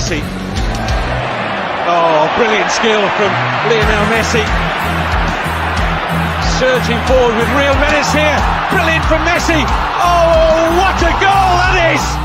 Messi. Oh, brilliant skill from Lionel Messi. Surging forward with real menace here. Brilliant from Messi. Oh, what a goal that is!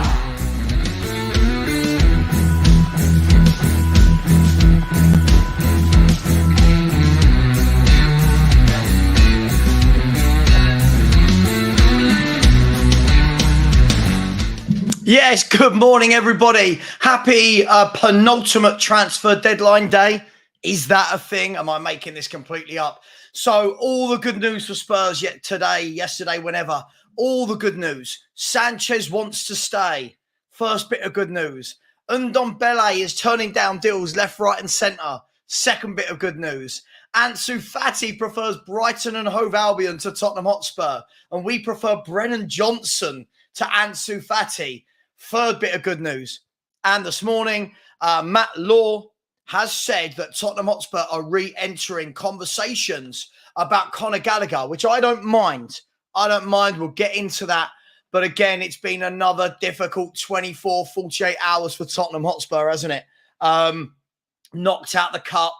Yes, good morning, everybody. Happy penultimate transfer deadline day. Is that a thing? Am I making this completely up? So all the good news for Spurs yet today, yesterday, whenever. All the good news. Sanchez wants to stay. First bit of good news. Ndombele is turning down deals left, right and centre. Second bit of good news. Ansu Fati prefers Brighton and Hove Albion to Tottenham Hotspur. And we prefer Brennan Johnson to Ansu Fati. Third bit of good news. And this morning, Matt Law has said that Tottenham Hotspur are re-entering conversations about Conor Gallagher, which I don't mind. I don't mind. We'll get into that. But again, it's been another difficult 24, 48 hours for Tottenham Hotspur, hasn't it? Knocked out the cup.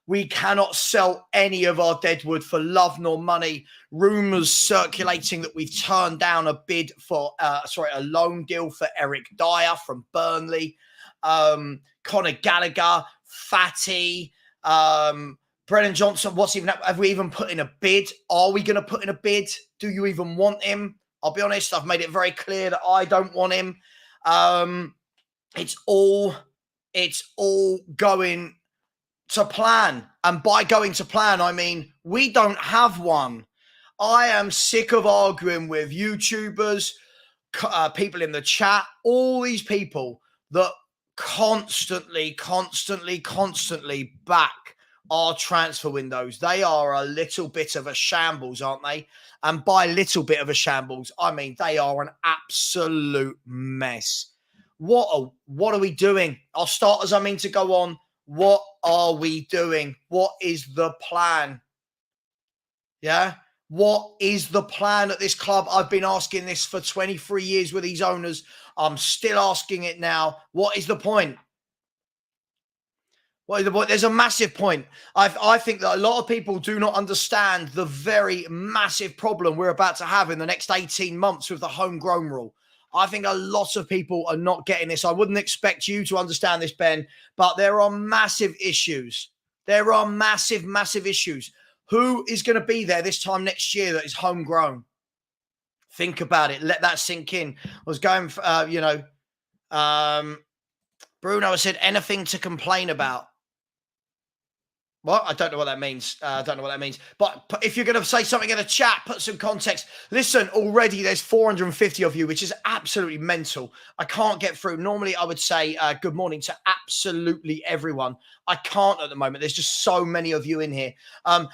We cannot sell any of our deadwood for love nor money. Rumours circulating that we've turned down a bid for, a loan deal for Eric Dyer from Burnley. Conor Gallagher, Fati, Brennan Johnson. Have we even put in a bid? Are we going to put in a bid? Do you even want him? I'll be honest, I've made it very clear that I don't want him. It's all going to plan. And by going to plan, I mean, we don't have one. I am sick of arguing with YouTubers, people in the chat, all these people that constantly back our transfer windows. They are a little bit of a shambles, aren't they? And by little bit of a shambles, I mean, they are an absolute mess. What are we doing? Our starters, to go on. What are we doing? What is the plan? Yeah? What is the plan at this club? I've been asking this for 23 years with these owners. I'm still asking it now. What is the point? What is the point? There's a massive point. I think that a lot of people do not understand the very massive problem we're about to have in the next 18 months with the homegrown rule. I think a lot of people are not getting this. I wouldn't expect you to understand this, Ben, but there are massive issues. There are massive issues. Who is going to be there this time next year that is homegrown? Think about it. Let that sink in. I was going, Bruno said, anything to complain about? What? I don't know what that means. But if you're going to say something in the chat, put some context. Listen, already there's 450 of you, which is absolutely mental. I can't get through. Normally, I would say good morning to absolutely everyone. I can't at the moment. There's just so many of you in here.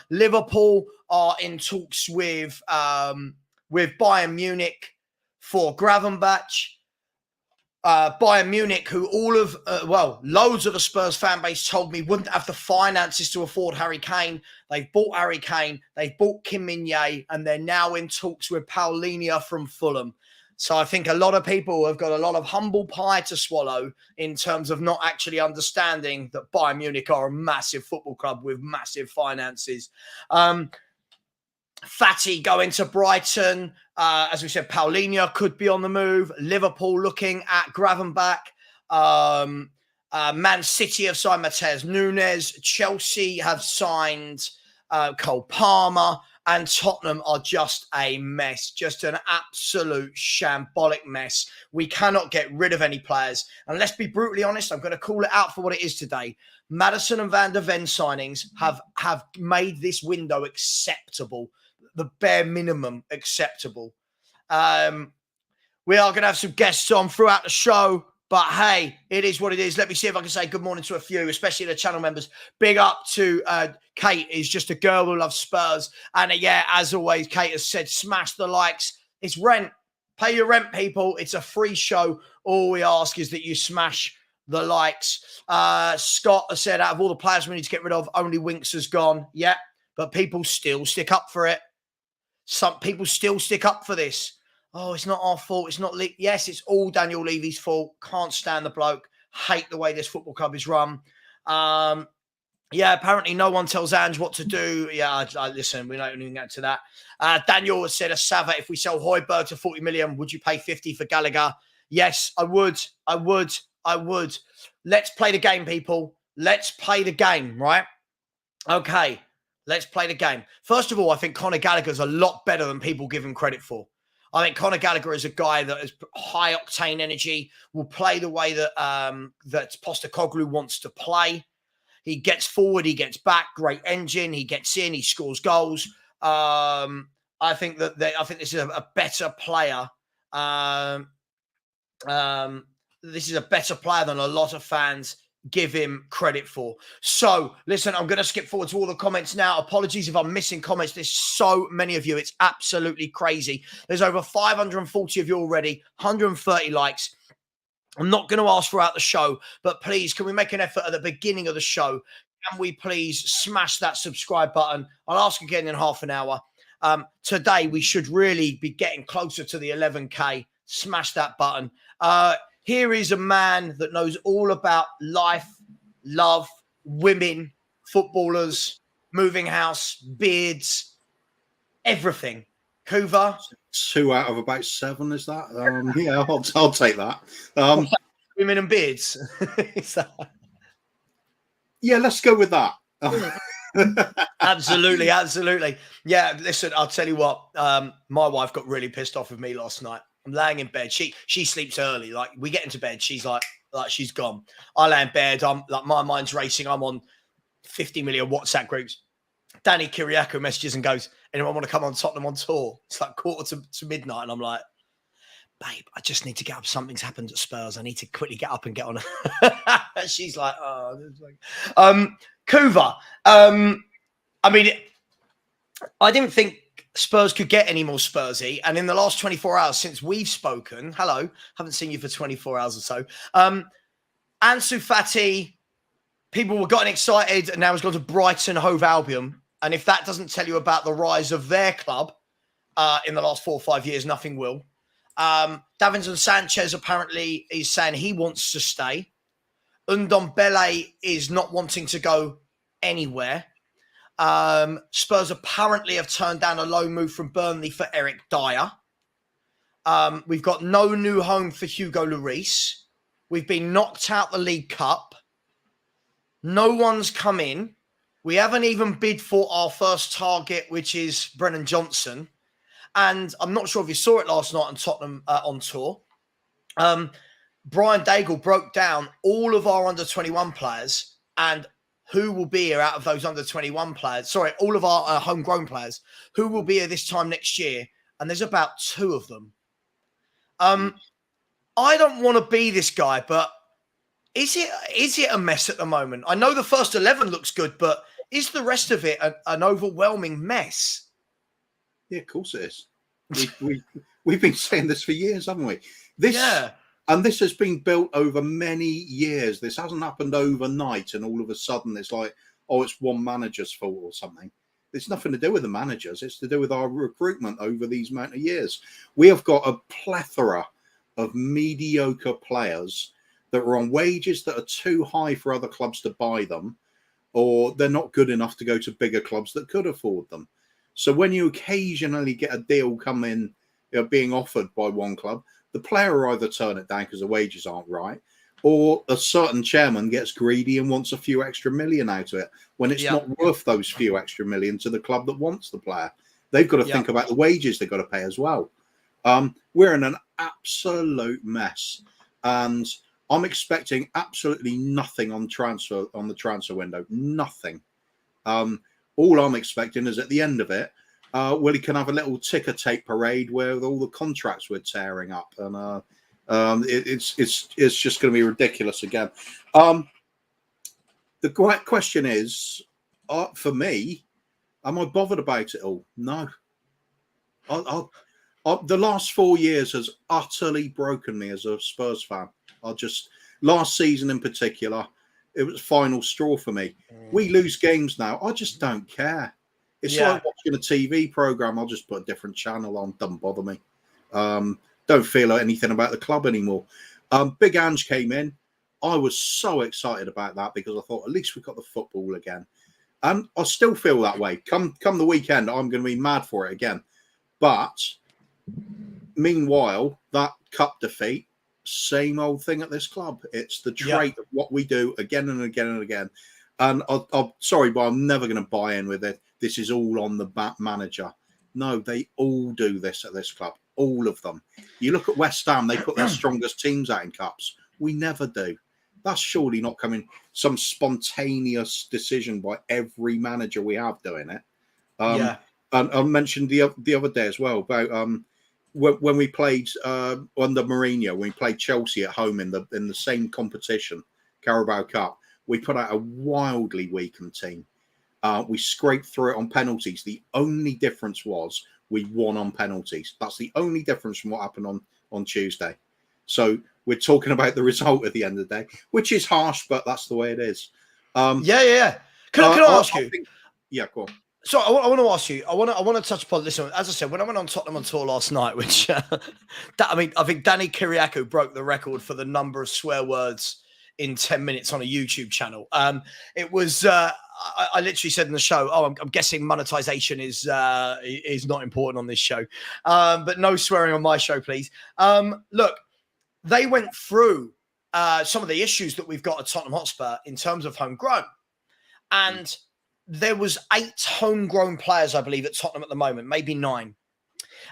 Liverpool are in talks with Bayern Munich for Gravenberch. Bayern Munich, who loads of the Spurs fan base told me wouldn't have the finances to afford Harry Kane. They've bought Harry Kane, they've bought Kim Min-jae, and they're now in talks with Paulinho from Fulham. So I think a lot of people have got a lot of humble pie to swallow in terms of not actually understanding that Bayern Munich are a massive football club with massive finances. Fati going to Brighton. As we said, Paulinho could be on the move. Liverpool looking at Gravenberch. Man City have signed Matheus Nunes. Chelsea have signed Cole Palmer. And Tottenham are just a mess. Just an absolute shambolic mess. We cannot get rid of any players. And let's be brutally honest, I'm going to call it out for what it is today. Maddison and Van der Ven signings have made this window acceptable. The bare minimum acceptable. We are going to have some guests on throughout the show, but hey, it is what it is. Let me see if I can say good morning to a few, especially the channel members. Big up to Kate, is just a girl who loves Spurs. And as always, Kate has said, smash the likes. It's rent. Pay your rent, people. It's a free show. All we ask is that you smash the likes. Scott has said, out of all the players we need to get rid of, only Winks has gone. Yeah, but people still stick up for it. Some people still stick up for this. Oh, it's not our fault. It's not Yes, it's all Daniel Levy's fault. Can't stand the bloke. hate the way this football club is run. Yeah, apparently no one tells Ange what to do. Yeah, listen, we don't even get to that. Daniel has said, Savva, if we sell Højbjerg to 40 million, would you pay 50 for Gallagher? Yes, I would. Let's play the game, people. Let's play the game, right? Okay, let's play the game. First of all, I think Conor Gallagher is a lot better than people give him credit for. I think Conor Gallagher is a guy that has high octane energy, will play the way that that Postecoglou wants to play. He gets forward, he gets back, great engine. He gets in, he scores goals. I think this is a better player. This is a better player than a lot of fans give him credit for. So, listen, I'm going to skip forward to all the comments now. Apologies if I'm missing comments. There's so many of you. It's absolutely crazy. There's over 540 of you already, 130 likes. I'm not going to ask throughout the show, but please, can we make an effort at the beginning of the show? Can we please smash that subscribe button? I'll ask again in half an hour. Today, we should really be getting closer to the 11K. Smash that button. Here is a man that knows all about life, love, women, footballers, moving house, beards, everything. Kuva. 2 out of about 7, is that? Yeah, I'll take that. Women and beards. Yeah, let's go with that. Absolutely. Yeah, listen, I'll tell you what. My wife got really pissed off with me last night. I'm laying in bed. She sleeps early. Like, we get into bed, she's like she's gone. I lay in bed. I'm like, my mind's racing. I'm on 50 million WhatsApp groups. Danny Kiriakou messages and goes, anyone want to come on Tottenham on tour? It's like 1:45 to midnight. And I'm like, babe, I just need to get up. Something's happened at Spurs. I need to quickly get up and get on. She's like, oh. Kuva. I mean, I didn't think Spurs could get any more Spursy. And in the last 24 hours since we've spoken, hello, haven't seen you for 24 hours or so. Ansu Fati, people were getting excited and now he's gone to Brighton Hove Albion. And if that doesn't tell you about the rise of their club in the last 4 or 5 years, nothing will. Davinson Sanchez apparently is saying he wants to stay. Ndombele is not wanting to go anywhere. Spurs apparently have turned down a low move from Burnley for Eric Dyer. We've got no new home for Hugo Lloris. We've been knocked out the League Cup. No one's come in. We haven't even bid for our first target, which is Brennan Johnson. And I'm not sure if you saw it last night on Tottenham on tour. Brian Daigle broke down all of our under-21 players and who will be here out of those under-21 players. Sorry, all of our homegrown players. Who will be here this time next year. And there's about 2 of them. I don't want to be this guy, but is it a mess at the moment? I know the first 11 looks good, but is the rest of it an overwhelming mess? Yeah, of course it is. We've been saying this for years, haven't we? And this has been built over many years. This hasn't happened overnight and all of a sudden it's like, oh, it's one manager's fault or something. It's nothing to do with the managers. It's to do with our recruitment over these amount of years. We have got a plethora of mediocre players that are on wages that are too high for other clubs to buy them, or they're not good enough to go to bigger clubs that could afford them. So when you occasionally get a deal come in, being offered by one club, the player will either turn it down because the wages aren't right, or a certain chairman gets greedy and wants a few extra million out of it when it's not worth those few extra million to the club that wants the player. They've got to think about the wages they've got to pay as well. We're in an absolute mess, and I'm expecting absolutely nothing on the transfer window. Nothing. All I'm expecting is at the end of it, Willie can have a little ticker tape parade where all the contracts we're tearing up, and it's just going to be ridiculous again. The question is, for me, am I bothered about it all? No. The last 4 years has utterly broken me as a Spurs fan. Last season in particular, it was final straw for me. We lose games now. I just don't care. It's like watching a TV program. I'll just put a different channel on. Doesn't bother me. Don't feel anything about the club anymore. Big Ange came in. I was so excited about that because I thought at least we got the football again. And I still feel that way. Come the weekend, I'm going to be mad for it again. But meanwhile, that cup defeat, same old thing at this club. It's the trait of what we do again and again and again. And I'm sorry, but I'm never going to buy in with it. This is all on the manager. No, they all do this at this club. All of them. You look at West Ham, they put their strongest teams out in cups. We never do. That's surely not coming some spontaneous decision by every manager we have doing it. And I mentioned the other day as well about when we played under Mourinho, when we played Chelsea at home in the same competition, Carabao Cup. We put out a wildly weakened team. We scraped through it on penalties. The only difference was we won on penalties. That's the only difference from what happened on Tuesday. So we're talking about the result at the end of the day, which is harsh, but that's the way it is. Can I ask you? Go on. So I want to ask you. I want to touch upon. Listen, as I said, when I went on Tottenham on tour last night, which I think Danny Kiriakou broke the record for the number of swear words in 10 minutes on a YouTube channel. It was. I literally said in the show, I'm guessing monetization is not important on this show, but no swearing on my show, please. Look, they went through some of the issues that we've got at Tottenham Hotspur in terms of homegrown, and there was 8 homegrown players, I believe, at Tottenham at the moment, maybe 9.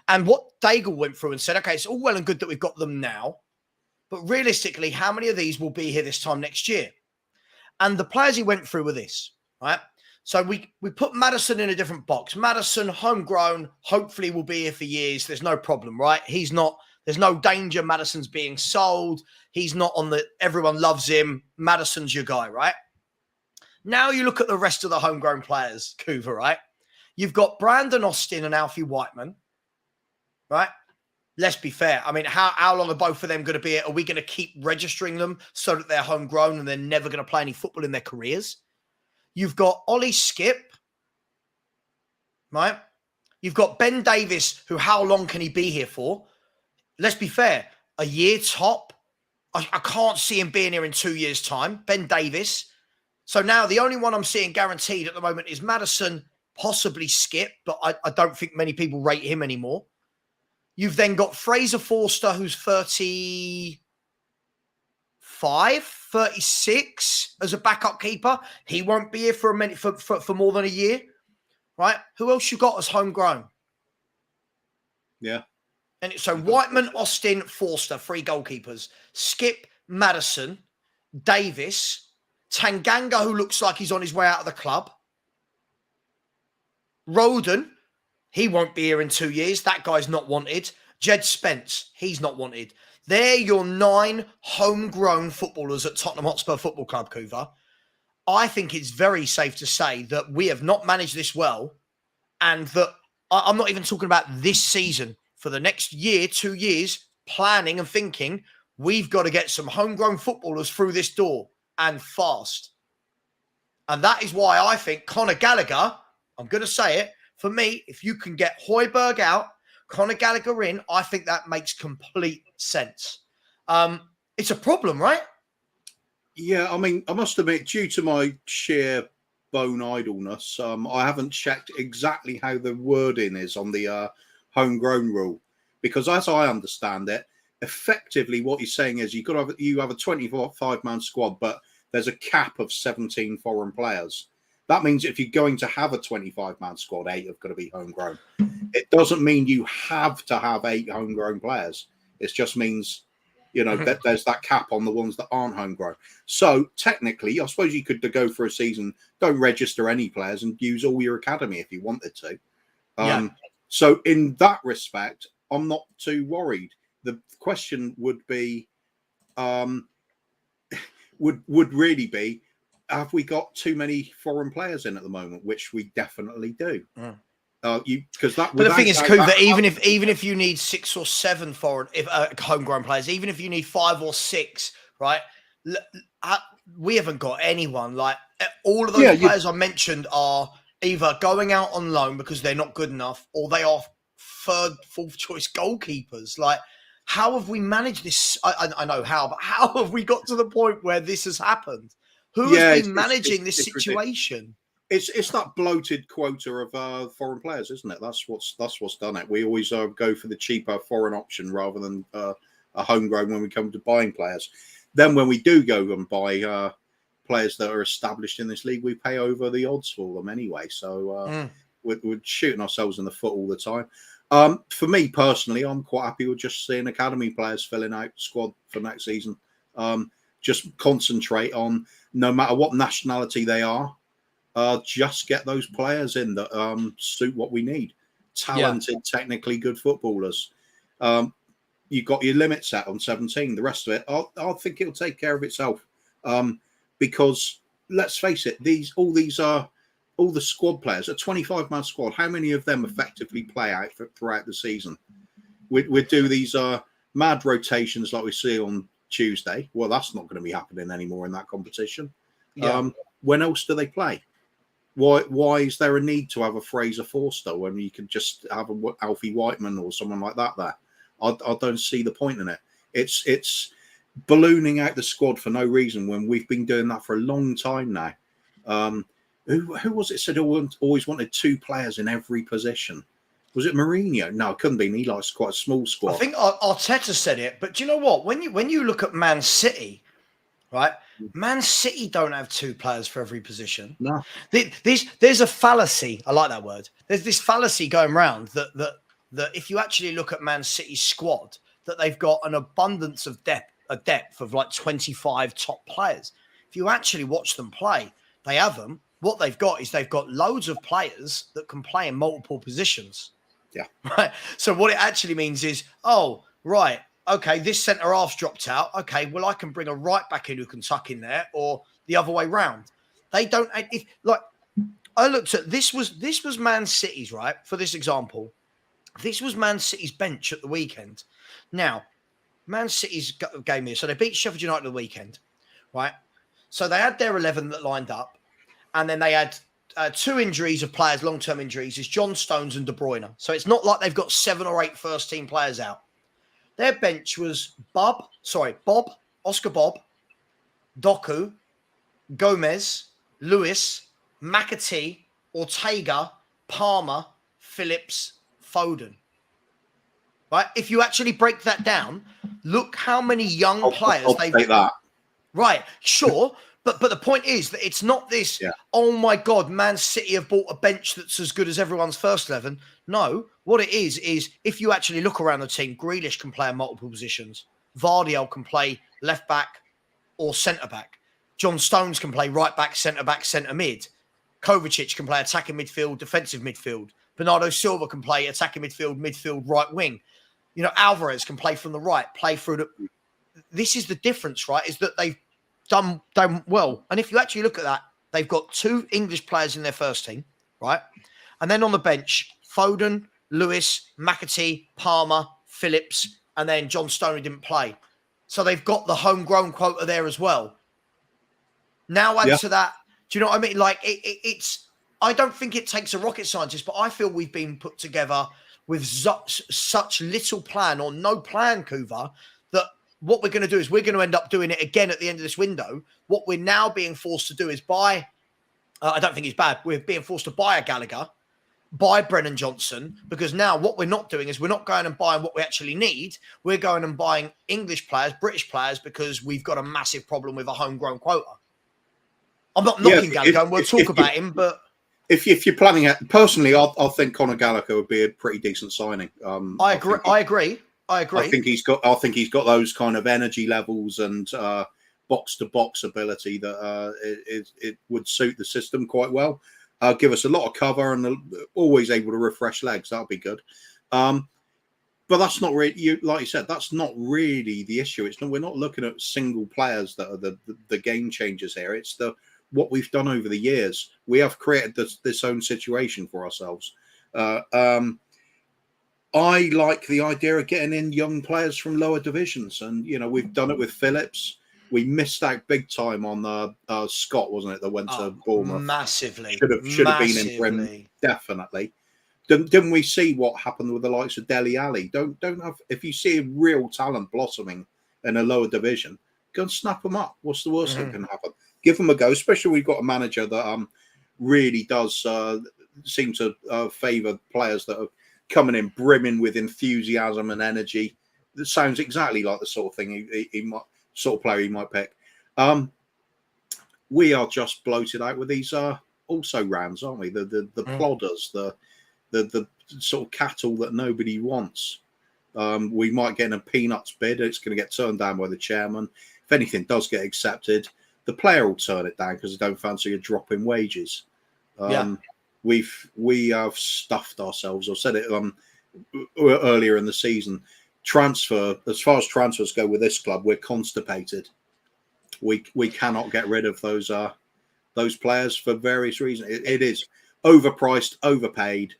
And what Daigle went through and said, okay, it's all well and good that we've got them now, but realistically, how many of these will be here this time next year? And the players he went through were this, right? So we put Maddison in a different box. Maddison, homegrown, hopefully will be here for years. There's no problem, right? There's no danger Maddison's being sold. He's not on everyone loves him. Maddison's your guy, right? Now you look at the rest of the homegrown players, Kuva, right? You've got Brandon Austin and Alfie Whiteman, right? Let's be fair. I mean, how long are both of them going to be? Are we going to keep registering them so that they're homegrown and they're never going to play any football in their careers? You've got Ollie Skip, right? You've got Ben Davis, who how long can he be here for? Let's be fair. A year top. I can't see him being here in 2 years' time. Ben Davis. So now the only one I'm seeing guaranteed at the moment is Maddison, possibly Skip, but I don't think many people rate him anymore. You've then got Fraser Forster, who's 35, 36 as a backup keeper. He won't be here for more than a year, right? Who else you got as homegrown? Yeah. And so Whiteman, Austin, Forster, 3 goalkeepers. Skip, Maddison, Davis, Tanganga, who looks like he's on his way out of the club. Roden, he won't be here in 2 years. That guy's not wanted. Jed Spence, he's not wanted. They're your 9 homegrown footballers at Tottenham Hotspur Football Club, Kuva. I think it's very safe to say that we have not managed this well, and that I'm not even talking about this season. For the next year, 2 years, planning and thinking, we've got to get some homegrown footballers through this door, and fast. And that is why I think Conor Gallagher, I'm going to say it, for me, if you can get Højbjerg out, Conor Gallagher in, I think that makes complete sense. It's a problem, right? Yeah, I mean, I must admit, due to my sheer bone idleness, I haven't checked exactly how the wording is on the homegrown rule, because as I understand it, effectively what you're saying is you have a 25-man squad, but there's a cap of 17 foreign players. That means if you're going to have a 25-man squad, 8 have got to be homegrown. It doesn't mean you have to have 8 homegrown players. It just means, that there's that cap on the ones that aren't homegrown. So technically, I suppose you could go for a season, don't register any players and use all your academy if you wanted to. So in that respect, I'm not too worried. The question would be, would really be, have we got too many foreign players in at the moment? Which we definitely do. Because that. But the thing is, Kuva, even if you need 6 or 7 foreign, homegrown players, even if you need 5 or 6, right? We haven't got anyone. Like all of those players I mentioned are either going out on loan because they're not good enough, or they are 3rd, 4th choice goalkeepers. Like How have we managed this? I know how, but how have we got to the point where this has happened? Who has been managing this situation? It's that bloated quota of foreign players, isn't it? That's what's done it. We always go for the cheaper foreign option rather than a homegrown when we come to buying players. Then when we do go and buy players that are established in this league, we pay over the odds for them anyway. So we're shooting ourselves in the foot all the time. For me personally, I'm quite happy with just seeing academy players filling out squad for next season. Just concentrate on, no matter what nationality they are, just get those players in that suit what we need. Talented, technically good footballers. You've got your limit set on 17. The rest of it, I think it'll take care of itself. Because let's face it, all the squad players, a 25-man squad, how many of them effectively play out throughout the season? We do these mad rotations like we see on Tuesday. Well, that's not going to be happening anymore in that competition. When else do they play? Why is there a need to have a Fraser Forster when you could just have a Alfie Whiteman or someone like that there? I don't see the point in it. It's ballooning out the squad for no reason when we've been doing that for a long time now. Who was it said always wanted two players in every position? Was it Mourinho? No, it couldn't be. He likes quite a small squad. I think Arteta said it, but do you know what? When you look at Man City, right? Man City don't have two players for every position. No. There's a fallacy. I like that word. There's this fallacy going around that if you actually look at Man City's squad, that they've got an abundance of depth of like 25 top players. If you actually watch them play, they have them. What they've got is they've got loads of players that can play in multiple positions. Yeah. Right. So what it actually means is, oh, right. Okay, this centre half's dropped out. Okay, well, I can bring a right back in who can tuck in there, or the other way round. They don't I looked at this was Man City's, right? For this example, this was Man City's bench at the weekend. Now, Man City's game here, so they beat Sheffield United at the weekend, right? So they had their 11 that lined up, and then they had two injuries of players, long-term injuries, is John Stones and De Bruyne. So it's not like they've got 7 or 8 first-team players out. Their bench was Bob, Oscar Bob, Doku, Gomez, Lewis, McAtee, Ortega, Palmer, Phillips, Foden. Right? If you actually break that down, look how many young players they've got. Right, sure. But the point is that it's not this, oh my God, Man City have bought a bench that's as good as everyone's first 11. No, what it is if you actually look around the team, Grealish can play in multiple positions. Vardy can play left back or centre back. John Stones can play right back, centre mid. Kovacic can play attacking midfield, defensive midfield. Bernardo Silva can play attacking midfield, right wing. You know, Alvarez can play from the right, play through the... This is the difference, right? Is that they've done well. And if you actually look at that, they've got 2 English players in their first team, right? And then on the bench, Foden, Lewis, McAtee, Palmer, Phillips, and then John Stone, who didn't play. So they've got the homegrown quota there as well. Now add to that, do you know what I mean? Like, it's... I don't think it takes a rocket scientist, but I feel we've been put together with such little plan or no plan, Kuva, that what we're going to do is we're going to end up doing it again at the end of this window. What we're now being forced to do is buy, I don't think it's bad, we're being forced to buy a Gallagher, buy Brennan Johnson, because now what we're not doing is we're not going and buying what we actually need. We're going and buying English players, British players, because we've got a massive problem with a homegrown quota. I'm not knocking Gallagher, and we'll talk about him, but... If you're planning it, personally, I think Conor Gallagher would be a pretty decent signing. I agree. I think he's got those kind of energy levels and box to box ability that it would suit the system quite well. Give us a lot of cover and always able to refresh legs. That'll be good. But that's not really, like you said, that's not really the issue. We're not looking at single players that are the game changers here. It's what we've done over the years. We have created this own situation for ourselves. I like the idea of getting in young players from lower divisions. And, you know, we've done it with Phillips. We missed out big time on Scott, wasn't it, that went to Bournemouth? Massively. Should have been in for him, definitely. Didn't we see what happened with the likes of Dele Alli? Don't have, if you see a real talent blossoming in a lower division, go and snap them up. What's the worst that can happen? Give them a go. Especially we've got a manager that really does seem to favour players that are coming in brimming with enthusiasm and energy. That sounds exactly like the sort of thing he might, sort of player he might pick. We are just bloated out with these also rounds, aren't we? The plodders, the sort of cattle that nobody wants. We might get in a peanuts bid. It's going to get turned down by the chairman. If anything does get accepted, the player will turn it down because they don't fancy a drop in wages. We have stuffed ourselves. I said it earlier in the season. As far as transfers go with this club, we're constipated. We cannot get rid of those players for various reasons. It is overpriced, overpaid,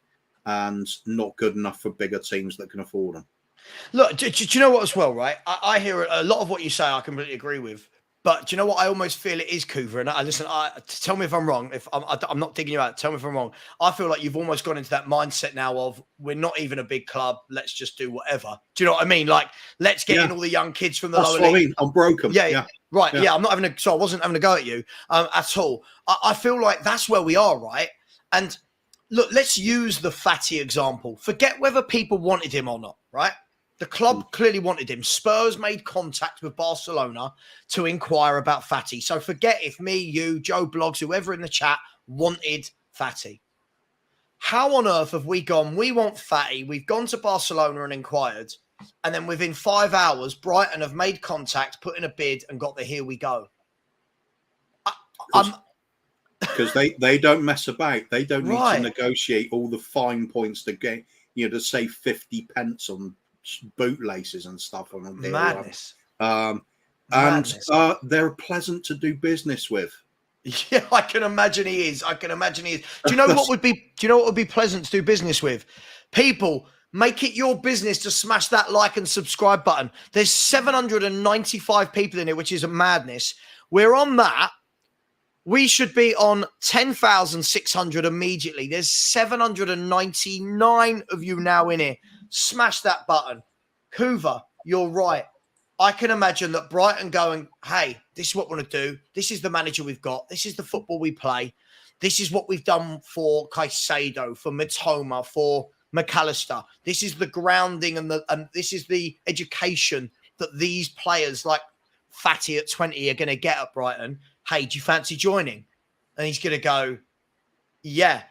and not good enough for bigger teams that can afford them. Look, do you know what as well, right? I hear a lot of what you say I completely agree with. But do you know what I almost feel it is, Coover? And tell me if I'm wrong. If I'm not digging you out, tell me if I'm wrong. I feel like you've almost gone into that mindset now of we're not even a big club. Let's just do whatever. Do you know what I mean? Like, let's get in all the young kids from the lower league. That's what I mean. I'm broken. Yeah. Right. Yeah. I'm not having so I wasn't having a go at you at all. I feel like that's where we are, right? And look, let's use the Fati example. Forget whether people wanted him or not, right? The club clearly wanted him. Spurs made contact with Barcelona to inquire about Fati. So forget if me, you, Joe Bloggs, whoever in the chat wanted Fati. How on earth have we gone, we want Fati, we've gone to Barcelona and inquired, and then within 5 hours, Brighton have made contact, put in a bid, and got the here we go? Because they don't mess about. They don't need to negotiate all the fine points to get, to save 50 pence on bootlaces and stuff on them. Madness. And they're pleasant to do business with. Yeah, I can imagine he is. Do you know what would be pleasant to do business with? People, make it your business to smash that like and subscribe button. There's 795 people in here, which is a madness. We're on that. We should be on 10,600 immediately. There's 799 of you now in here. Smash that button. Hoover, you're right. I can imagine that Brighton going, hey, this is what we want to do. This is the manager we've got. This is the football we play. This is what we've done for Caicedo, for Mitoma, for McAllister. This is the grounding and this is the education that these players like Fati at 20 are going to get at Brighton. Hey, do you fancy joining? And he's going to go, yeah.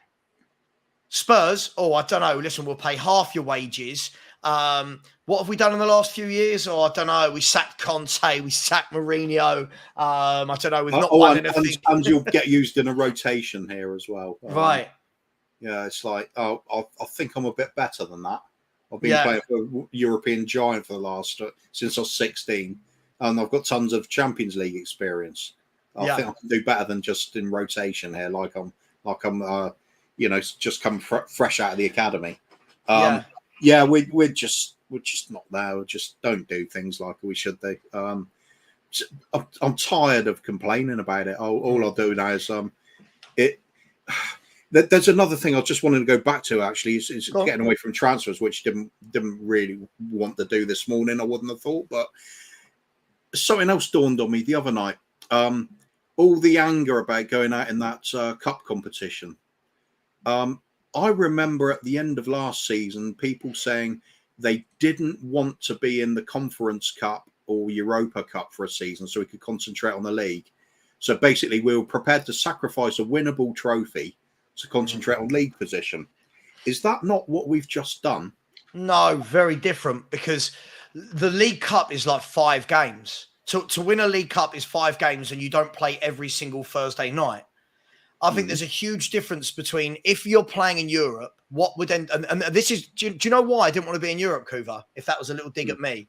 Spurs, I don't know. Listen, we'll pay half your wages. What have we done in the last few years? I don't know. We sacked Conte. We sacked Mourinho. I don't know. We've not won anything. And you'll get used in a rotation here as well. Right. Yeah, it's like, I think I'm a bit better than that. I've been playing for European giant for the last, since I was 16. And I've got tons of Champions League experience. I think I can do better than just in rotation here. Like I'm just come fresh out of the academy. We're just not there. We just don't do things like we should do. I'm tired of complaining about it. All I'll do now is there's another thing I just wanted to go back to. Actually, is getting away from transfers, which didn't really want to do this morning. I wouldn't have thought, but something else dawned on me the other night. All the anger about going out in that cup competition. I remember at the end of last season, people saying they didn't want to be in the Conference Cup or Europa Cup for a season so we could concentrate on the league. So basically, we were prepared to sacrifice a winnable trophy to concentrate on league position. Is that not what we've just done? No, very different, because the League Cup is like 5 games. To win a League Cup is 5 games and you don't play every single Thursday night. I think there's a huge difference between if you're playing in Europe, what would end, and this is, do you know why I didn't want to be in Europe, Kuva? If that was a little dig at me,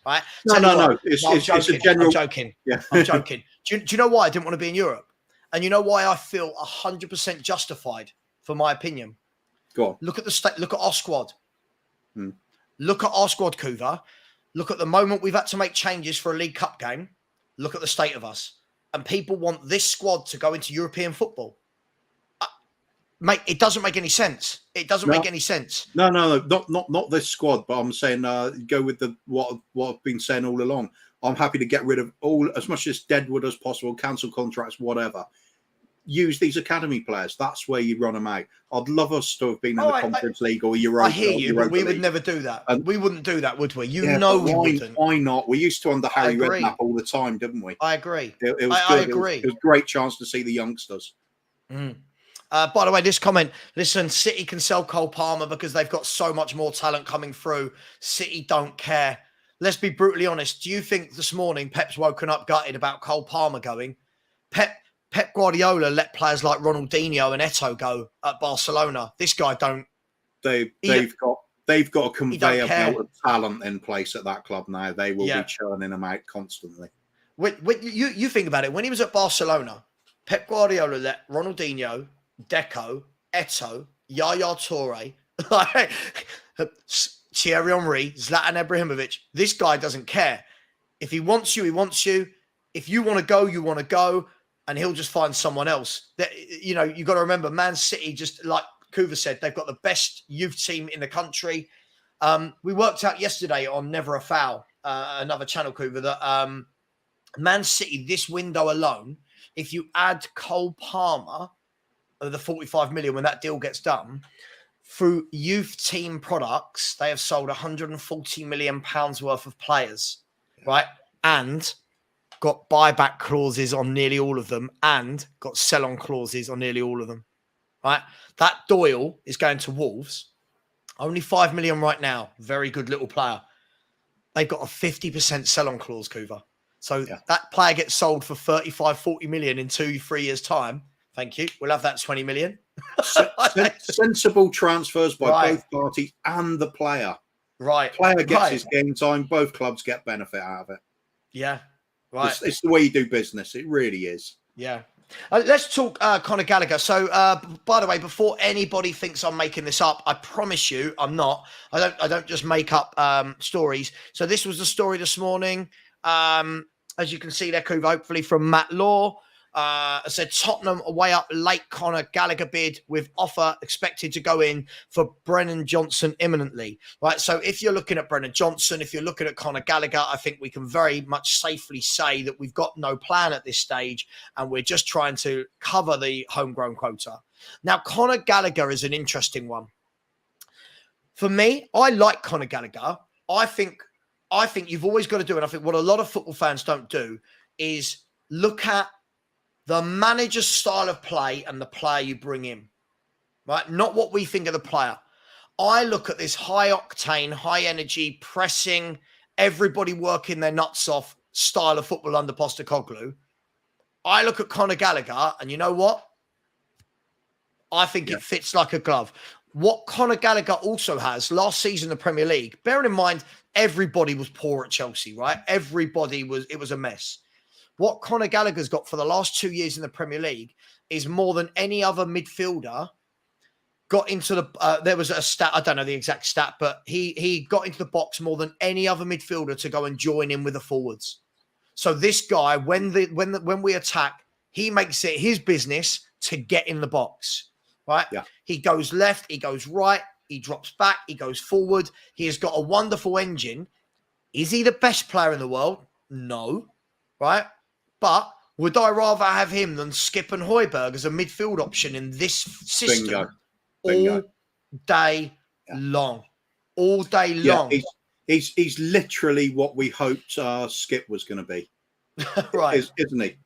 right? No. It's a general. I'm joking. Yeah. I'm joking. Do you know why I didn't want to be in Europe? And you know why I feel 100% justified for my opinion? Go on. Look at our squad. Look at our squad, Kuva. Look at the moment we've had to make changes for a League Cup game. Look at the state of us. And people want this squad to go into European football. it doesn't make any sense. It doesn't make any sense. No, not this squad. But I'm saying go with what I've been saying all along. I'm happy to get rid of as much as deadwood as possible, cancel contracts, whatever. Use these academy players. That's where you run them out. I'd love us to have been in the Conference League or Europa. I hear you, but we would never do that. We wouldn't do that, would we? We wouldn't. Why not? We used to under Harry Redknapp all the time, didn't we? I agree. It was I agree. It was a great chance to see the youngsters. By the way, this comment, listen, City can sell Cole Palmer because they've got so much more talent coming through. City don't care. Let's be brutally honest. Do you think this morning Pep's woken up gutted about Cole Palmer going? Pep Guardiola let players like Ronaldinho and Eto'o go at Barcelona. This guy don't. They've got a conveyor belt of talent in place at that club now. They will be churning them out constantly. You think about it. When he was at Barcelona, Pep Guardiola let Ronaldinho, Deco, Eto'o, Yaya Toure, Thierry Henry, Zlatan Ibrahimovic. This guy doesn't care. If he wants you, he wants you. If you want to go, you want to go. And he'll just find someone else. You got to remember, Man City, just like Kuva said, they've got the best youth team in the country. We worked out yesterday on Never a Foul, another channel, Kuva, that Man City, this window alone, if you add Cole Palmer, the 45 million when that deal gets done, through youth team products, they have sold 140 million pounds worth of players, right? And got buyback clauses on nearly all of them and got sell-on clauses on nearly all of them, right? That Doyle is going to Wolves. Only 5 million right now. Very good little player. They've got a 50% sell-on clause, Kuva. So that player gets sold for 35, 40 million in 2-3 years' time. Thank you. We'll have that 20 million. Sensible transfers by both parties and the player. Right. Player gets his game time. Both clubs get benefit out of it. Yeah. Right. It's the way you do business. It really is. Yeah. Let's talk Conor Gallagher. So, by the way, before anybody thinks I'm making this up, I promise you I'm not. I don't just make up stories. So this was the story this morning. As you can see there, Kuva, hopefully from Matt Law. I said Tottenham away up late Conor Gallagher bid with offer expected to go in for Brennan Johnson imminently. Right. So if you're looking at Brennan Johnson, if you're looking at Conor Gallagher, I think we can very much safely say that we've got no plan at this stage and we're just trying to cover the homegrown quota. Now, Conor Gallagher is an interesting one. For me, I like Conor Gallagher. I think you've always got to do, and I think what a lot of football fans don't do is look at the manager's style of play and the player you bring in, right? Not what we think of the player. I look at this high octane, high energy, pressing, everybody working their nuts off style of football under Postecoglou. I look at Conor Gallagher and you know what? I think it fits like a glove. What Conor Gallagher also has last season in the Premier League, bearing in mind, everybody was poor at Chelsea, right? It was a mess. What Conor Gallagher's got for the last 2 years in the Premier League is more than any other midfielder got into the, there was a stat, I don't know the exact stat, but he got into the box more than any other midfielder to go and join in with the forwards. So this guy, when we attack, he makes it his business to get in the box, right? Yeah. He goes left, he goes right, he drops back, he goes forward. He has got a wonderful engine. Is he the best player in the world? No, right? But would I rather have him than Skip and Højbjerg as a midfield option in this system Bingo. All day long? All day long. He's literally what we hoped Skip was going to be, right? Isn't he?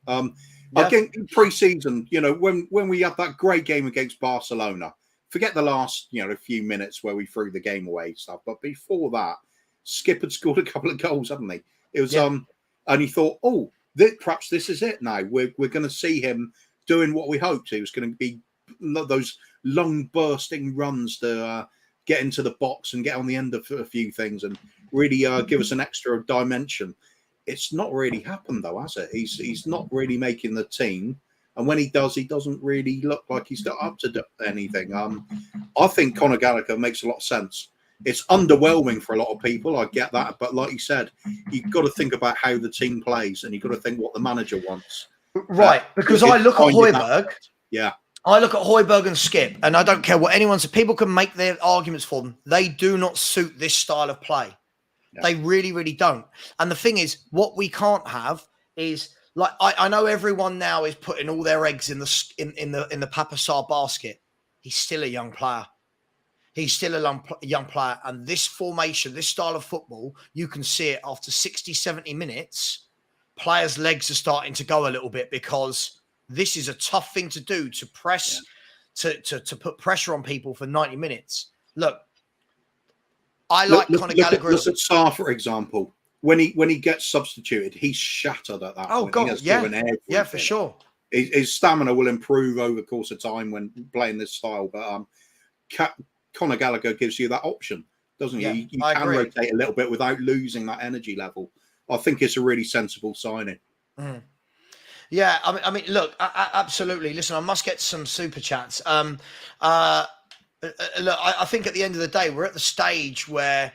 I think in pre-season, when we had that great game against Barcelona, forget the last few minutes where we threw the game away stuff, but before that, Skip had scored a couple of goals, hadn't he? It was and he thought, perhaps this is it now. We're going to see him doing what we hoped. He was going to be those long bursting runs to get into the box and get on the end of a few things and really give us an extra dimension. It's not really happened though, has it? He's not really making the team. And when he does, he doesn't really look like he's up to anything. I think Conor Gallagher makes a lot of sense. It's underwhelming for a lot of people. I get that. But like you said, you've got to think about how the team plays and you've got to think what the manager wants. Right. Because I look at Højbjerg. Yeah. I look at Højbjerg and Skip, and I don't care what anyone says. People can make their arguments for them. They do not suit this style of play. Yeah. They really, really don't. And the thing is, what we can't have is like I know everyone now is putting all their eggs in the Papa Sarr basket. He's still a young player. He's still a young player. And this formation, this style of football, you can see it after 60, 70 minutes. Players' legs are starting to go a little bit because this is a tough thing to do, to press, to put pressure on people for 90 minutes. Look, I like Conor Gallagher. Look at Sarr, for example. When he gets substituted, he's shattered at that point. Oh, God, yeah, for sure. His stamina will improve over the course of time when playing this style. But Conor Gallagher gives you that option, doesn't he? Yeah, you can rotate a little bit without losing that energy level. I think it's a really sensible signing. Mm. Yeah, I mean, look, absolutely. Listen, I must get some super chats. Look, I think at the end of the day, we're at the stage where,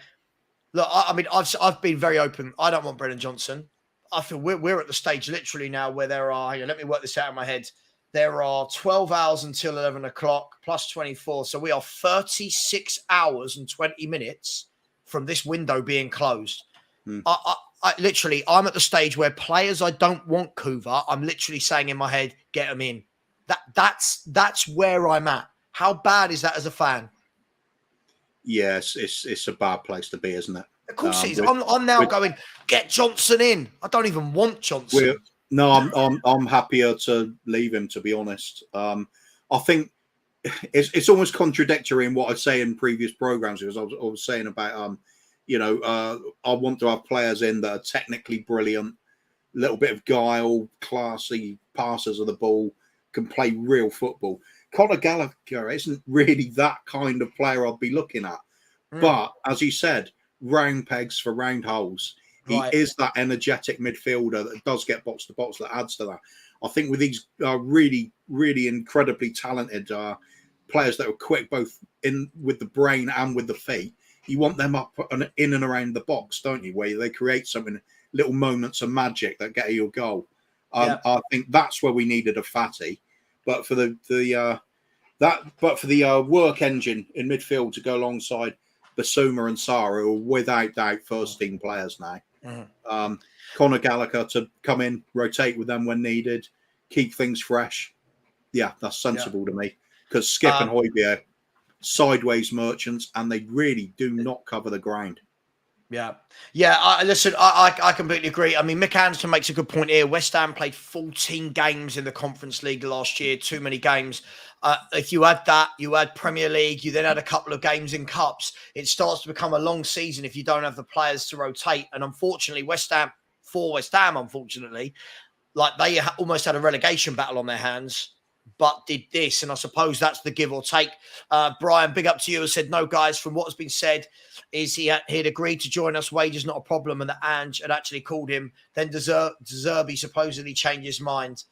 look, I mean, I've been very open. I don't want Brennan Johnson. I feel we're at the stage literally now where there are, let me work this out in my head. There are 12 hours until 11 o'clock plus 24. So we are 36 hours and 20 minutes from this window being closed. Mm. I'm at the stage where players I don't want Kuva, I'm literally saying in my head, get them in. That's where I'm at. How bad is that as a fan? Yes, it's a bad place to be, isn't it? Of course it is. I'm now going, get Johnson in. I don't even want Johnson. I'm happier to leave him, to be honest. I think it's almost contradictory in what I say in previous programs, because I was saying about I want to have players in that are technically brilliant, a little bit of guile, classy passers of the ball, can play real football. Conor Gallagher isn't really that kind of player I'd be looking at. But as you said, round pegs for round holes. He is that energetic midfielder that does get box to box, that adds to that. I think with these really, really incredibly talented players that are quick both in with the brain and with the feet, you want them up and in and around the box, don't you? Where they create something, little moments of magic that get you a goal. I think that's where we needed a Fati, but for the work engine in midfield to go alongside Basuma and Sarr, who are without doubt first team players now. Mm-hmm. Conor Gallagher to come in, rotate with them when needed, keep things fresh. Yeah, that's sensible to me, because Skip and Højbjerg, sideways merchants, and they really do not cover the ground. Listen, I completely agree. I mean, Mick Anderson makes a good point here. West Ham played 14 games in the Conference League last year, too many games. If you add that, you add Premier League, you then add a couple of games in Cups, it starts to become a long season if you don't have the players to rotate. And unfortunately, West Ham, unfortunately, like they almost had a relegation battle on their hands, but did this. And I suppose that's the give or take. Brian, big up to you, has said, no, guys, from what has been said, is he'd agreed to join us. Wages not a problem, and that Ange had actually called him. Then De Zerbi supposedly changed his mind.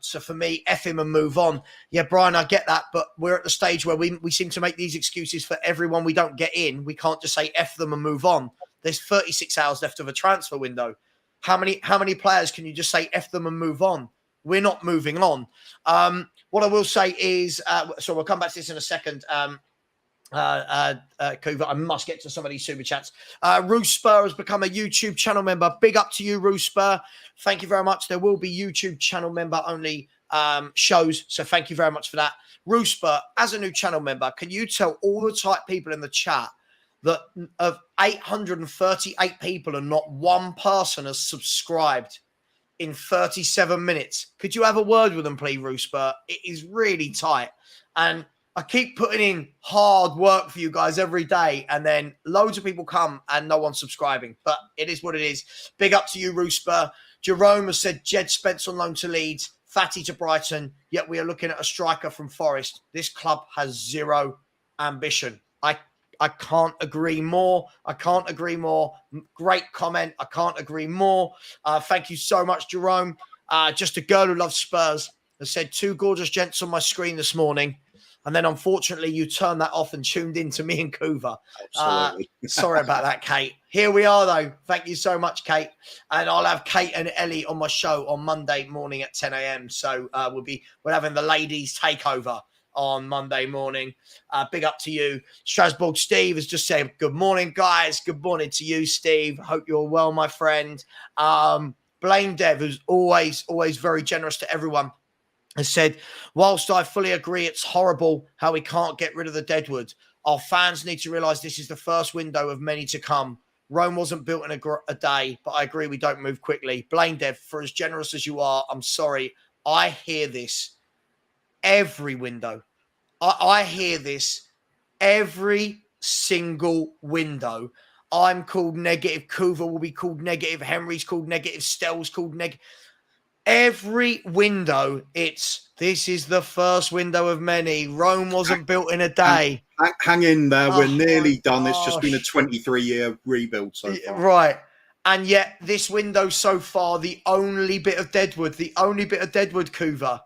So for me, F him and move on. Yeah, Brian, I get that, but we're at the stage where we seem to make these excuses for everyone we don't get in. We can't just say F them and move on. There's 36 hours left of a transfer window. How many players can you just say F them and move on? We're not moving on. What I will say is, so we'll come back to this in a second. Kuva, I must get to some of these super chats. Roos Spur has become a YouTube channel member. Big up to you, Roos Spur. Thank you very much. There will be YouTube channel member only shows, so thank you very much for that. Roos Spur, as a new channel member, can you tell all the type people in the chat that of 838 people and not one person has subscribed in 37 minutes? Could you have a word with them, please, Roos Spur? It is really tight. And I keep putting in hard work for you guys every day, and then loads of people come and no one's subscribing. But it is what it is. Big up to you, Roosper. Jerome has said Jed Spence on loan to Leeds, Fati to Brighton, yet we are looking at a striker from Forest. This club has zero ambition. I can't agree more. Great comment. I can't agree more. Thank you so much, Jerome. Just a girl who loves Spurs has said, two gorgeous gents on my screen this morning. And then, unfortunately, you turned that off and tuned in to me and Kuva. Absolutely. Sorry about that, Kate. Here we are, though. Thank you so much, Kate. And I'll have Kate and Ellie on my show on Monday morning at 10 a.m. So we're having the ladies takeover on Monday morning. Big up to you. Strasbourg Steve has just said, good morning, guys. Good morning to you, Steve. Hope you're well, my friend. Blame Dev, who's always very generous to everyone, has said, whilst I fully agree it's horrible how we can't get rid of the deadwood, our fans need to realise this is the first window of many to come. Rome wasn't built in a day, but I agree we don't move quickly. Blame Dev, for as generous as you are, I'm sorry. I hear this every window. I hear this every single window. I'm called negative. Kuva will be called negative. Henry's called negative. Stell's called negative. Every window, this is the first window of many. Rome wasn't built in a day. Hang in there. We're nearly done. It's just been a 23-year rebuild so far. Right. And yet this window so far, the only bit of deadwood, Kuva,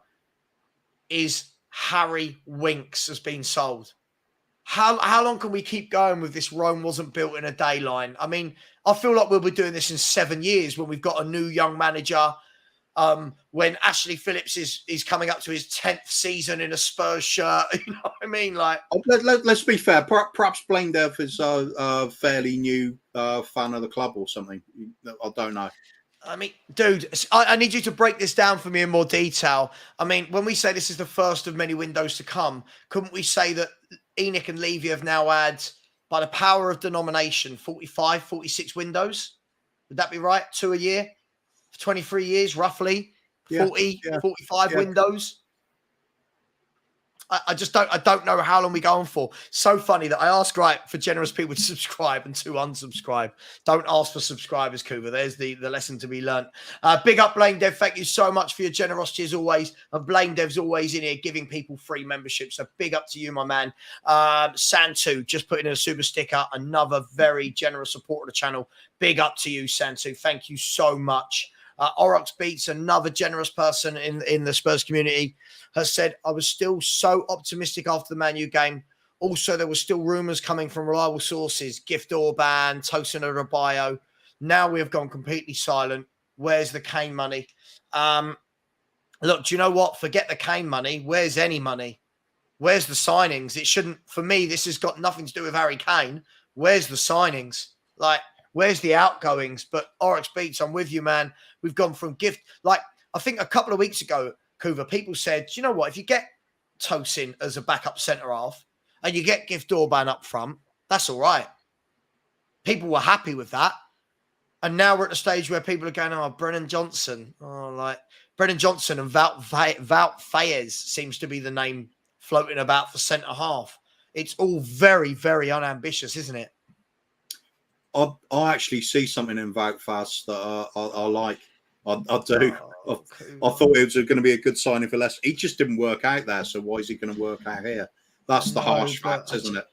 is Harry Winks has been sold. How long can we keep going with this Rome wasn't built in a day line? I mean, I feel like we'll be doing this in 7 years when we've got a new young manager, when Ashley Phillips is coming up to his 10th season in a Spurs shirt. You know what I mean? Like, let's be fair. Perhaps Blaine Dev is a fairly new fan of the club or something. I don't know. I mean, dude, I need you to break this down for me in more detail. I mean, when we say this is the first of many windows to come, couldn't we say that Enoch and Levy have now had, by the power of denomination, 45, 46 windows? Would that be right? 2 a year? 23 years, roughly? 40, 45 windows? I don't know how long we're going for. So funny that I ask for generous people to subscribe and to unsubscribe. Don't ask for subscribers, Kuba. There's the lesson to be learnt. Big up, Blaine Dev. Thank you so much for your generosity as always. And Blaine Dev's always in here giving people free memberships. So big up to you, my man. Santu, just putting in a super sticker. Another very generous supporter of the channel. Big up to you, Santu. Thank you so much. Orox Beats, another generous person in the Spurs community, has said, I was still so optimistic after the Man U game. Also, there were still rumours coming from reliable sources, Gift Orban, Tosin Adebayo. Now we have gone completely silent. Where's the Kane money? Look, do you know what? Forget the Kane money. Where's any money? Where's the signings? It shouldn't, for me, this has got nothing to do with Harry Kane. Where's the signings? Like, where's the outgoings? But Oryx Beats, I'm with you, man. We've gone from Gift. Like, I think a couple of weeks ago, Kuva, people said, do you know what? If you get Tosin as a backup centre-half and you get Gift Orban up front, that's all right. People were happy with that. And now we're at the stage where people are going, oh, Brennan Johnson. Oh, like, Brennan Johnson and Wout Faes seems to be the name floating about for centre-half. It's all very, very unambitious, isn't it? I actually see something in Wout Faes that I like. I do. Oh, I thought it was going to be a good signing for Leicester. He just didn't work out there, so why is he going to work out here? That's the harsh fact, isn't it?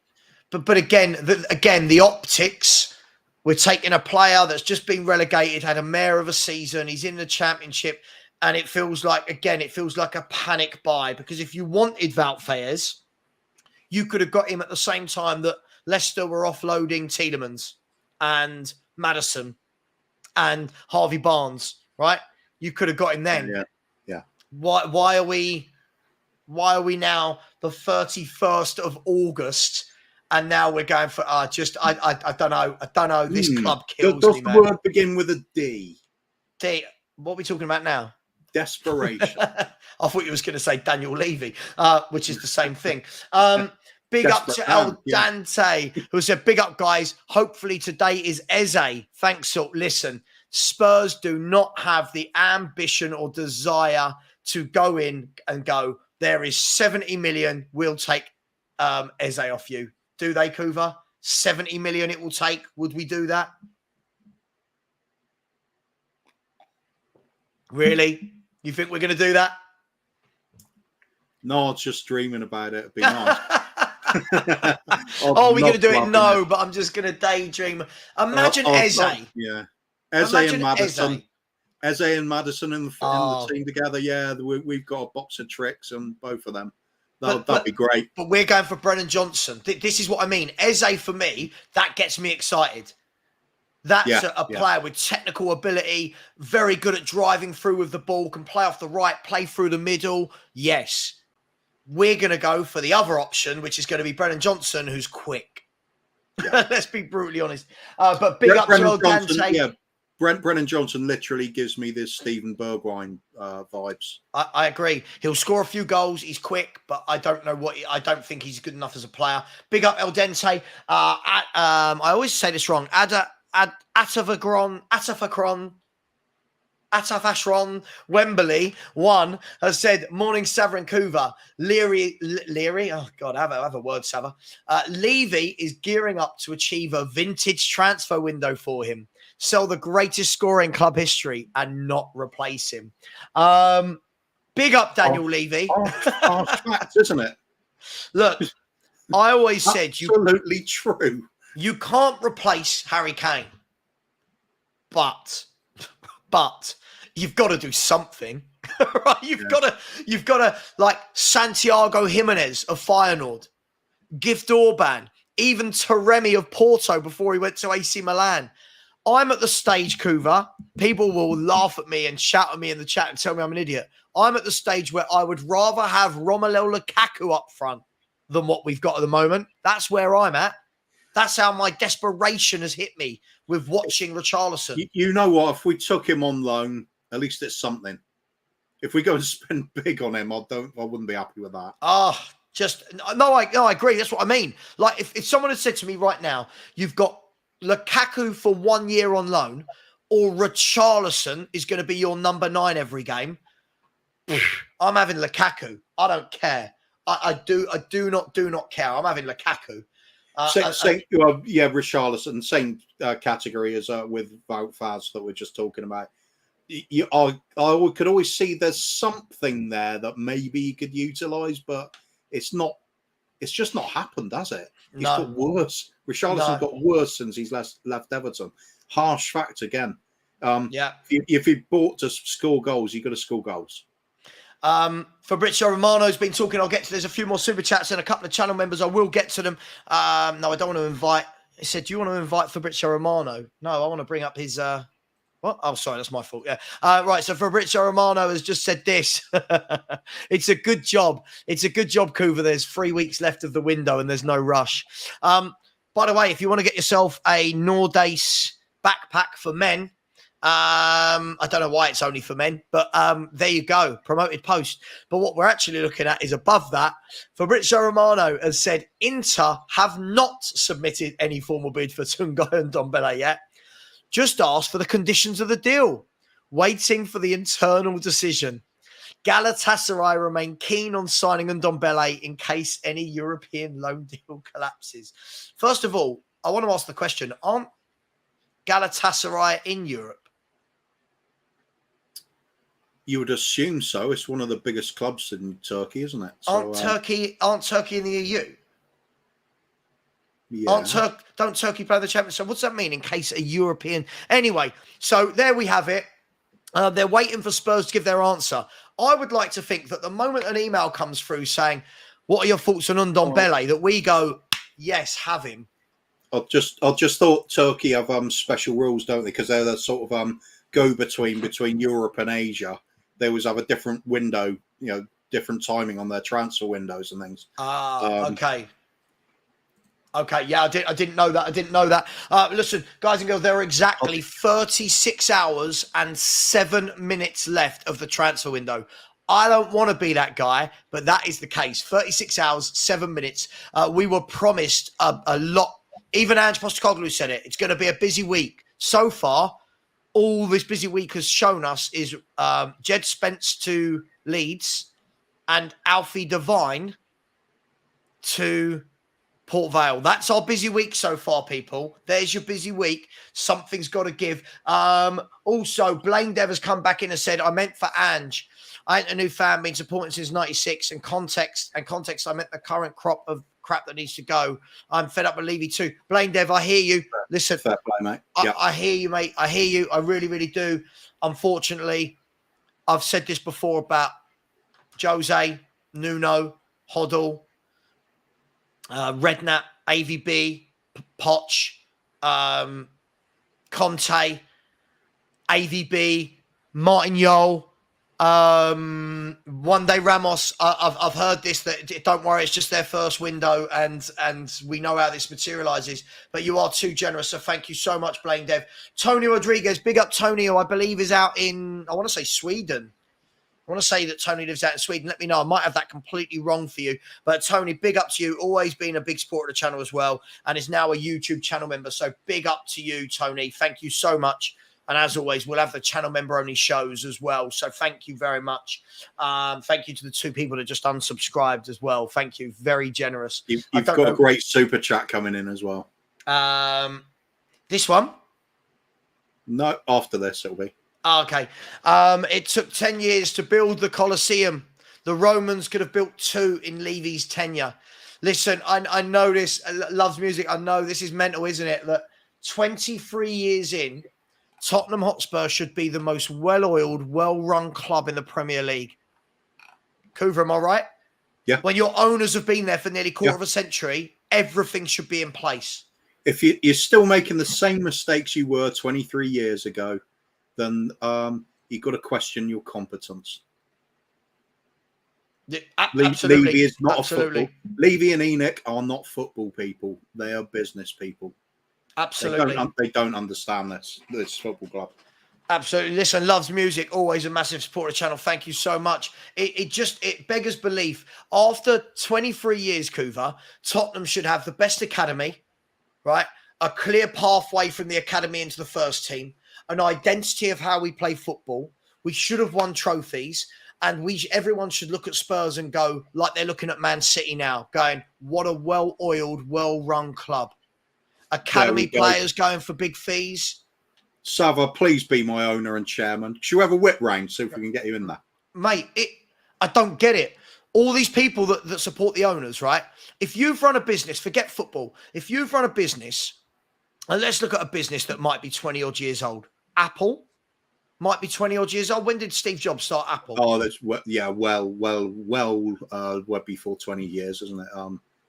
But again, the optics. We're taking a player that's just been relegated, had a mare of a season. He's in the Championship, and it feels like a panic buy. Because if you wanted Wout Faes, you could have got him at the same time that Leicester were offloading Tielemans and Maddison and Harvey Barnes, right? You could have got him then. Yeah. Why are we now the 31st of August and now we're going for I don't know. This club kills Does me, the man. word begin with a D? D. What are we talking about now? Desperation. I thought you was going to say Daniel Levy, which is the same thing. Big up to El Dante, who said, big up, guys. Hopefully today is Eze. Thanks, so listen, Spurs do not have the ambition or desire to go in and go, there is 70 million, we'll take Eze off you. Do they, Kuva? 70 million it will take. Would we do that? Really? You think we're going to do that? No, it's just dreaming about it. It'd be nice. Oh, we're going to do it? No, but I'm just going to daydream. Imagine Eze. Yeah. Eze and Maddison. Eze and Maddison in the team together. Yeah, we've got a box of tricks on both of them. That'd be great. But we're going for Brennan Johnson. This is what I mean. Eze, for me, that gets me excited. That's a player with technical ability, very good at driving through with the ball, can play off the right, play through the middle. Yes. We're going to go for the other option, which is going to be Brennan Johnson, who's quick. Yeah. Let's be brutally honest. But big up to old Dante. Yeah, Brennan Johnson literally gives me this Steven Bergwijn vibes. I agree. He'll score a few goals. He's quick, but I don't know I don't think he's good enough as a player. Big up El Dente. I always say this wrong. Atafashron Wembley 1 has said, morning Savva and Kuva. Leary, oh God, have a word, Savva. Levy is gearing up to achieve a vintage transfer window for him. Sell the greatest scorer in club history and not replace him. Big up Daniel Levy. Fact, isn't it? Look, I always said absolutely true. You can't replace Harry Kane, but you've got to do something, right? You've got to like Santiago Jimenez of Feyenoord, Gift Orban, even Taremi of Porto before he went to AC Milan. I'm at the stage, Kuva. People will laugh at me and shout at me in the chat and tell me I'm an idiot. I'm at the stage where I would rather have Romelu Lukaku up front than what we've got at the moment. That's where I'm at. That's how my desperation has hit me with watching Richarlison. You know what? If we took him on loan, at least it's something. If we go and spend big on him, I wouldn't be happy with that. I agree. That's what I mean. Like if someone had said to me right now, you've got Lukaku for 1 year on loan, or Richarlison is going to be your number 9 every game, I'm having Lukaku. I don't care. I do not care. I'm having Lukaku. Richarlison, same category as with Wout Faz that we're just talking about. I could always see there's something there that maybe he could utilise, but it's just not happened, has it? He's got worse. Richarlison got worse since he's left Everton. Harsh fact again. If he bought to score goals, you've got to score goals. Fabrizio Romano's been talking. I'll get to. There's a few more super chats and a couple of channel members. I will get to them. No, I don't want to invite. He said, "Do you want to invite Fabrizio Romano?" No, I want to bring up his. What? Oh, sorry, that's my fault. Yeah. Right. So Fabrizio Romano has just said this. It's a good job. It's a good job, Kuva. There's 3 weeks left of the window and there's no rush. By the way, if you want to get yourself a Nordace backpack for men, I don't know why it's only for men, but there you go. Promoted post. But what we're actually looking at is above that. Fabrizio Romano has said Inter have not submitted any formal bid for Tungai and Ndombele yet. Just asked for the conditions of the deal. Waiting for the internal decision. Galatasaray remain keen on signing Ndombele in case any European loan deal collapses. First of all, I want to ask the question, aren't Galatasaray in Europe? You would assume so. It's one of the biggest clubs in Turkey, isn't it? So, aren't Turkey in the EU? Yeah. Don't Turkey play the Champions? So what's that mean in case a European... Anyway, so there we have it. They're waiting for Spurs to give their answer. I would like to think that the moment an email comes through saying, what are your thoughts on Ndombele, that we go, yes, have him. I just thought Turkey have special rules, don't they? Because they're the sort of go-between Europe and Asia. They always have a different window, different timing on their transfer windows and things. Okay. Okay, yeah, I didn't know that. Listen, guys and girls, there are exactly 36 hours and 7 minutes left of the transfer window. I don't want to be that guy, but that is the case. 36 hours, 7 minutes. We were promised a lot. Even Ange Postecoglou said it. It's going to be a busy week. So far, all this busy week has shown us is Jed Spence to Leeds and Alfie Devine to Port Vale. That's our busy week so far, people. There's your busy week. Something's got to give. Also, Blaine Dev has come back in and said, I meant for Ange. I ain't a new fan, been supporting since 96. And context, I meant the current crop of crap that needs to go. I'm fed up with Levy too. Blaine Dev, I hear you. Listen, fair play, mate. I hear you, mate. I hear you. I really, really do. Unfortunately, I've said this before about Jose, Nuno, Hoddle, Redknapp, AVB, Poch, Conte, AVB, Martin Yole, one day Ramos. I've heard this, that don't worry, it's just their first window, and we know how this materializes. But you are too generous, so thank you so much, Blaine Dev. Tony Rodriguez, big up Tony, who I believe is out in, I want to say Sweden. I want to say that Tony lives out in Sweden. Let me know. I might have that completely wrong for you. But Tony, big up to you. Always been a big supporter of the channel as well, and is now a YouTube channel member. So big up to you, Tony. Thank you so much. And as always, we'll have the channel member-only shows as well. So thank you very much. Thank you to the 2 people that just unsubscribed as well. Thank you. Very generous. You've got a great super chat coming in as well. This one? No, after this it'll be. Okay. It took 10 years to build the Colosseum. The Romans could have built 2 in Levy's tenure. Listen, I know this. Loves music. I know this is mental, isn't it? That 23 years in, Tottenham Hotspur should be the most well-oiled, well-run club in the Premier League. Coover, am I right? Yeah. When your owners have been there for nearly quarter of a century, everything should be in place. If you're still making the same mistakes you were 23 years ago, then you've got to question your competence. Yeah, absolutely. Levy is not a football. Levy and Enoch are not football people. They are business people. Absolutely. They don't understand this football club. Absolutely. Listen, loves music. Always a massive supporter channel. Thank you so much. It beggars belief. After 23 years, Coover, Tottenham should have the best academy, right? A clear pathway from the academy into the first team, an identity of how we play football. We should have won trophies, and everyone should look at Spurs and go like they're looking at Man City now, going, what a well-oiled, well-run club. Academy players going for big fees. Savva, please be my owner and chairman. Should we have a whip round, see if we can get you in there? Mate, I don't get it. All these people that support the owners, right? If you've run a business, forget football. If you've run a business, and let's look at a business that might be 20-odd years old. Apple might be 20-odd years old. When did Steve Jobs start Apple? Oh, that's well before 20 years, isn't it?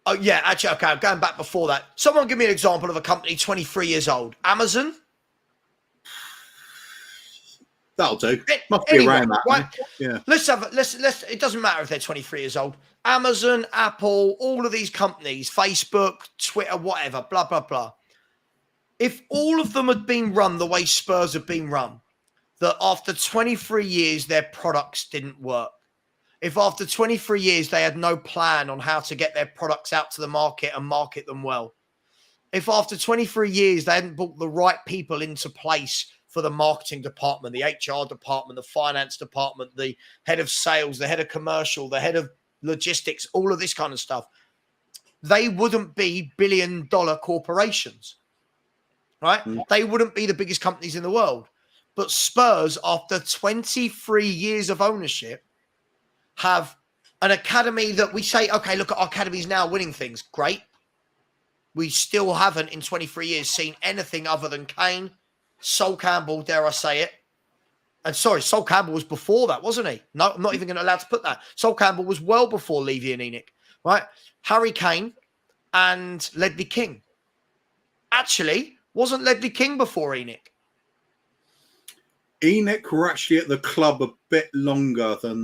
Oh, yeah, actually, okay, I'm going back before that. Someone give me an example of a company 23 years old. Amazon? That'll do. Must be around that, right? Yeah. Let's it doesn't matter if they're 23 years old. Amazon, Apple, all of these companies, Facebook, Twitter, whatever, blah, blah, blah. If all of them had been run the way Spurs have been run, that after 23 years, their products didn't work. If after 23 years, they had no plan on how to get their products out to the market and market them well. If after 23 years, they hadn't brought the right people into place for the marketing department, the HR department, the finance department, the head of sales, the head of commercial, the head of logistics, all of this kind of stuff, they wouldn't be billion-dollar corporations, right? They wouldn't be the biggest companies in the world. But Spurs, after 23 years of ownership, have an academy that we say, okay, look at our academies now winning things. Great. We still haven't in 23 years seen anything other than Kane, Sol Campbell, dare I say it. And sorry, Sol Campbell was before that, wasn't he? No, I'm not even going to allow to put that. Sol Campbell was well before Levy and Enoch, right? Harry Kane and Ledley King. Actually, wasn't Ledley King before Enoch? Enoch were actually at the club a bit longer than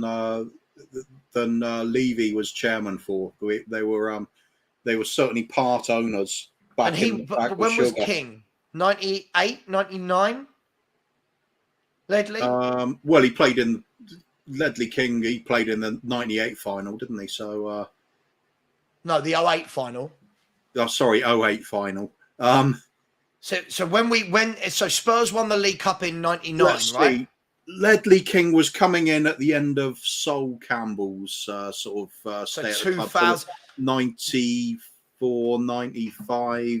Levy was chairman for. They were certainly part owners back. But when was King? 98, 99? Ledley? Well, he played in Ledley King. He played in the 98 final, didn't he? So no, the 08 final. Oh, sorry, 08 final. So Spurs won the League Cup in 99, right? See. Ledley King was coming in at the end of Sol Campbell's stay at the club. 94, 95.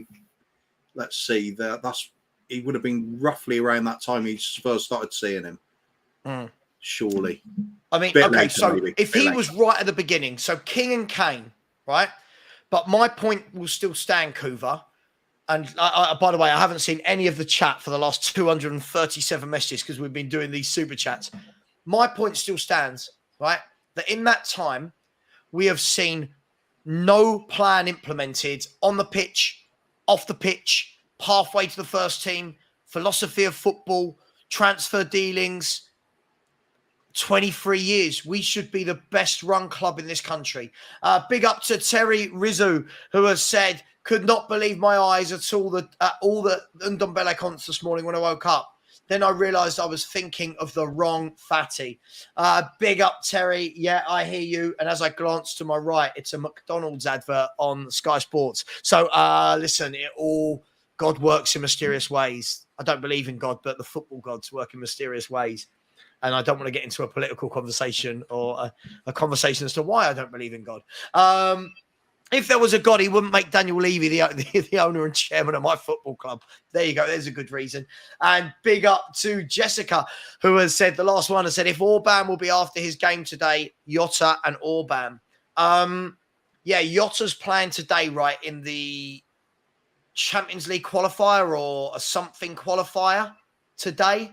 Let's see. He would have been roughly around that time he first started seeing him. Surely. I mean, okay, so maybe. If he was right at the beginning, so King and Kane, right? But my point will still stand, Coover. And by the way, I haven't seen any of the chat for the last 237 messages because we've been doing these super chats. My point still stands, right? That in that time, we have seen no plan implemented on the pitch, off the pitch, pathway to the first team, philosophy of football, transfer dealings, 23 years. We should be the best run club in this country. Big up to Terry Rizzo, who has said, could not believe my eyes at all the Ndombele comments this morning when I woke up. Then I realised I was thinking of the wrong Fati. Big up, Terry. Yeah, I hear you. And as I glance to my right, it's a McDonald's advert on Sky Sports. So listen, God works in mysterious ways. I don't believe in God, but the football gods work in mysterious ways. And I don't want to get into a political conversation or a conversation as to why I don't believe in God. If there was a God, he wouldn't make Daniel Levy the owner and chairman of my football club. There you go. There's a good reason. And big up to Jessica, who has said, the last one has said, if Orban will be after his game today, Jota and Orban. Yeah, Jota's playing today, right, in the Champions League qualifier or a something qualifier today,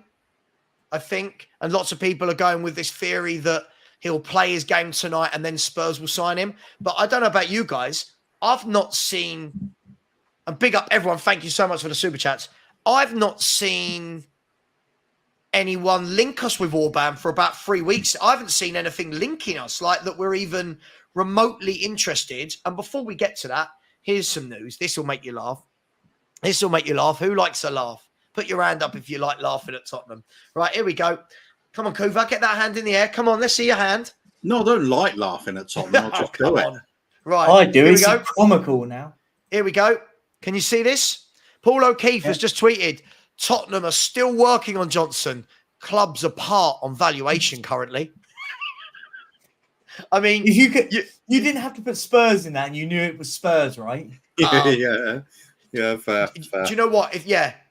I think. And lots of people are going with this theory that he'll play his game tonight and then Spurs will sign him. But I don't know about you guys. I've not seen, and big up everyone, thank you so much for the super chats. I've not seen anyone link us with Orban for about 3 weeks. I haven't seen anything linking us, like that we're even remotely interested. And before we get to that, here's some news. This will make you laugh. This will make you laugh. Who likes a laugh? Put your hand up if you like laughing at Tottenham. Right, here we go. Come on, Kuva, get that hand in the air. Come on, let's see your hand. No, I don't like laughing at Tottenham. I'll just do it. Right. I do. It's comical now. Here we go. Can you see this? Paul O'Keefe has just tweeted, Tottenham are still working on Johnson. Clubs apart on valuation currently. I mean, if you didn't have to put Spurs in that and you knew it was Spurs, right? Yeah, fair. Do you know what?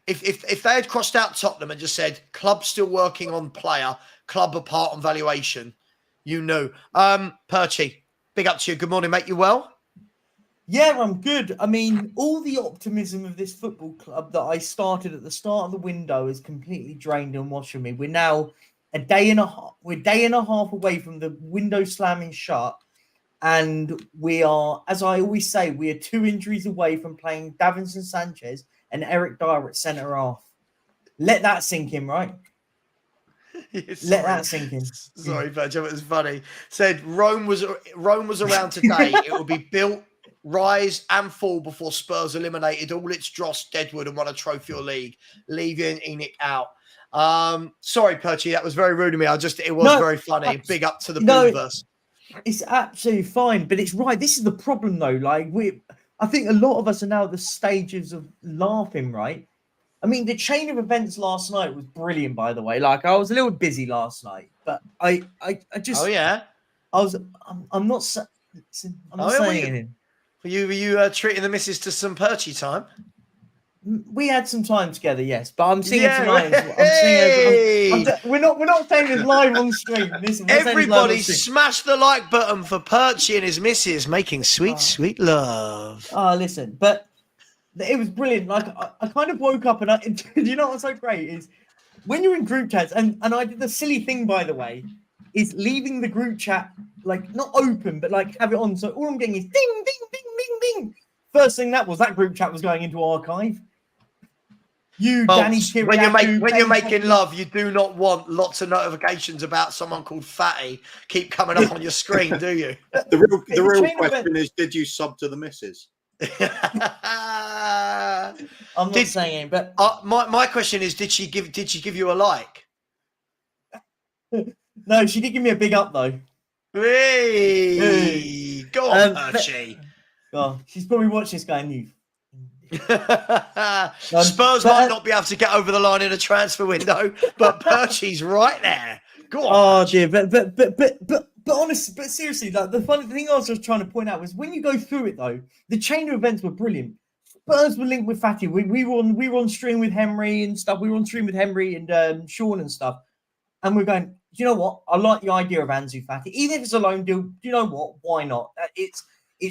If they had crossed out Tottenham and just said, club still working on player, club apart on valuation, you knew. Perchy, big up to you. Good morning, mate. You well? Yeah, I'm good. I mean, all the optimism of this football club that I started at the start of the window is completely drained and washed from me. We're now a day and a half away from the window slamming shut. And we are, as I always say, we are 2 injuries away from playing Davinson Sanchez and Eric Dyer at centre half. Let that sink in, right? Let that sink in. Sorry, Virgil, it was funny. Said Rome was around today. It will be built, rise and fall before Spurs eliminated all its dross, Deadwood, and won a trophy or league, leaving ENIC out. Sorry, Perchy, that was very rude of me. It was very funny. Big up to the Boomverse. It's absolutely fine, but it's right. This is the problem, though. Like I think a lot of us are now at the stages of laughing, right? I mean, the chain of events last night was brilliant, by the way. Like, I was a little busy last night, but I just. Oh yeah. I'm not saying anything. Were you treating the missus to some Perchy time? We had some time together, yes, but I'm singing tonight. We're not saying this live on stream. Listen, everybody smash the like button for Perchy and his missus making sweet love. Listen, but it was brilliant. Like I kind of woke up and you know what's so great is when you're in group chats, and I did the silly thing, by the way, is leaving the group chat like not open, but like have it on. So all I'm getting is ding, ding, ding, ding, ding. First thing that group chat was going into archive. Danny, when you're making love, you do not want lots of notifications about someone called Fati keep coming up on your screen, do you? The real question is, did you sub to the missus? I'm not saying it, but my question is, did she give you a like? No, she did give me a big up though. Hey, go on, Perchy. She's probably watched this guy new. Spurs might not be able to get over the line in a transfer window, but Perchy's right there. Go on. Oh dear, but honestly, but seriously, like the funny thing I was just trying to point out was when you go through it though, the chain of events were brilliant. Spurs were linked with Fati. We were on stream with Henry and stuff. We were on stream with Henry and Sean and stuff, and we're going. You know what? I like the idea of Ansu Fati, even if it's a loan deal. You know what? Why not? It's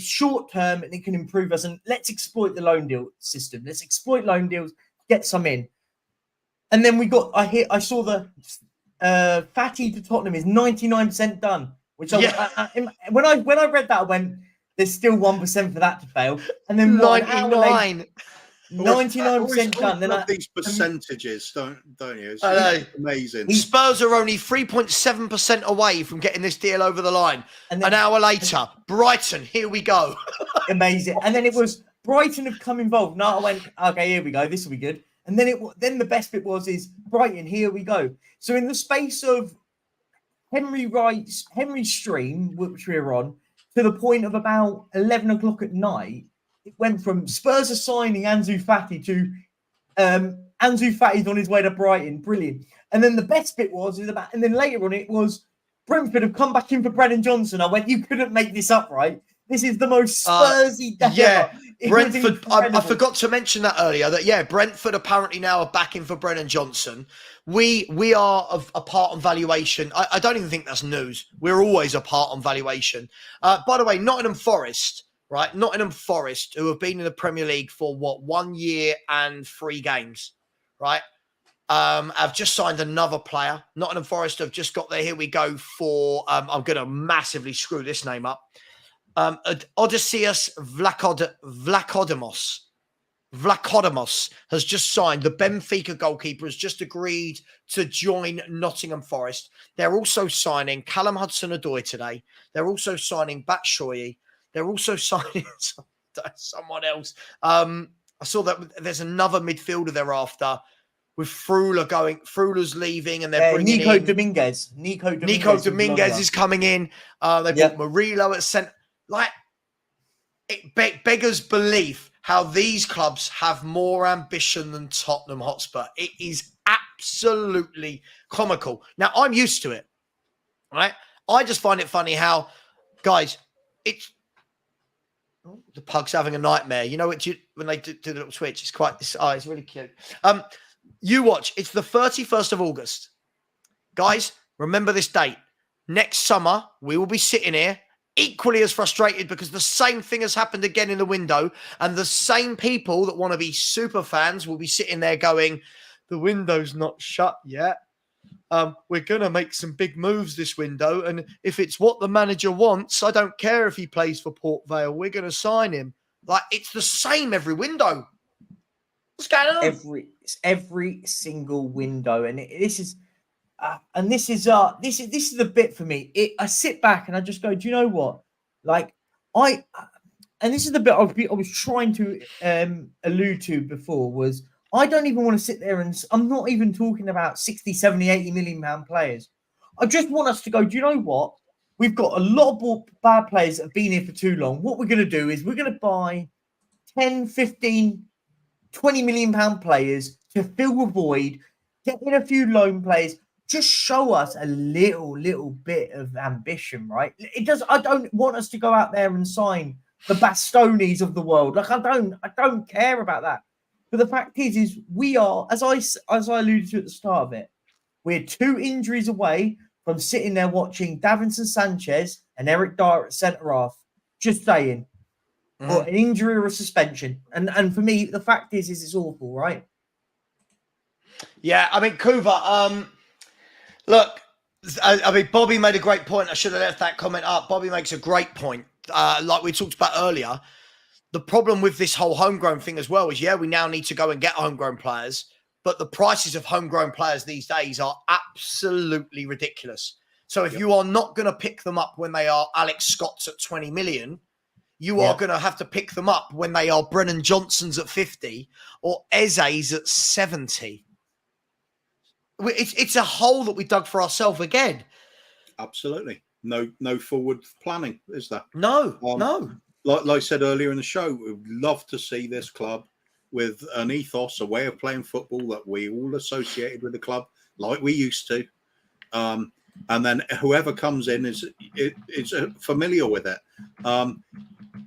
short term and it can improve us. And let's exploit the loan deal system. Let's exploit loan deals, get some in. And then I saw the Fati to Tottenham is 99% done. Which when I read that, I went, there's still 1% for that to fail. And then 99. 99% done. Then love these percentages, don't you? It's amazing. Spurs are only 3.7% away from getting this deal over the line. And then, an hour later, Brighton, here we go. Amazing. And then it was Brighton have come involved. Now I went, okay, here we go. This will be good. And then the best bit is Brighton, here we go. So in the space of Henry's stream, which we were on, to the point of about 11 o'clock at night, it went from Spurs are signing Ansu Fati to Ansu Fati's on his way to Brighton. Brilliant. And then the best bit and then later on it was Brentford have come back in for Brennan Johnson. I went, you couldn't make this up, right? This is the most Spursy day ever. Brentford. I forgot to mention that earlier. Brentford apparently now are backing for Brennan Johnson. We are apart on valuation. I don't even think that's news. We're always apart on valuation. By the way, Nottingham Forest, right? Nottingham Forest, who have been in the Premier League for 1 year and 3 games, right? Have just signed another player. Nottingham Forest have just got there. Here we go for. I'm going to massively screw this name up. Odysseus Vlachodimos has just signed. The Benfica goalkeeper has just agreed to join Nottingham Forest. They're also signing Callum Hudson-Odoi today. They're also signing Batshuayi. They're also signing someone else. I saw that there's another midfielder they're after with Frula's leaving and they're bringing Nico in... Dominguez. Nico Dominguez is coming in. They brought Murillo at centre. Like, it beggars belief how these clubs have more ambition than Tottenham Hotspur. It is absolutely comical. Now, I'm used to it, right? I just find it funny how, guys, the pug's having a nightmare. You know what? When they do the little switch, it's really cute. You watch. It's the 31st of August. Guys, remember this date. Next summer, we will be sitting here equally as frustrated because the same thing has happened again in the window, and the same people that want to be super fans will be sitting there going, the window's not shut yet. We're going to make some big moves this window, and if it's what the manager wants, I don't care if he plays for Port Vale. We're going to sign him. Like, it's the same every window. What's going on? Every single window, and this is the bit for me. I sit back and I just go, do you know what? Like, and this is the bit I was trying to allude to before was I don't even want to sit there and I'm not even talking about 60, 70, 80 million pound players. I just want us to go, do you know what? We've got a lot of bad players that have been here for too long. What we're going to do is we're going to buy 10, 15, 20 million pound players to fill the void, get in a few loan players. Just show us a little bit of ambition, right? I don't want us to go out there and sign the Bastonis of the world. Like, I don't care about that. But the fact is we are, as I alluded to at the start of it, we're 2 injuries away from sitting there watching Davinson Sanchez and Eric Dyer at centre half. Just saying, or an injury or a suspension. And for me, the fact is it's awful, right? Yeah, I mean, Kuva. Look, I mean, Bobby made a great point. I should have left that comment up. Bobby makes a great point. Like we talked about earlier, the problem with this whole homegrown thing as well is, we now need to go and get homegrown players, but the prices of homegrown players these days are absolutely ridiculous. So if you are not going to pick them up when they are Alex Scott's at 20 million, you are going to have to pick them up when they are Brennan Johnson's at 50 or Eze's at 70. It's a hole that we dug for ourselves again. Absolutely. No forward planning, is there? No. Like I said earlier in the show, we'd love to see this club with an ethos, a way of playing football that we all associated with the club, like we used to. And then whoever comes in is familiar with it.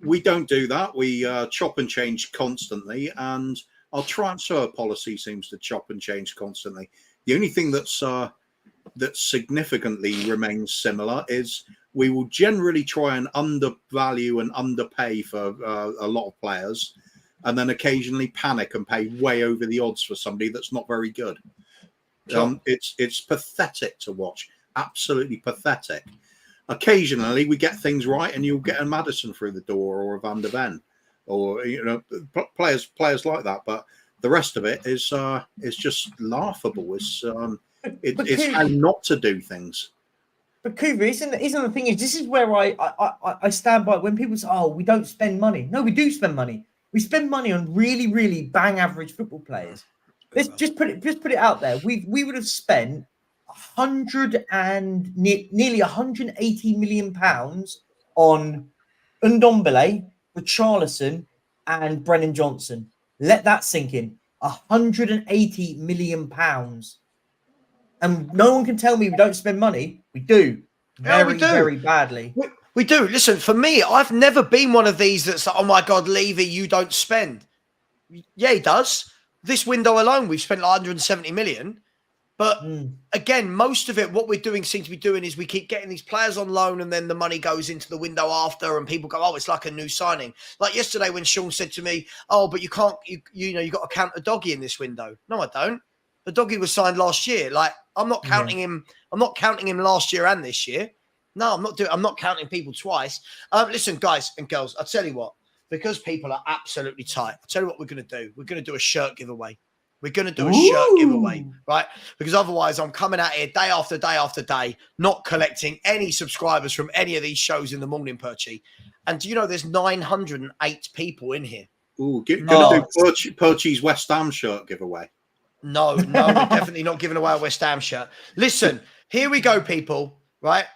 We don't do that. We chop and change constantly, and our transfer policy seems to chop and change constantly. The only thing that significantly remains similar is we will generally try and undervalue and underpay for a lot of players, and then occasionally panic and pay way over the odds for somebody that's not very good. Sure. It's pathetic to watch, absolutely pathetic. Occasionally we get things right, and you'll get a Maddison through the door or a Van der Ven. or players like that. But the rest of it is just laughable. It's how not to do things. But Cooper, isn't the thing is, this is where I stand by when people say, oh, we don't spend money. No, we do spend money. We spend money on really, really bang average football players. Let's just put it out there. We would have spent nearly 180 million pounds on Ndombele, Richarlison, and Brennan Johnson. Let that sink in. 180 million pounds. And no one can tell me we don't spend money. We do. Very badly. We do. Listen, for me, I've never been one of these that's like, oh my God, Levy, you don't spend. Yeah, he does. This window alone, we've spent like 170 million. But again, most of it, what we're doing, seem to be doing is we keep getting these players on loan and then the money goes into the window after and people go, oh, it's like a new signing. Like yesterday when Sean said to me, oh, but you can't, you got to count a doggy in this window. No, I don't. The doggy was signed last year. Like I'm not counting him. I'm not counting him last year and this year. No, I'm not counting people twice. Listen, guys and girls, I'll tell you what, because people are absolutely tight. I'll tell you what we're going to do. We're going to do a shirt giveaway. We're going to do a shirt giveaway, right? Because otherwise I'm coming out here day after day after day, not collecting any subscribers from any of these shows in the morning, Perchy. And do you know there's 908 people in here? Ooh, going to do Perchy's West Ham shirt giveaway. No, we're definitely not giving away a West Ham shirt. Listen, here we go, people, right?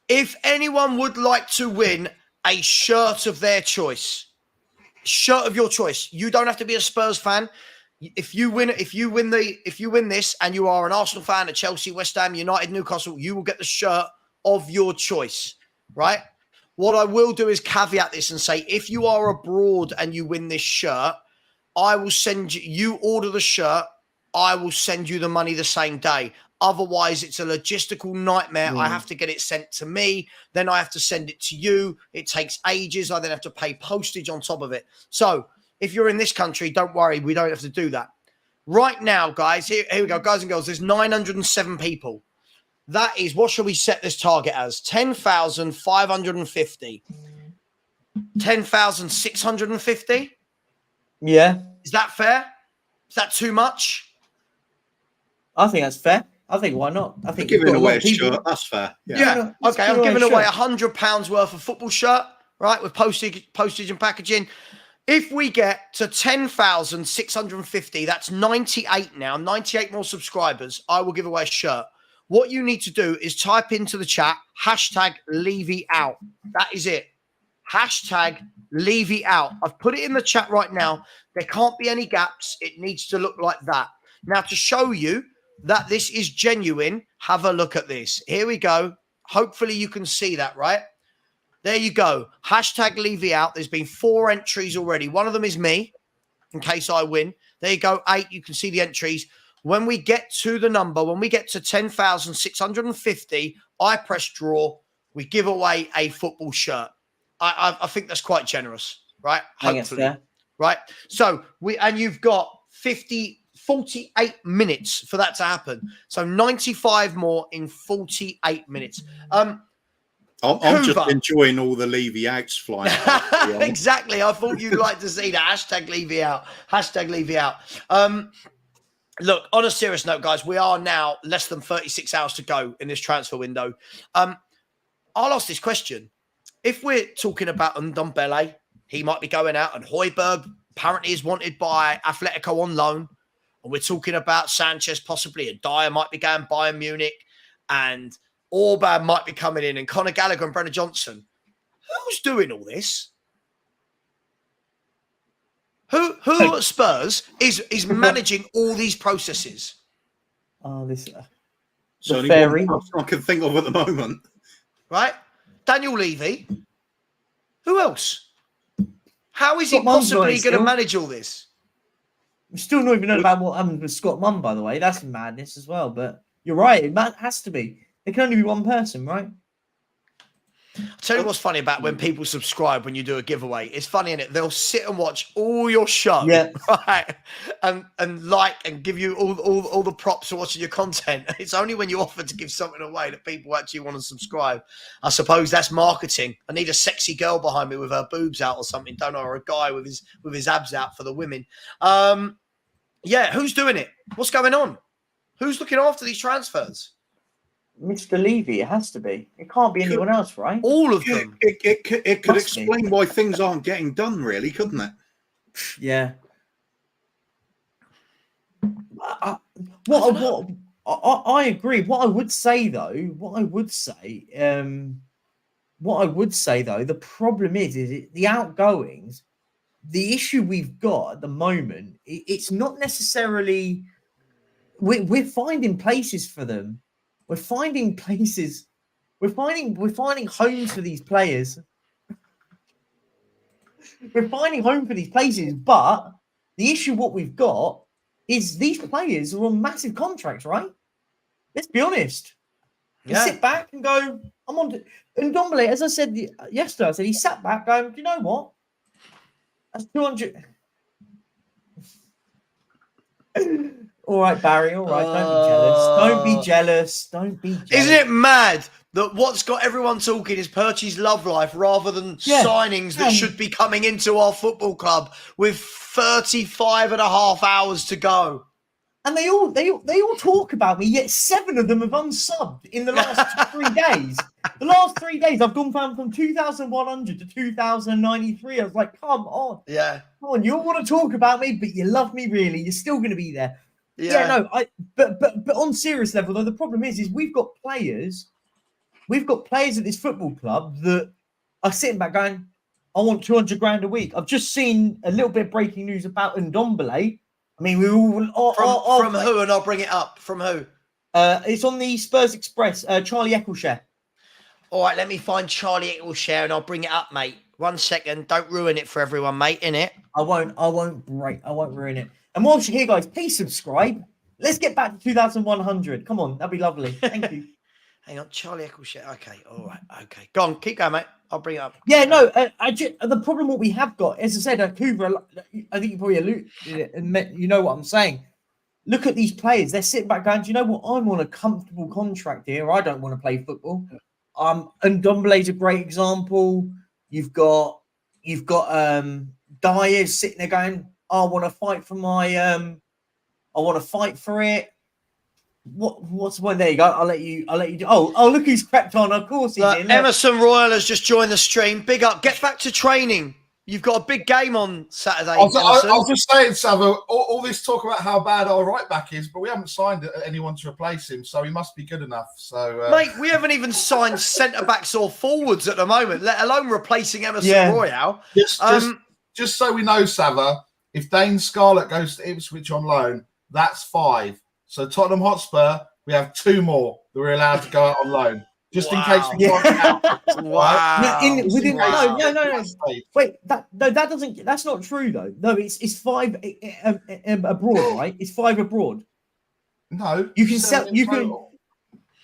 If anyone would like to win a shirt of their choice, shirt of your choice, you don't have to be a Spurs fan. If you win this and you are an Arsenal fan, a Chelsea, West Ham, United, Newcastle, you will get the shirt of your choice, right? What I will do is caveat this and say, if you are abroad and you win this shirt, I will send you order the shirt. I will send you the money the same day. Otherwise, it's a logistical nightmare. I have to get it sent to me. Then I have to send it to you. It takes ages. I then have to pay postage on top of it. So if you're in this country, don't worry. We don't have to do that. Right now, guys, here we go. Guys and girls, there's 907 people. That is, what should we set this target as? 10,550. 10,650? Yeah. Is that fair? Is that too much? I think that's fair. I think why not? I think giving away a shirt. That's fair. Yeah. Okay, I'm giving away £100 worth of football shirt, right, with postage and packaging. If we get to 10,650, that's 98 now, 98 more subscribers, I will give away a shirt. What you need to do is type into the chat, #LevyOut. That is it. #LevyOut. I've put it in the chat right now. There can't be any gaps. It needs to look like that. Now, to show you that this is genuine, have a look at this. Here we go. Hopefully you can see that, right? There you go. #LevyOut. There's been 4 entries already. One of them is me, in case I win. There you go. 8. You can see the entries. When we get to the number, when we get to 10,650, I press draw. We give away a football shirt. I think that's quite generous, right? Hopefully. Right? So you've got 48 minutes for that to happen. So 95 more in 48 minutes. I'm just enjoying all the Levy outs flying. Exactly. I thought you'd like to see that. #LevyOut. #LevyOut. Look, on a serious note, guys, we are now less than 36 hours to go in this transfer window. I'll ask this question. If we're talking about Ndombele, he might be going out, and Højbjerg apparently is wanted by Atletico on loan. And we're talking about Sanchez possibly, and Dyer might be going Bayern Munich, and Orban might be coming in, and Conor Gallagher and Brennan Johnson. Who's doing all this? Who at Spurs is managing all these processes? Oh, this so only one I can think of at the moment. Right? Daniel Levy. Who else? How is he possibly going to manage all this? We still not even know about what happened with Scott Munn, by the way. That's madness as well. But you're right. It has to be. There can only be one person, right? I'll tell you what's funny about when people subscribe when you do a giveaway. It's funny, innit? They'll sit and watch all your show, right? And like and give you all the props for watching your content. It's only when you offer to give something away that people actually want to subscribe. I suppose that's marketing. I need a sexy girl behind me with her boobs out or something, don't I? Or a guy with his abs out for the women. Yeah, who's doing it? What's going on? Who's looking after these transfers? Mr. Levy, it has to be. It can't be anyone else, right? All of them. It could explain why things aren't getting done, really, couldn't it? Yeah. I agree. What I would say though, the problem is the outgoings. The issue we've got at the moment, it's not necessarily. We're finding places for them. We're finding places. We're finding homes for these players. We're finding home for these places, but the issue what we've got is these players are on massive contracts, right? Let's be honest. You sit back and go, I'm on. Ndombele, as I said yesterday, I said he sat back going, do you know what? That's 200. All right, Barry. All right, don't be jealous. Don't be jealous. Isn't it mad that what's got everyone talking is Perchie's love life rather than signings that should be coming into our football club with 35 and a half hours to go? And they all talk about me, yet 7 of them have unsubbed in the last 3 days. The last 3 days, I've gone from 2,100 to 2,093. I was like, come on. Yeah. Come on, you all want to talk about me, but you love me really. You're still going to be there. Yeah, but on serious level, though, the problem is we've got players at this football club that are sitting back going, I want 200 grand a week. I've just seen a little bit of breaking news about Ndombele. I mean, we all from who, and I'll bring it up. From who? It's on the Spurs Express. Charlie Eccleshare. All right, let me find Charlie Eccleshare and I'll bring it up, mate. 1 second. Don't ruin it for everyone, mate. Innit? I won't ruin it. And whilst you're here, guys, please subscribe. Let's get back to 2,100. Come on, that'd be lovely. Thank you. Hang on, Charlie Eccleshare. Okay, all right, okay. Go on, keep going, mate. I'll bring it up. Yeah, no, the problem what we have got, as I said, Cooper, I think you probably alluded to it, and you know what I'm saying. Look at these players. They're sitting back going, do you know what? I'm on a comfortable contract here. I don't want to play football. And Ndombele's a great example. You've got Dyer sitting there going, I want to fight for my I want to fight for it. What's the point? There you go. I'll let you do. Oh, look who's crept on. Of course he's in. Emerson Royal has just joined the stream. Big up. Get back to training. You've got a big game on Saturday. I was just saying, Savva, all this talk about how bad our right back is, but we haven't signed anyone to replace him, so he must be good enough. So, mate, we haven't even signed centre backs or forwards at the moment, let alone replacing Emerson Royal. Just so we know, Savva, if Dane Scarlett goes to Ipswich on loan, that's 5. So Tottenham Hotspur, we have 2 more that we're allowed to go out on loan. Just in case we can't out. Wow. No. Wait, that doesn't. That's not true though. No, it's 5 abroad, right? It's 5 abroad. No, you can sell. You can.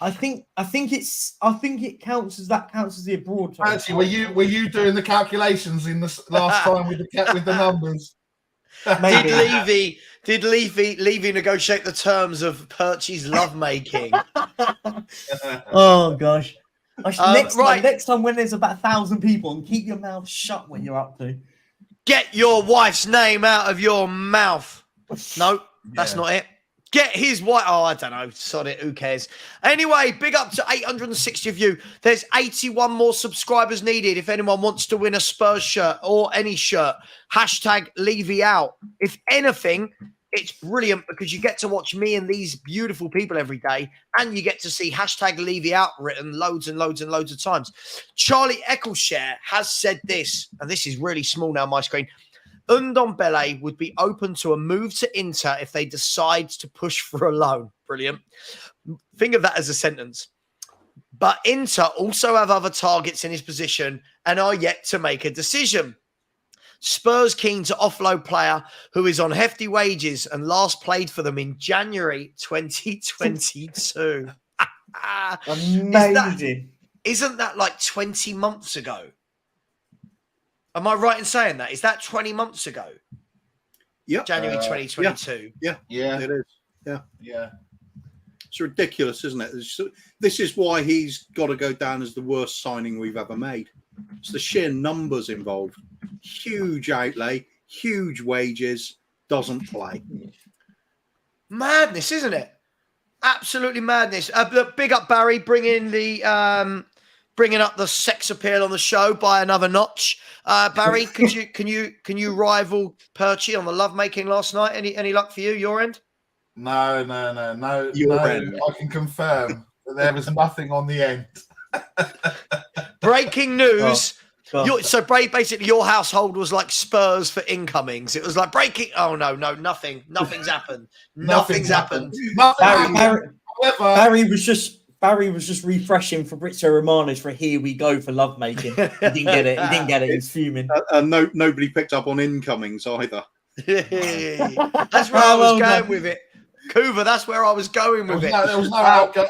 I think it counts as the abroad. Fati, were you doing the calculations in the last time with the numbers? Did Levy negotiate the terms of Perchie's lovemaking? Oh gosh! Next time when there's about 1,000 people, and keep your mouth shut when you're up to. Get your wife's name out of your mouth. No, that's not it. Get his wife. Oh, I don't know. Sod it. Who cares? Anyway, big up to 860 of you. There's 81 more subscribers needed. If anyone wants to win a Spurs shirt or any shirt, hashtag Levy out. If anything, it's brilliant because you get to watch me and these beautiful people every day, and you get to see hashtag Levy out written loads and loads and loads of times. Charlie Eccleshare has said this, and this is really small now on my screen. Ndombele would be open to a move to Inter if they decide to push for a loan. Brilliant. Think of that as a sentence. But Inter also have other targets in his position and are yet to make a decision. Spurs keen to offload player who is on hefty wages and last played for them in January 2022. Amazing. isn't that like 20 months ago? Am I right in saying that? Is that 20 months ago? Yeah. January 2022. Yeah. It is. Yeah. It's ridiculous, isn't it? This is why he's got to go down as the worst signing we've ever made. It's the sheer numbers involved. Huge outlay, huge wages, doesn't play. Madness, isn't it? Absolutely madness. Big up Barry, bringing up the sex appeal on the show by another notch. Barry, can you rival Perchy on the lovemaking last night? Any luck for you? Your end? No. I can confirm that there was nothing on the end. Breaking news. So basically, your household was like Spurs for incomings. It was like breaking. Oh no, nothing. Nothing's happened. Nothing's happened. Barry was just refreshing Fabrizio Romano's for "Here We Go" for lovemaking. He didn't get it. He was fuming. Nobody picked up on incomings either. That's where I was going with it. Kuva, that's where I was going with it.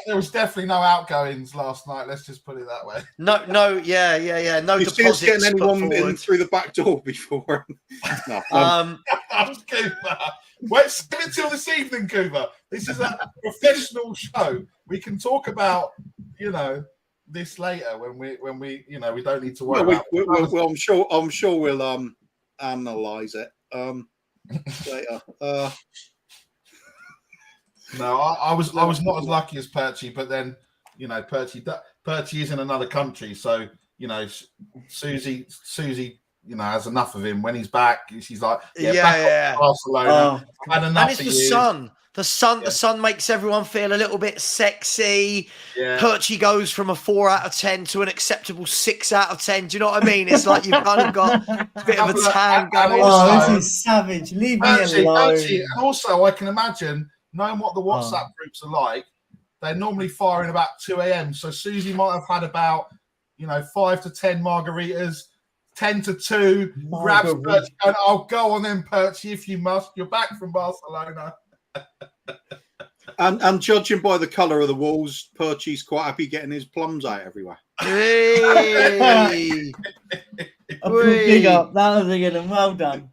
There was definitely no outgoings last night. Let's just put it that way. No, No you deposits. Getting anyone in through the back door before? No. Kuva, wait, save it till this evening, Kuva. This is a professional show. We can talk about, this later when we we don't need to worry about. Well, I'm sure we'll analyze it later. No, I was not as lucky as Perchy, but then Perchy is in another country, so Susie has enough of him. When he's back, she's like, back to Barcelona. I've had enough. And it's the sun. The sun makes everyone feel a little bit sexy. Yeah. Perchy goes from a 4 out of 10 to an acceptable 6 out of 10. Do you know what I mean? It's like you've kind of got a bit of a tan going. This is savage. Leave me alone. And also, I can imagine, knowing what the WhatsApp groups are like, they're normally firing about 2 a.m. So Susie might have had about, 5 to 10 margaritas, 10 to 2, grabs Perchy, and I'll go on then, Perchy, if you must. You're back from Barcelona. And judging by the colour of the walls, Perchy's quite happy getting his plums out everywhere. Hey! Big up. That was a good one. Well done.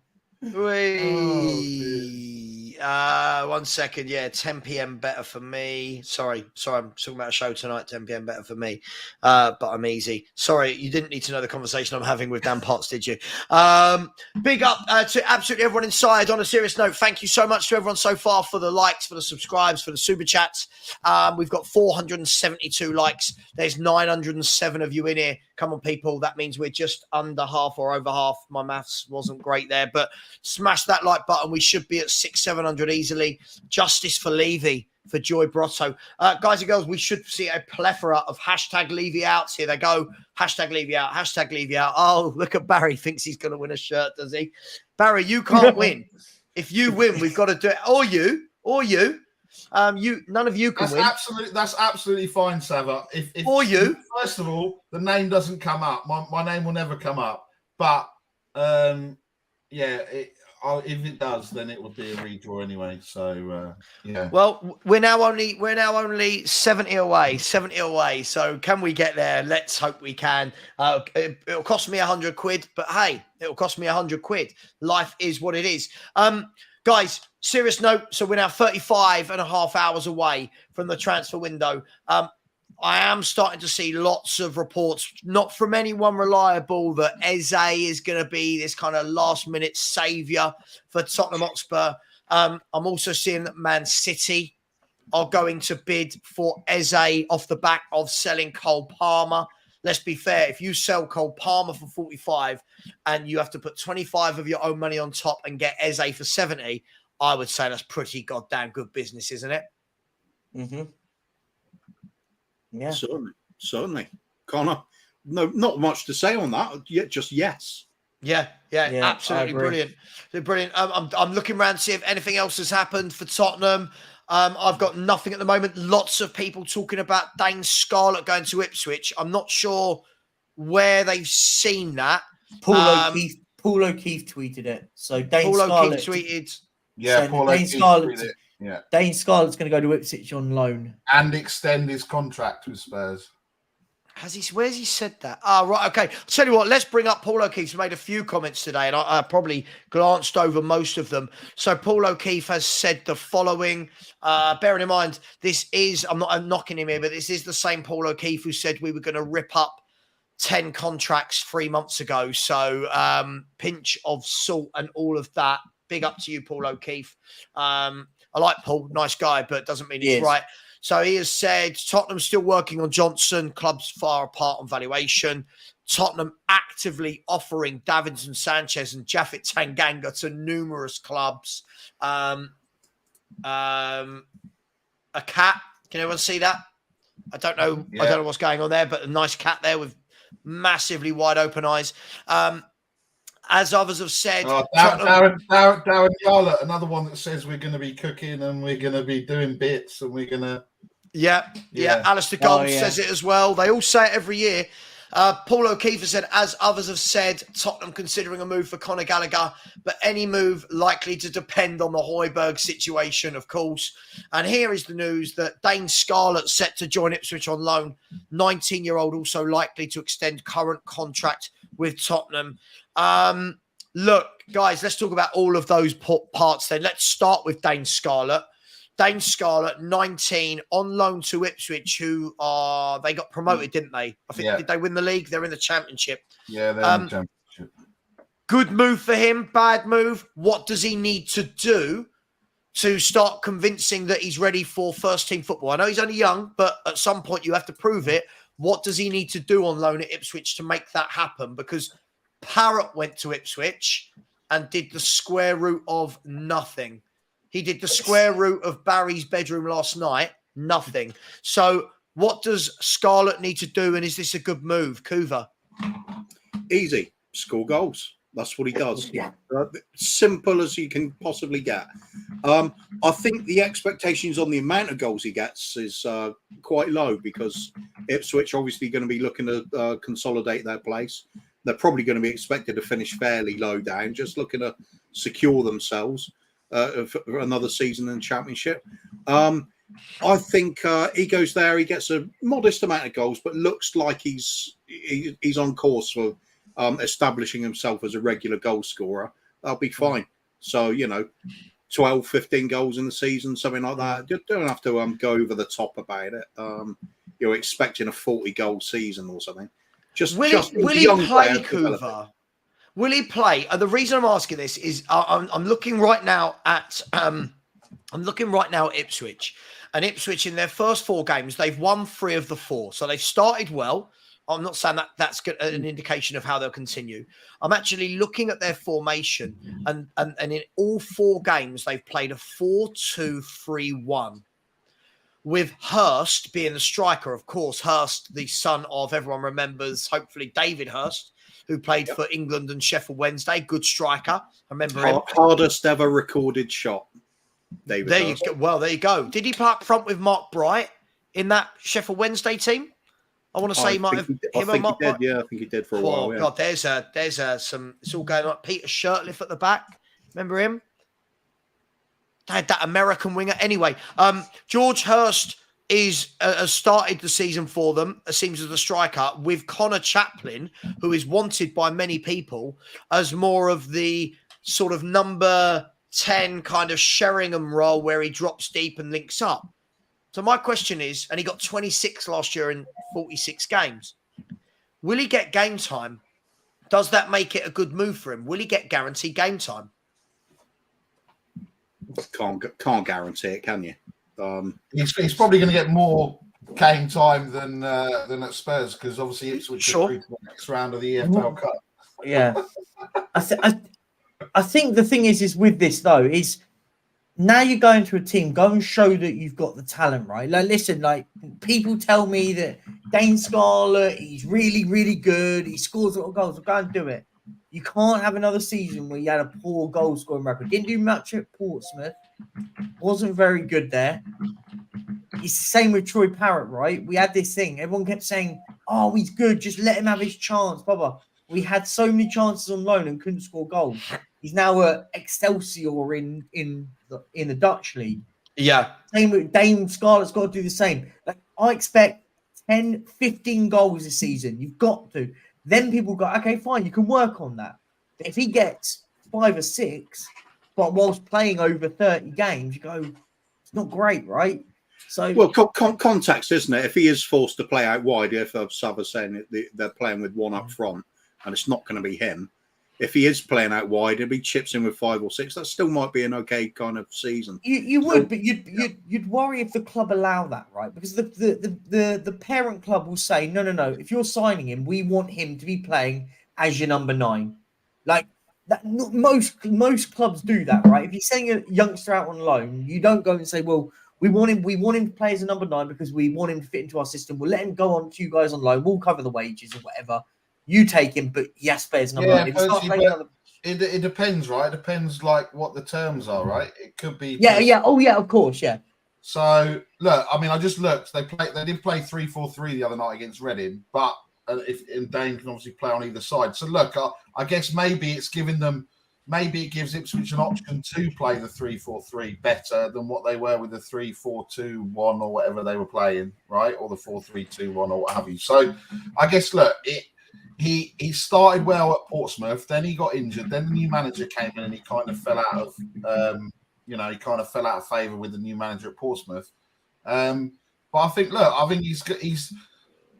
1 second. Yeah, 10 p.m. better for me. Sorry, I'm talking about a show tonight. 10 p.m. better for me, but I'm easy. Sorry, you didn't need to know the conversation I'm having with Dan Potts, did you? Big up to absolutely everyone inside. On a serious note, thank you so much to everyone so far for the likes, for the subscribes, for the super chats. We've got 472 likes. There's 907 of you in here. Come on, people. That means we're just under half or over half. My maths wasn't great there, but smash that like button. We should be at 600-700 easily. Justice for Levy, for Joy Brotto. Guys and girls, we should see a plethora of hashtag Levy outs. Here they go. Hashtag Levy out. Hashtag Levy out. Oh, look at Barry. Thinks he's going to win a shirt, does he? Barry, you can't win. If you win, we've got to do it. Or you. None of you can win. That's absolutely fine, Savva. If first of all, the name doesn't come up. My name will never come up. But if it does, then it will be a redraw anyway. So yeah. Well, we're now only 70 away. So can we get there? Let's hope we can. It'll cost me £100, but hey, it'll cost me £100. Life is what it is. Guys, serious note. So we're now 35 and a half hours away from the transfer window. I am starting to see lots of reports, not from anyone reliable, that Eze is going to be this kind of last-minute saviour for Tottenham Hotspur. I'm also seeing that Man City are going to bid for Eze off the back of selling Cole Palmer. Let's be fair. If you sell Cole Palmer for 45 and you have to put 25 of your own money on top and get Eze for 70, I would say that's pretty goddamn good business, isn't it? Mm-hmm. Yeah, certainly. Connor, no, not much to say on that. Just yes. Yeah, absolutely brilliant. I'm looking around to see if anything else has happened for Tottenham. I've got nothing at the moment. Lots of people talking about Dane Scarlett going to Ipswich. I'm not sure where they've seen that. Paul O'Keefe tweeted it. So Dane Scarlett tweeted. Yeah, Paul O'Keefe tweeted it. Yeah, Dane Scarlett's going to go to Ipswich on loan and extend his contract with Spurs. Where's he said that? Right. Okay. I'll tell you what, let's bring up Paul O'Keefe. He made a few comments today, and I probably glanced over most of them. So Paul O'Keefe has said the following. Bearing in mind, I'm knocking him here, but this is the same Paul O'Keefe who said we were going to rip up 10 contracts 3 months ago. So pinch of salt and all of that. Big up to you, Paul O'Keefe. I like Paul, nice guy, but doesn't mean he's right. So he has said Tottenham still working on Johnson, clubs far apart on valuation. Tottenham actively offering Davinson Sanchez and Japhet Tanganga to numerous clubs. A cat. Can anyone see that? I don't know. Yeah. I don't know what's going on there, but a nice cat there with massively wide open eyes. As others have said, Darren Scarlett, another one that says we're going to be cooking and we're going to be doing bits and we're going to. Yeah. Alistair Gold says it as well. They all say it every year. Paul O'Keefe has said, as others have said, Tottenham considering a move for Conor Gallagher, but any move likely to depend on the Højbjerg situation, of course. And here is the news that Dane Scarlett set to join Ipswich on loan. 19-year-old also likely to extend current contract with Tottenham. Look, guys, let's talk about all of those parts then. Let's start with Dane Scarlett. Dane Scarlett, 19, on loan to Ipswich, they got promoted, didn't they? I think, did they win the league? They're in the championship. Yeah, they're in the championship. Good move for him, bad move. What does he need to do to start convincing that he's ready for first-team football? I know he's only young, but at some point you have to prove it. What does he need to do on loan at Ipswich to make that happen? Because Parrott went to Ipswich and did the square root of nothing. He did the square root of Barry's bedroom last night. Nothing. So what does Scarlett need to do? And is this a good move? Kuva? Easy. Score goals. That's what he does. Simple as you can possibly get. I think the expectations on the amount of goals he gets is quite low because Ipswich obviously going to be looking to consolidate their place. They're probably going to be expected to finish fairly low down, just looking to secure themselves for another season in the Championship. I think he goes there, he gets a modest amount of goals, but looks like he's on course for establishing himself as a regular goal scorer. That'll be fine. So, 12, 15 goals in the season, something like that. You don't have to go over the top about it. You're expecting a 40-goal season or something. Will he play, Kuva? Will he play? The reason I'm asking this is I'm looking right now at Ipswich, and Ipswich in their first 4 games they've won 3 of the 4, so they've started well. I'm not saying that's an indication of how they'll continue. I'm actually looking at their formation, and in all 4 games they've played a 4-2-3-1. With Hurst being the striker, of course. Hurst, the son of, everyone remembers, hopefully, David Hurst, who played for England and Sheffield Wednesday. Good striker. I remember him. Hardest ever recorded shot. David Hurst. Well, there you go. Did he play up front with Mark Bright in that Sheffield Wednesday team? I want to say he might have. I think he did. Yeah, I think he did for a while. Yeah. God, there's some. It's all going on. Peter Shirtliff at the back. Remember him? They had that American winger. Anyway, George Hurst has started the season for them, it seems, as a striker, with Connor Chaplin, who is wanted by many people as more of the sort of number 10 kind of Sheringham role where he drops deep and links up. So my question is, and he got 26 last year in 46 games, will he get game time? Does that make it a good move for him? Will he get guaranteed game time? Can't guarantee it, can you? He's probably going to get more game time than at Spurs because obviously Ipswich are through to the next round of the EFL Cup. Yeah, I think the thing is with this though is now you're going to a team, go and show that you've got the talent, right? Like, listen, like people tell me that Dane Scarlett, he's really, really good. He scores a lot of goals. Well, go and do it. You can't have another season where you had a poor goal scoring record. Didn't do much at Portsmouth. Wasn't very good there. It's the same with Troy Parrott, right? We had this thing. Everyone kept saying, oh, he's good. Just let him have his chance. Blah, blah. We had so many chances on loan and couldn't score goals. He's now at Excelsior in the Dutch league. Yeah. Same with Dane Scarlett's got to do the same. Like, I expect 10, 15 goals a season. You've got to. Then people go, okay, fine, you can work on that. But if he gets 5 or 6, but whilst playing over 30 games, you go, it's not great, right? So, well, context, isn't it? If he is forced to play out wide, if Savva saying they're playing with one up front, and it's not going to be him. If he is playing out wide, if he chips in with 5 or 6, that still might be an okay kind of season. You would, but you'd worry if the club allow that, right? Because the parent club will say, no. If you're signing him, we want him to be playing as your number 9. Like that, most clubs do that, right? If you're sending a youngster out on loan, you don't go and say, well, we want him to play as a number 9 because we want him to fit into our system. We'll let him go on to you guys on loan. We'll cover the wages or whatever. You take him, but he has to play as number 9. It depends, right? It depends like what the terms are, right? It could be of course, yeah. So look, I mean, I just looked. They did play 3-4-3 the other night against Reading, but and Dane can obviously play on either side. So look, I guess maybe it gives Ipswich an option to play the 3-4-3 better than what they were with the 3-4-2-1 or whatever they were playing, right? Or the 4-3-2-1 or what have you. So I guess look, He started well at Portsmouth, then he got injured, then the new manager came in and he kind of fell out of fell out of favour with the new manager at Portsmouth. But I think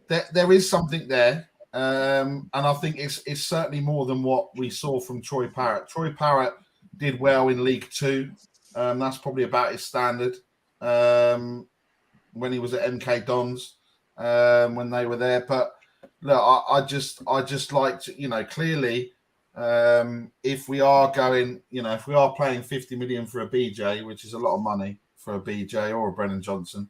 there is something there, and I think it's certainly more than what we saw from Troy Parrott. Troy Parrott did well in League Two. That's probably about his standard when he was at MK Dons when they were there, but. Look, I just like to, clearly, if we are going, if we are paying 50 million for a BJ, which is a lot of money for a BJ or a Brennan Johnson,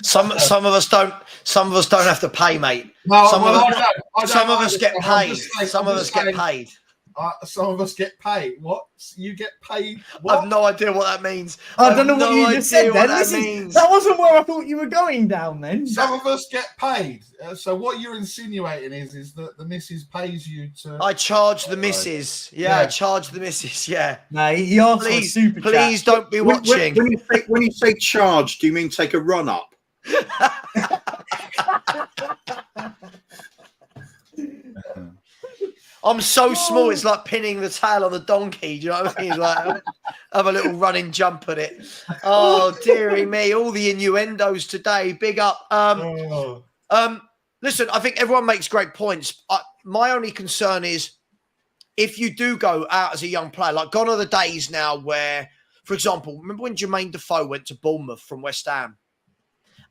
some of us don't have to pay, mate. No, some of us get paid. Some of us get paid. Some of us get paid. What? You get paid? What? I have no idea what that means. I don't know what you just said then. That wasn't where I thought you were going down then. Some of us get paid. So what you're insinuating is that the missus pays you to... I charge the missus. Yeah, I charge the missus, yeah. No, he asked for a super chat. Please don't be watching. When you say charge, do you mean take a run up? I'm so small, it's like pinning the tail on the donkey. Do you know what I mean? Like, have a little running jump at it. Oh, dearie me. All the innuendos today. Big up. Listen, I think everyone makes great points. My only concern is if you do go out as a young player, like gone are the days now where, for example, remember when Jermaine Defoe went to Bournemouth from West Ham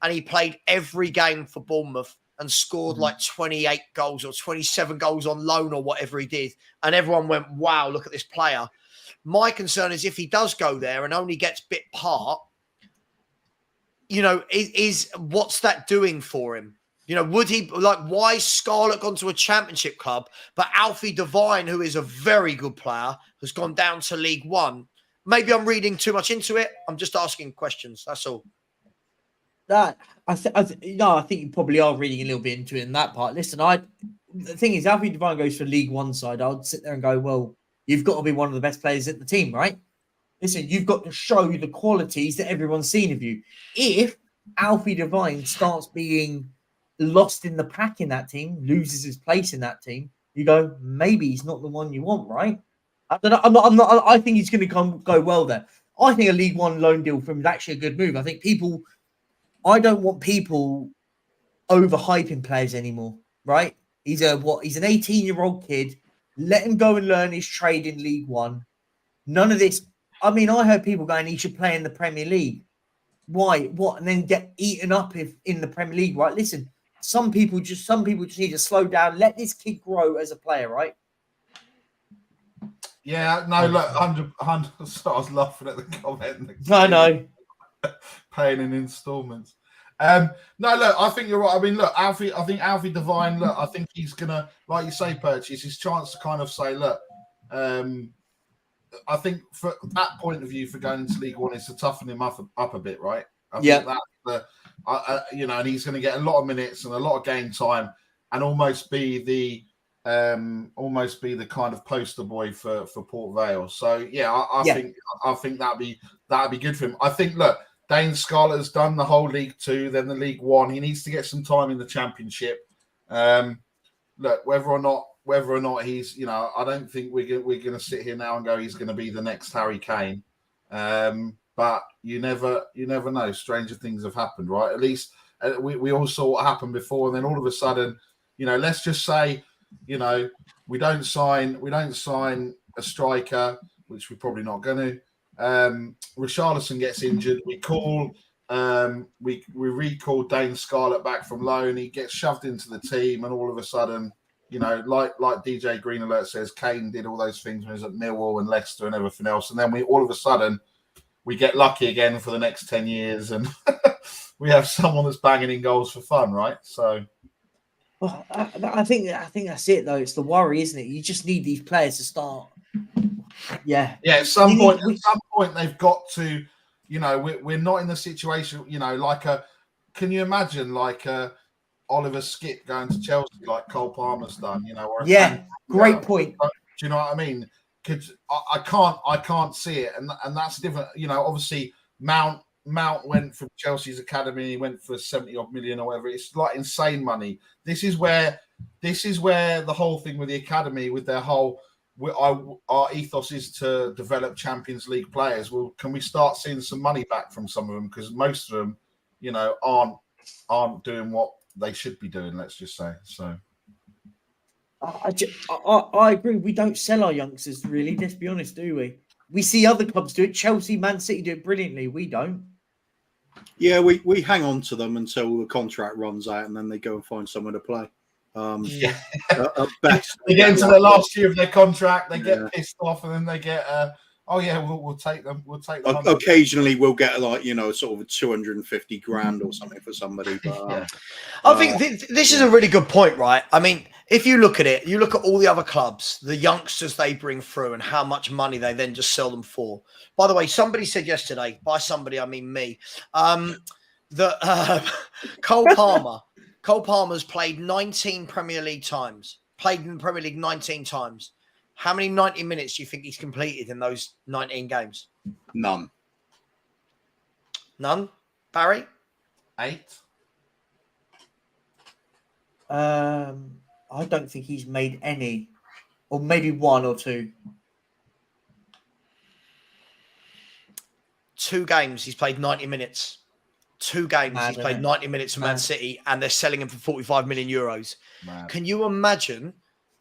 and he played every game for Bournemouth and scored like 28 goals or 27 goals on loan or whatever he did. And everyone went, wow, look at this player. My concern is if he does go there and only gets bit part, is what's that doing for him? Would he, why Scarlett gone to a championship club, but Alfie Devine, who is a very good player, has gone down to League One? Maybe I'm reading too much into it. I'm just asking questions. That's all. I think you probably are reading a little bit into it in that part. Listen, the thing is, Alfie Devine goes for League One side. I'd sit there and go, well, you've got to be one of the best players at the team, right? Listen, you've got to show the qualities that everyone's seen of you. If Alfie Devine starts being lost in the pack in that team, loses his place in that team, you go, maybe he's not the one you want, right? I don't know. I'm not. I think he's going to go well there. I think a League One loan deal for him is actually a good move. I don't want people overhyping players anymore, right? He's an 18-year-old kid. Let him go and learn his trade in League One. None of this. I mean, I heard people going, he should play in the Premier League. Why? What? And then get eaten up in the Premier League, right? Listen, some people just need to slow down. Let this kid grow as a player, right? Yeah, no, look, 100%. So I was laughing at the comment. I know. Paying in installments. No, look, I think you're right. I mean, look, Alfie Devine, look, I think he's gonna, like you say, Perch, it's his chance to kind of say, look, I think for that point of view for going into League One is to toughen him up a bit, right? I think that's and he's going to get a lot of minutes and a lot of game time and almost be the kind of poster boy for Port Vale. So yeah, I think that'd be good for him. I think, look, Dane Scarlett has done the whole League Two, then the League One. He needs to get some time in the Championship. Look, whether or not he's, I don't think we're going to sit here now and go he's going to be the next Harry Kane. But you never know. Stranger things have happened, right? At least we all saw what happened before, and then all of a sudden, let's just say, we don't sign a striker, which we're probably not going to. Richarlison gets injured. We recall Dane Scarlett back from loan. He gets shoved into the team, and all of a sudden, like DJ Green Alert says, Kane did all those things when he was at Millwall and Leicester and everything else, and then we all of a sudden we get lucky again for the next 10 years, and we have someone that's banging in goals for fun, right? So. Well, I think that's it though. It's the worry, isn't it? You just need these players to start. Yeah. Yeah. At some point, they've got to. We're not in the situation. Can you imagine Oliver Skip going to Chelsea like Cole Palmer's done? Great point. Do you know what I mean? Because I can't see it, and that's different. Obviously Mount went from Chelsea's academy. He went for 70-odd million or whatever. It's like insane money. This is where the whole thing with the academy, with their whole, our ethos is to develop Champions League players. Well, can we start seeing some money back from some of them? Because most of them, aren't doing what they should be doing. Let's just say so. I agree. We don't sell our youngsters really. Let's be honest, do we? We see other clubs do it. Chelsea, Man City do it brilliantly. We don't. Yeah, we hang on to them until the contract runs out, and then they go and find somewhere to play. At best, they get into the last year of their contract. They get pissed off, and then they get, we'll take them. We'll take them. Occasionally, we'll get sort of a 250 grand or something for somebody. But, I think this is a really good point, right? I mean, if you look at it, you look at all the other clubs, the youngsters they bring through, and how much money they then just sell them for. By the way, somebody said yesterday, by somebody I mean me, that Cole Palmer's played 19 Premier League times. Played in the Premier League 19 times. How many 90 minutes do you think he's completed in those 19 games? None. Barry? 8. I don't think he's made any, or maybe 1 or 2. 2 games he's played 90 minutes. 2 games he's played 90 minutes for Man City, and they're selling him for 45 million euros. Can you imagine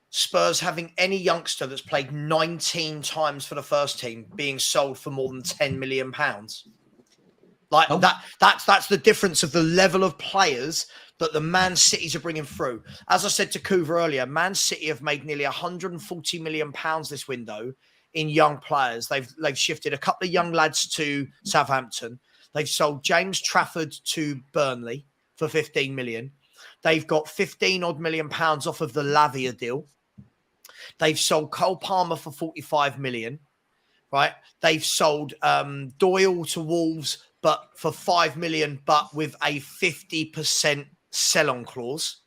Spurs having any youngster that's played 19 times for the first team being sold for more than 10 million pounds? That's the difference of the level of players that the Man Cities are bringing through. As I said to Kuva earlier, Man City have made nearly 140 million pounds this window in young players. They've shifted a couple of young lads to Southampton. They've sold James Trafford to Burnley for 15 million. They've got 15 odd million pounds off of the Lavia deal. They've sold Cole Palmer for 45 million, right? They've sold Doyle to Wolves, but for 5 million, but with a 50% sell-on clause.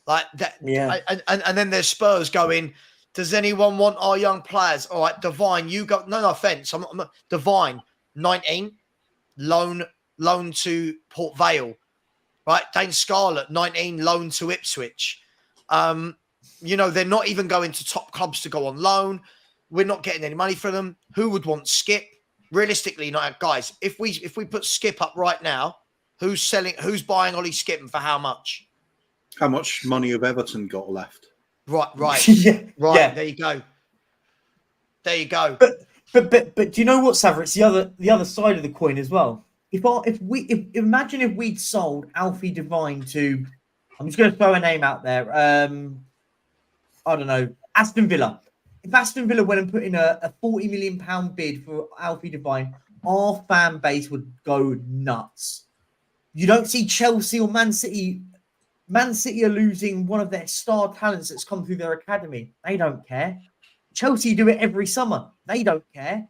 Like that. Yeah. And then there's Spurs going, does anyone want our young players? All right, Divine, you got, no offense. I'm Divine, 19, loan to Port Vale, right? Dane Scarlett, 19, loan to Ipswich. They're not even going to top clubs to go on loan. We're not getting any money for them. Who would want Skip? Realistically, not guys. If we put Skip up right now, who's buying Ollie Skip and for how much? How much money have Everton got left? Right. Yeah. There you go. But do you know what, Savva? It's the other side of the coin as well. Imagine if we'd sold Alfie Devine to, I'm just going to throw a name out there. I don't know, Aston Villa. If Aston Villa went and put in a £40 million bid for Alfie Devine, our fan base would go nuts. You don't see Chelsea or Man City. Man City are losing one of their star talents that's come through their academy. They don't care. Chelsea do it every summer. They don't care.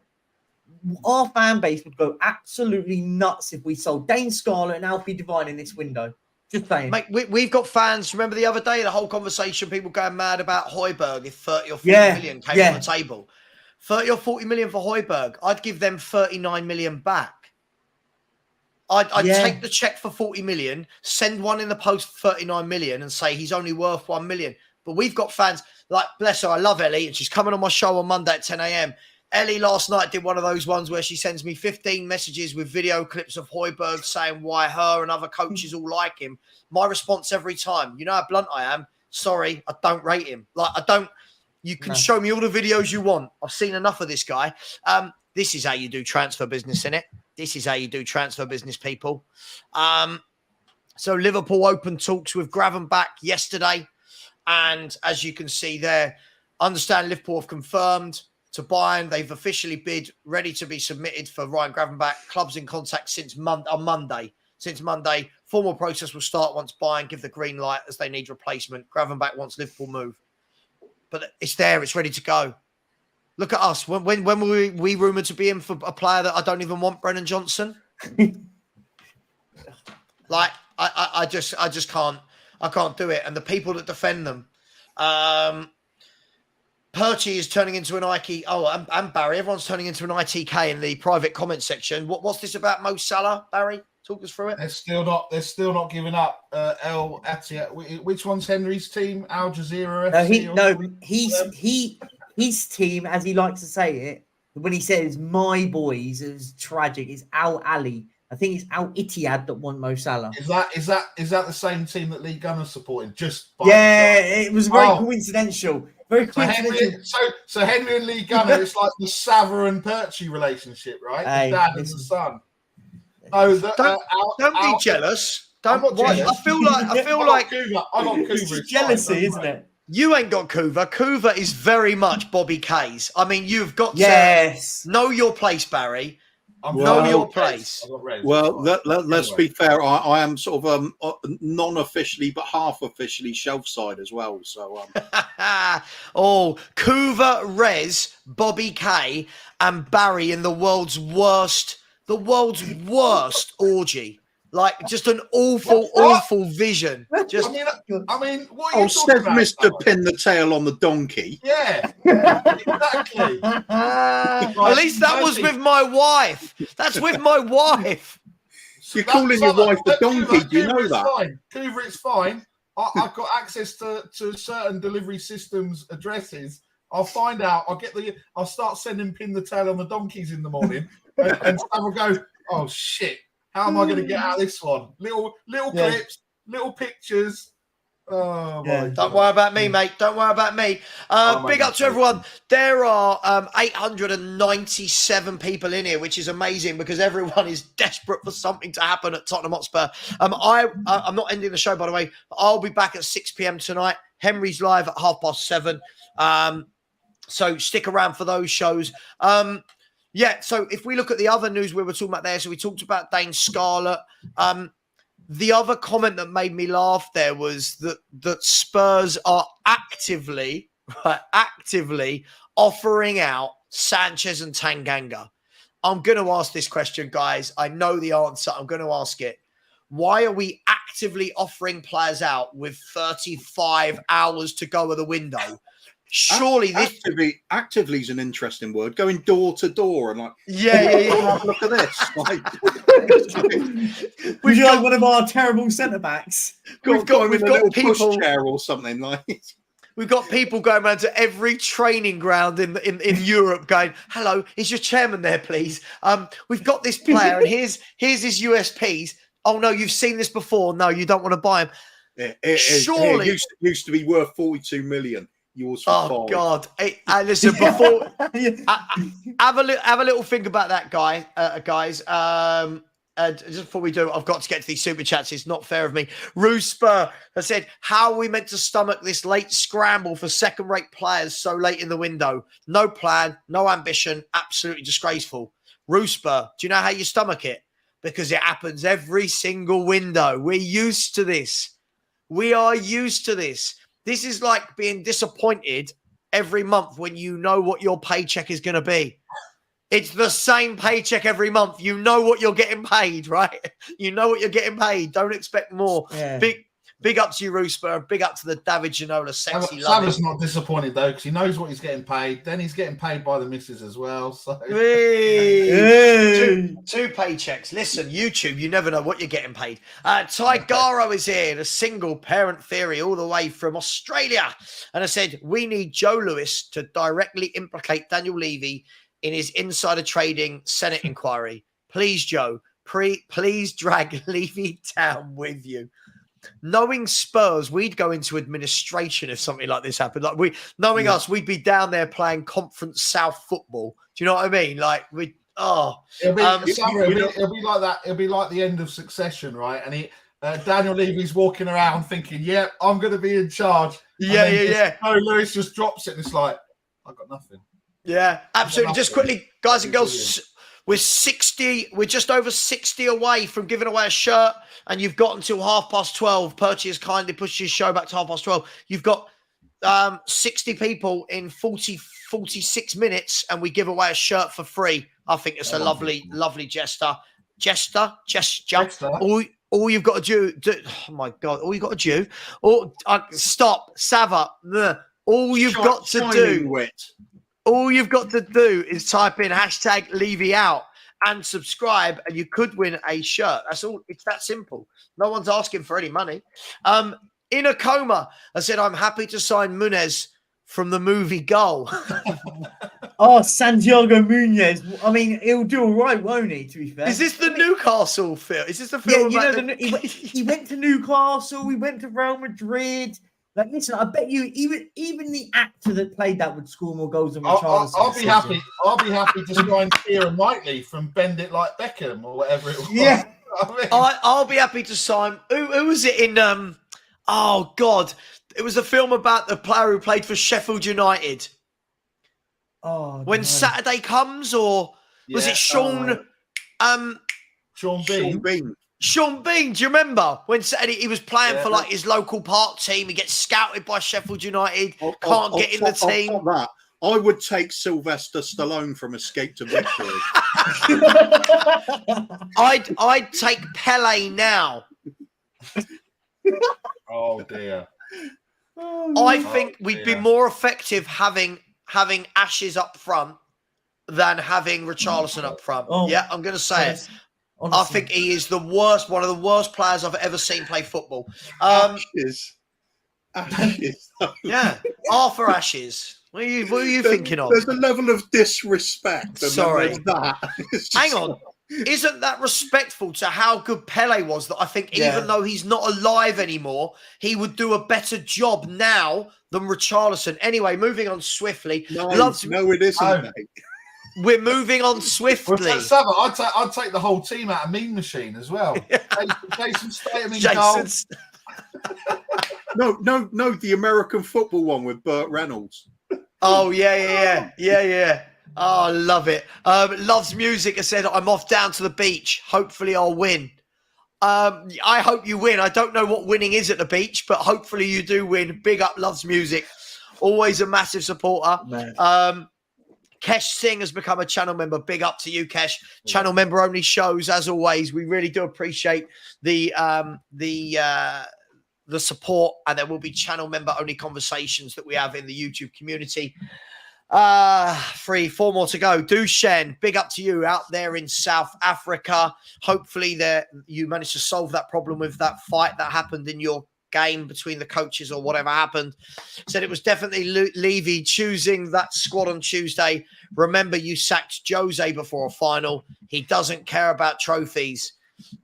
Our fan base would go absolutely nuts if we sold Dane Scarlett and Alfie Devine in this window. Just saying. Mate, we've got fans. Remember the other day, the whole conversation, people going mad about Højbjerg if 30 or 40 million came on the table. 30 or 40 million for Højbjerg. I'd give them 39 million back. I'd take the check for 40 million, send one in the post for 39 million and say he's only worth 1 million. But we've got fans like, bless her, I love Ellie, and she's coming on my show on Monday at 10 a.m. Ellie last night did one of those ones where she sends me 15 messages with video clips of Højbjerg saying why her and other coaches all like him. My response every time, you know how blunt I am? Sorry, I don't rate him. You can show me all the videos you want. I've seen enough of this guy. This is how you do transfer business, innit? This is how you do transfer business, people. So Liverpool opened talks with Gravenbach yesterday. And as you can see there, understand Liverpool have confirmed to Bayern. They've officially bid, ready to be submitted for Ryan Gravenbach. Clubs in contact on Monday. Since Monday, formal process will start once Bayern give the green light as they need replacement. Gravenbach wants Liverpool move. But it's there. It's ready to go. Look at us. When were we rumoured to be in for a player that I don't even want, Brennan Johnson? I just can't. I can't do it. And the people that defend them. Perchy is turning into an IK. Oh, and Barry. Everyone's turning into an ITK in the private comment section. What's this about Mo Salah, Barry? Talk us through it. They're still not giving up. El Attiyah. Which one's Henry's team? Al Jazeera FC? His team, as he likes to say it, when he says my boys, is tragic. It's Al Ali. I think it's Al Ittihad that won Mo Salah. Is that the same team that Lee Gunner supported? It was very coincidental. Very coincidental. So Henry and Lee Gunner, it's like the Savva and Perchy relationship, right? Hey, the dad and the son. No, don't be jealous. Don't. Jealous. I feel like I got Kuva. It's jealousy, isn't it? You ain't got Kuva. Kuva is very much Bobby K's. I mean, you've got to know your place, Barry. Know your place. Well, let's be fair. I am sort of non-officially, but half-officially shelf side as well. So, Kuva, Rez, Bobby K, and Barry in the world's worst orgy. Like just an awful vision. Just, I mean, what are you says about, Mr. Pin the tail on the donkey. Yeah, exactly. At least that was with my wife. That's with my wife. You're calling your wife a donkey. Do you know that? Fine. Kuva, it's fine. I've got access to certain delivery systems addresses. I'll find out. I'll start sending Pin the tail on the donkeys in the morning, and Sam will go, oh shit. How am I going to get out of this one? Little clips, little pictures. Oh, my God. Don't worry about me, mate. Don't worry about me. Big up to everyone. There are 897 people in here, which is amazing because everyone is desperate for something to happen at Tottenham Hotspur. I'm not ending the show, by the way. I'll be back at 6 p.m. tonight. Henry's live at 7:30. So stick around for those shows. So if we look at the other news we were talking about there, so we talked about Dane Scarlett. The other comment that made me laugh there was that Spurs are actively offering out Sanchez and Tanganga. I'm going to ask this question, guys. I know the answer. I'm going to ask it. Why are we actively offering players out with 35 hours to go of the window? Surely actively is an interesting word. Going door to door and have a look at this. Would you like one of our terrible centre backs? We've got people chair or something like. We've got people going around to every training ground in Europe going, hello, is your chairman there, please? We've got this player and here's his USPs. Oh no, you've seen this before. No, you don't want to buy him. Surely it used to be worth 42 million. Yours for $5. God! Listen, before have a little think about that, guys. Just before we do, I've got to get to these super chats. It's not fair of me. Ruse Spur has said, "How are we meant to stomach this late scramble for second-rate players so late in the window? No plan, no ambition, absolutely disgraceful." Ruse Spur, do you know how you stomach it? Because it happens every single window. We're used to this. We are used to this. This is like being disappointed every month when you know what your paycheck is going to be. It's the same paycheck every month. You know what you're getting paid, right? You know what you're getting paid. Don't expect more. Yeah. Big up to you, Roosper, and big up to the David Ginola sexy love. Savva's not disappointed though, because he knows what he's getting paid. Then he's getting paid by the missus as well. So two paychecks. Listen, YouTube, you never know what you're getting paid. Tigaro is here, the single parent theory, all the way from Australia. And I said, we need Joe Lewis to directly implicate Daniel Levy in his insider trading Senate inquiry. Please, Joe, please drag Levy down with you. Knowing Spurs, we'd go into administration if something like this happened. Like knowing us, we'd be down there playing Conference South football. Do you know what I mean? Like it'll be like that. It'll be like the end of Succession, right? And Daniel Levy's walking around thinking, "Yeah, I'm going to be in charge." Yeah. No, Lewis just drops it, and it's like, "I've got nothing." Yeah, absolutely. Just quickly, guys and girls. We're just over 60 away from giving away a shirt, and you've got until 12:30. Perchy has kindly pushed his show back to 12:30. You've got 60 people in 46 minutes, and we give away a shirt for free. I think it's a lovely gesture. All you've got to do, oh my God, all you've got to do, stop, Savva. All you've got to do. All you've got to do is type in hashtag Levy out and subscribe, and you could win a shirt. That's all. It's that simple. No one's asking for any money. In a coma, I said, I'm happy to sign Munez from the movie Goal. Santiago Munez. I mean, he'll do all right, won't he, to be fair? Is this the Newcastle film? Is this the film? Yeah, he went to Newcastle. He went to Real Madrid. Like, listen, I bet you even the actor that played that would score more goals than Richarlison. I'll be happy. I'll be happy to sign Kieran Knightley from Bend It Like Beckham or whatever it was. Yeah, I'll be happy to sign. Who was it in? Oh God, it was a film about the player who played for Sheffield United. When Saturday Comes, or was it Sean? Sean Bean. Sean Bean, do you remember when he was playing for like his local park team? He gets scouted by Sheffield United, can't get in the team. I would take Sylvester Stallone from Escape to Victory. I'd take Pele now. Oh dear. I think we'd be more effective having Ashes up front than having Richarlison up front. Yeah, I'm going to say it. Honestly. I think he is one of the worst players I've ever seen play football. Ashes. Yeah, Arthur Ashes. What are you thinking of? There's a level of disrespect. Sorry. That. Hang on. Isn't that respectful to how good Pele was, that I think even though he's not alive anymore, he would do a better job now than Richarlison? Anyway, moving on swiftly. No, it isn't, mate. We're moving on swiftly. Savva, I'd take the whole team out of Mean Machine as well. Jason Statham in goal. No, the American football one with Burt Reynolds. Oh, yeah. Oh, I love it. Loves Music has said, I'm off down to the beach. Hopefully I'll win. I hope you win. I don't know what winning is at the beach, but hopefully you do win. Big up Loves Music. Always a massive supporter. Man. Kesh Singh has become a channel member. Big up to you, Kesh. Channel member only shows, as always. We really do appreciate the support, and there will be channel member only conversations that we have in the YouTube community. 4 more to go. Dushen, big up to you out there in South Africa. Hopefully you managed to solve that problem with that fight that happened in your game between the coaches or whatever happened. Said it was definitely Levy choosing that squad on Tuesday. Remember, you sacked Jose before a final. He doesn't care about trophies.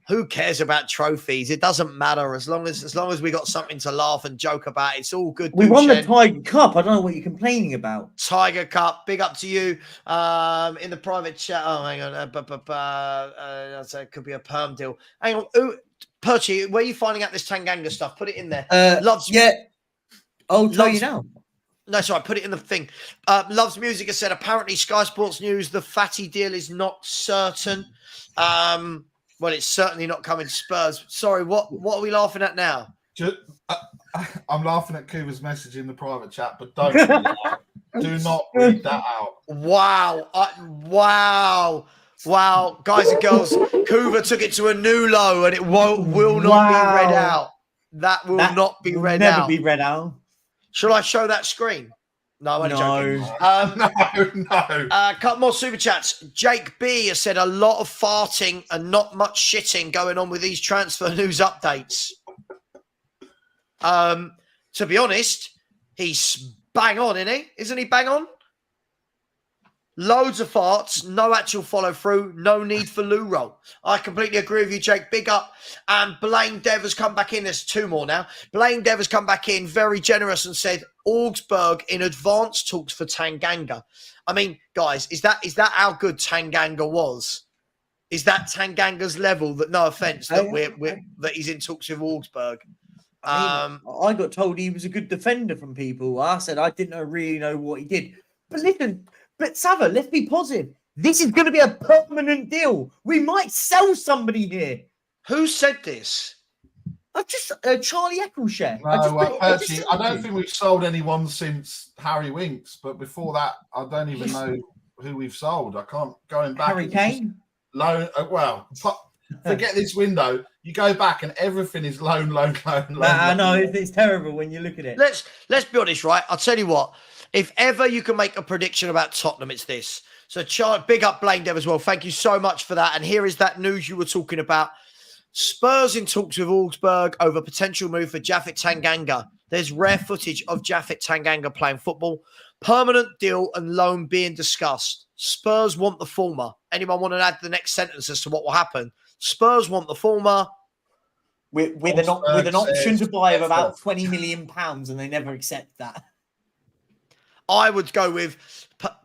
Who cares about trophies? It doesn't matter as long as we got something to laugh and joke about. It's all good. We won the Tiger Cup. I don't know what you're complaining about. Tiger Cup. Big up to you. In the private chat. Oh, hang on. It could be a perm deal. Hang on. Perchy, where are you finding out this Tanganga stuff? Put it in there. I'll tell you now. No, sorry, put it in the thing. Loves Music has said, apparently Sky Sports News, the Fati deal is not certain. Well, it's certainly not coming to Spurs. Sorry, what are we laughing at now? I'm laughing at Kuva's message in the private chat, but don't read that out. Do not read that out. Wow, guys and girls, Kuva took it to a new low, and it will not be read out. That will That not be will read never out. be read out. Shall I show that screen? No, I'm only joking. No. Couple more super chats. Jake B has said a lot of farting and not much shitting going on with these transfer news updates. To be honest, he's bang on, isn't he? Isn't he bang on? Loads of farts, no actual follow through, no need for loo roll. I completely agree with you, Jake. Big up. And Blaine Dev has come back in. There's two more now. Blaine Dev has come back in, very generous, and said Augsburg in advanced talks for Tanganga. I mean, guys, is that how good Tanganga was? Is that Tanganga's level? That no offense, that that he's in talks with Augsburg. I got told he was a good defender from people. I said I didn't really know what he did. But listen, Savva, let's be positive. This is going to be a permanent deal. We might sell somebody here. Who said this? I just Charlie Eccleshare. No, I don't think we've sold anyone since Harry Winks. But before that, I don't even know who we've sold. I can't going back. Harry Kane. Loan. Forget this window. You go back and everything is loan. I know it's terrible when you look at it. Let's be honest, right? I'll tell you what. If ever you can make a prediction about Tottenham, it's this. So, big up Blaine Dev as well. Thank you so much for that. And here is that news you were talking about. Spurs in talks with Augsburg over potential move for Japhet Tanganga. There's rare footage of Japhet Tanganga playing football. Permanent deal and loan being discussed. Spurs want the former. Anyone want to add the next sentence as to what will happen? Spurs want the former. With an option to buy of about £20 million, and they never accept that. I would go with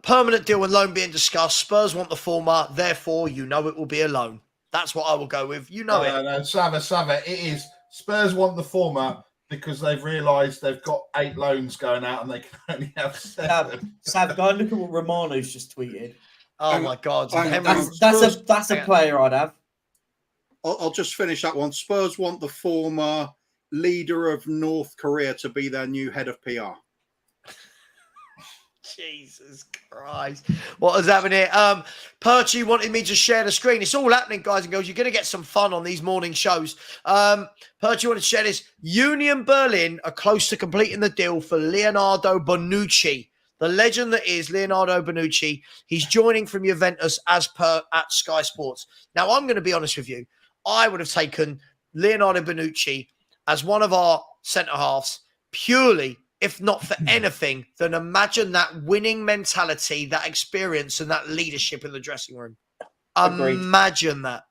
permanent deal and loan being discussed. Spurs want the former. Therefore, it will be a loan. That's what I will go with. You know it. No, Savva, it is. Spurs want the former because they've realised they've got 8 loans going out and they can only have 7. Sav, go and look at what Romano's just tweeted. Oh, my God. That's a player I'd have. I'll just finish that one. Spurs want the former leader of North Korea to be their new head of PR. Jesus Christ. What is happening here? Perchy wanted me to share the screen. It's all happening, guys and girls. You're going to get some fun on these morning shows. Perchy wanted to share this. Union Berlin are close to completing the deal for Leonardo Bonucci. The legend that is Leonardo Bonucci. He's joining from Juventus as per at Sky Sports. Now, I'm going to be honest with you. I would have taken Leonardo Bonucci as one of our centre-halves purely, if not for anything, then imagine that winning mentality, that experience, and that leadership in the dressing room. Agreed. Imagine that.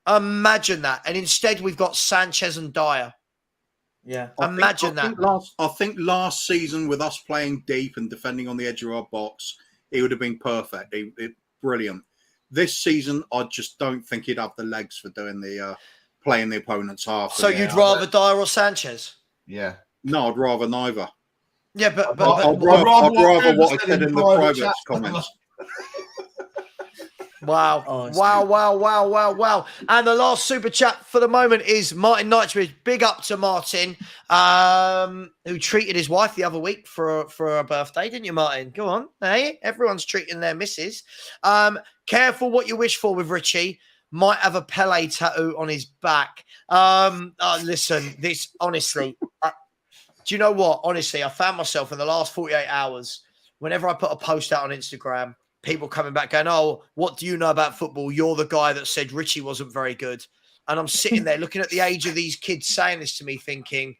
Imagine that. And instead, we've got Sanchez and Dyer. Yeah. Imagine that. I think last season, with us playing deep and defending on the edge of our box, he would have been perfect. Brilliant. This season, I just don't think he'd have the legs for doing the playing the opponent's half. So you'd rather Dyer or Sanchez? Yeah. No, I'd rather neither. Yeah, but I'd rather what I said in the private comments. Wow. Oh, Wow. And the last super chat for the moment is Martin Knightsbridge. Big up to Martin, who treated his wife the other week for her birthday, didn't you, Martin? Go on. Hey, everyone's treating their missus. Careful what you wish for with Richie. Might have a Pele tattoo on his back. Listen, this, honestly, do you know what? Honestly, I found myself in the last 48 hours, whenever I put a post out on Instagram, people coming back going, oh, what do you know about football? You're the guy that said Richie wasn't very good. And I'm sitting there looking at the age of these kids saying this to me thinking,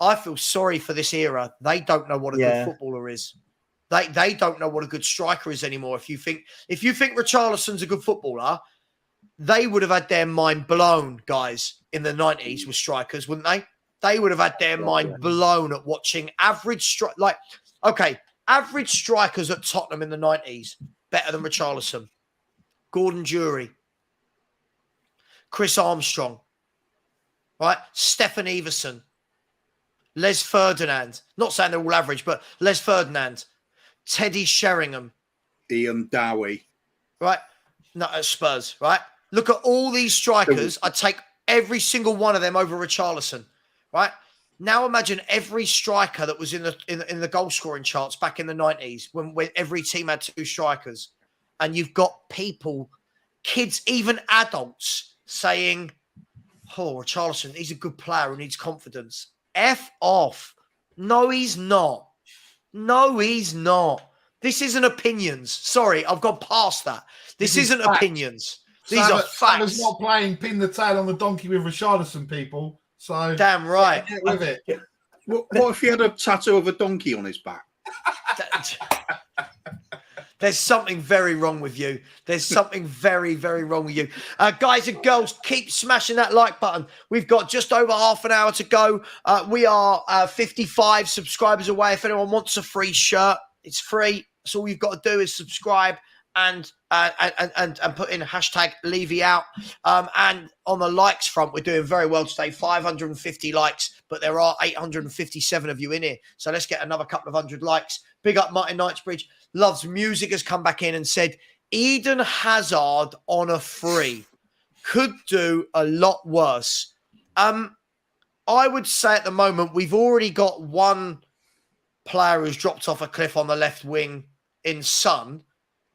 I feel sorry for this era. They don't know what a good footballer is. They don't know what a good striker is anymore. If you think Richarlison's a good footballer, they would have had their mind blown, guys, in the 90s with strikers, wouldn't they? They would have had their mind blown at watching average strikers at Tottenham in the 90s, better than Richarlison. Gordon Jury, Chris Armstrong, right? Stefan Everson, Les Ferdinand. Not saying they're all average, but Les Ferdinand, Teddy Sheringham, Ian Dowie, right? Not at Spurs, right? Look at all these strikers. I'd take every single one of them over Richarlison, right? Now imagine every striker that was in the goal scoring charts back in the 90s when every team had 2 strikers, and you've got people, kids, even adults saying, Richarlison, he's a good player who needs confidence. F off. No, he's not. No, he's not. This isn't opinions. Sorry, I've gone past that. This isn't opinions. These are facts. Sava's not playing pin the tail on the donkey with Richarlison, people. So damn right. Get with it. What if he had a tattoo of a donkey on his back? There's something very wrong with you. There's something very, very wrong with you. Guys and girls, keep smashing that like button. We've got just over half an hour to go. We are 55 subscribers away. If anyone wants a free shirt, it's free. So all you've got to do is subscribe and put in hashtag Levy out. And on the likes front, we're doing very well today. 550 likes, but there are 857 of you in here. So let's get another couple of hundred likes. Big up Martin Knightsbridge. Loves music has come back in and said Eden Hazard on a free could do a lot worse. I would say at the moment we've already got one player who's dropped off a cliff on the left wing in Son.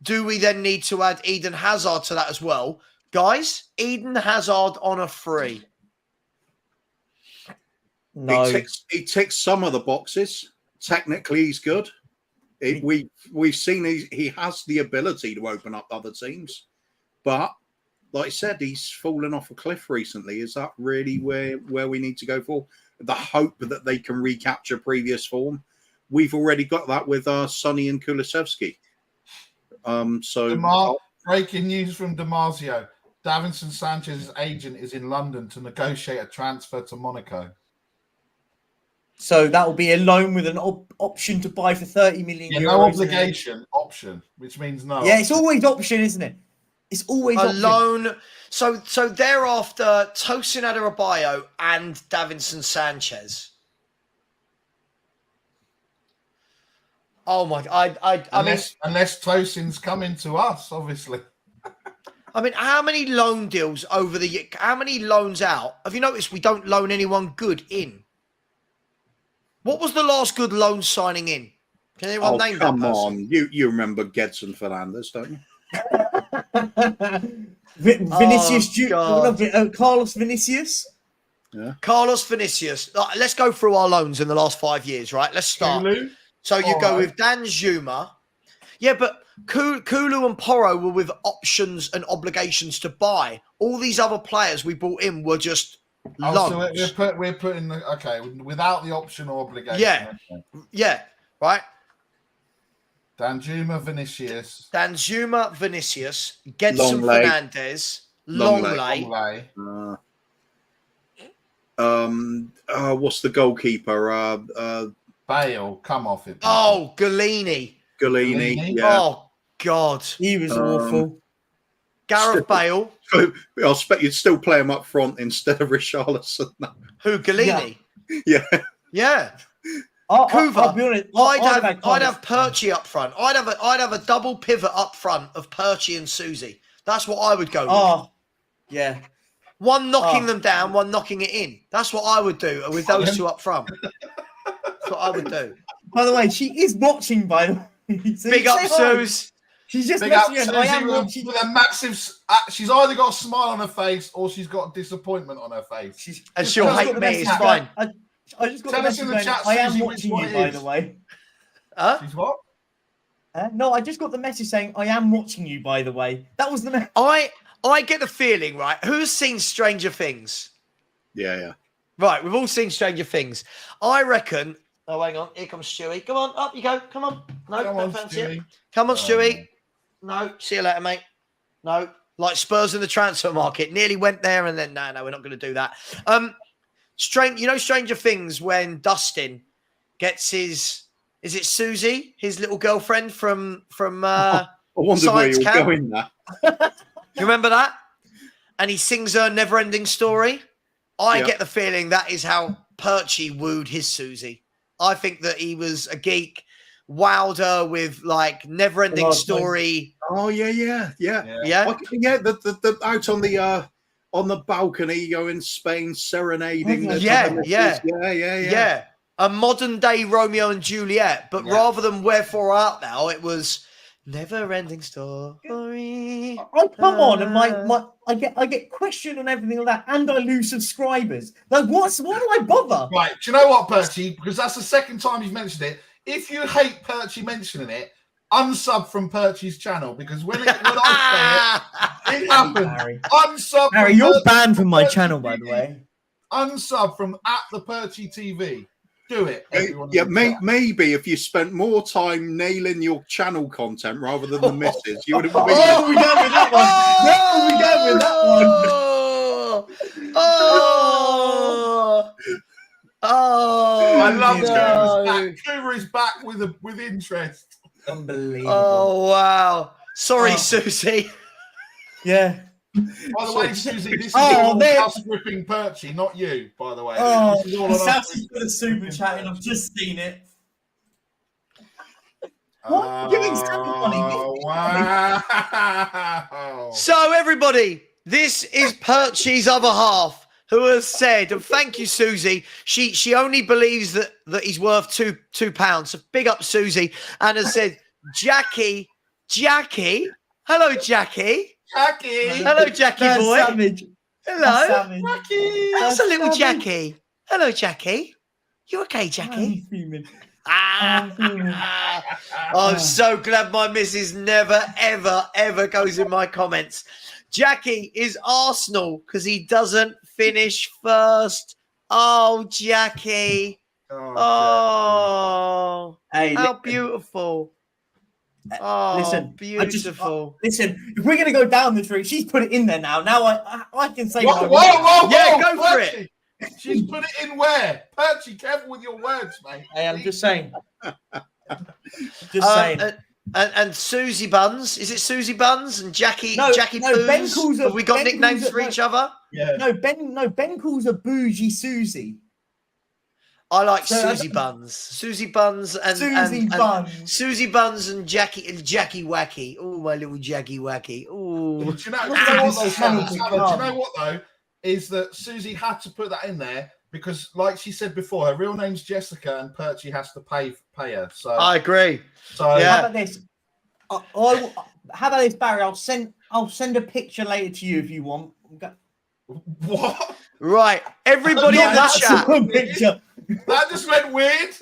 Do we then need to add Eden Hazard to that as well? Guys, Eden Hazard on a free. No. He ticks some of the boxes. Technically, he's good. We've seen he has the ability to open up other teams, but like I said, he's fallen off a cliff recently. Is that really where we need to go for? The hope that they can recapture previous form. We've already got that with Sonny and Kulusevski. Breaking news from Damasio. Davinson Sanchez's agent is in London to negotiate a transfer to Monaco. So that will be a loan with an option to buy for 30 million euros. No obligation, option, which means no. Yeah, it's always option, isn't it? It's always a option. loan. So thereafter, Tosin Adarabioyo and Davinson Sanchez. Oh my! Unless Tosin's coming to us, obviously. I mean, how many loan deals over the year? How many loans out? Have you noticed we don't loan anyone good in? What was the last good loan signing in? Can anyone name that person? Come on, you remember Gedson Fernandes, don't you? Vinicius, Carlos Vinicius. Yeah, Carlos Vinicius. Let's go through our loans in the last 5 years, right? Let's start. Kulu? So you go with Dan Zuma. Yeah, but Kulu and Porro were with options and obligations to buy. All these other players we brought in were just loans. So we're putting without the option or obligation. Yeah, yeah, right. Danjuma Vinicius, Gedson Fernandes, Longley. What's the goalkeeper? Bale, come off it. Oh, Galini. Yeah. Oh, God. He was awful. Gareth Bale. I expect you'd still play him up front instead of Richarlison. Who, Galini? Yeah. Yeah. Kuva. I'll be honest. I'd have Perchy up front. I'd have a double pivot up front of Perchy and Susie. That's what I would go with. Oh, yeah. One knocking them down, one knocking it in. That's what I would do with those two up front. That's what I would do. By the way, she is watching, by the way. So big up, Suze. She's just big up, messaging. I am watching. With a massive. She's either got a smile on her face or she's got disappointment on her face. And she'll hate me. It's fine. I just got Tell the us in message the chat, saying, I am Susie, watching which you, one by it the is. way. She's what? No, I just got the message saying, I am watching you, by the way. That was the message. I get the feeling, right? Who's seen Stranger Things? Yeah. Right, we've all seen Stranger Things. I reckon. Oh, hang on. Here comes Stewie. Come on, up you go. Come on. No, don't fancy it. Come on, Stewie. No, see you later, mate. No, like Spurs in the transfer market. Nearly went there and then, no, we're not going to do that. Stranger Things when Dustin gets his, is it Susie, his little girlfriend from I wonder where you're going there. You remember that? And he sings her Never-Ending Story. I get the feeling that is how Perchy wooed his Susie. I think that he was a geek, wowed her with like Never-Ending Story. Oh yeah. The out on the balcony, in Spain serenading. Yeah. A modern day Romeo and Juliet, but rather than Wherefore Art Thou, it was Never-ending story. I come on and I get questioned on everything like that, and I lose subscribers. Like, why do I bother? Right, do you know what, Perchy? Because that's the second time you've mentioned it. If you hate Perchy mentioning it, unsub from Perchy's channel, because when I say it happens. Harry. Unsub. Harry, you're banned from my channel, by the way. Unsub from @the_Perchy TV. Do it. Maybe if you spent more time nailing your channel content rather than the misses, you would have been. Oh, we go with that one. No, we go with that one. I love Kuva's back. Kuva is back with interest. Unbelievable. Oh wow! Sorry, Susie. Yeah. By the way, Susie, this is all house gripping Perchy, not you. By the way, Southie's got a super chat, and I've just seen it. What? Wow! So everybody, this is Perchy's other half, who has said, and thank you, Susie. She only believes that he's worth £2. So big up, Susie, and has said, Jackie, hello, Jackie. Hello, Jackie boy. Savage. Hello, Jackie. that's a little Jackie. Hello, Jackie. You okay, Jackie? I'm so glad my missus never, ever goes in my comments. Jackie is Arsenal because he doesn't finish first. Oh, Jackie. Oh, hey, how beautiful. Oh, listen, beautiful. Listen, if we're going to go down this route, she's put it in there now. Now I can say... Whoa, yeah, go for Perchy. it. She's put it in where? Perchy, careful with your words, mate. Hey, I'm just saying. Saying. And Susie Buns, is it Susie Buns and Jackie? No, Jackie no, Ben Boos? calls her, Have we got Ben nicknames for each other? Yeah. No, Ben calls her Bougie Susie. I like Susie Buns. Susie Buns and Susie Buns and Jackie Wacky. Oh, my little Jackie Wacky. Oh, do you know what though? Is that Susie had to put that in there because, like she said before, her real name's Jessica, and Perchy has to pay her. So I agree. So yeah. How about this? How about this, Barry? I'll send a picture later to you if you want. What? Right, everybody in the chat. Picture. That just went weird.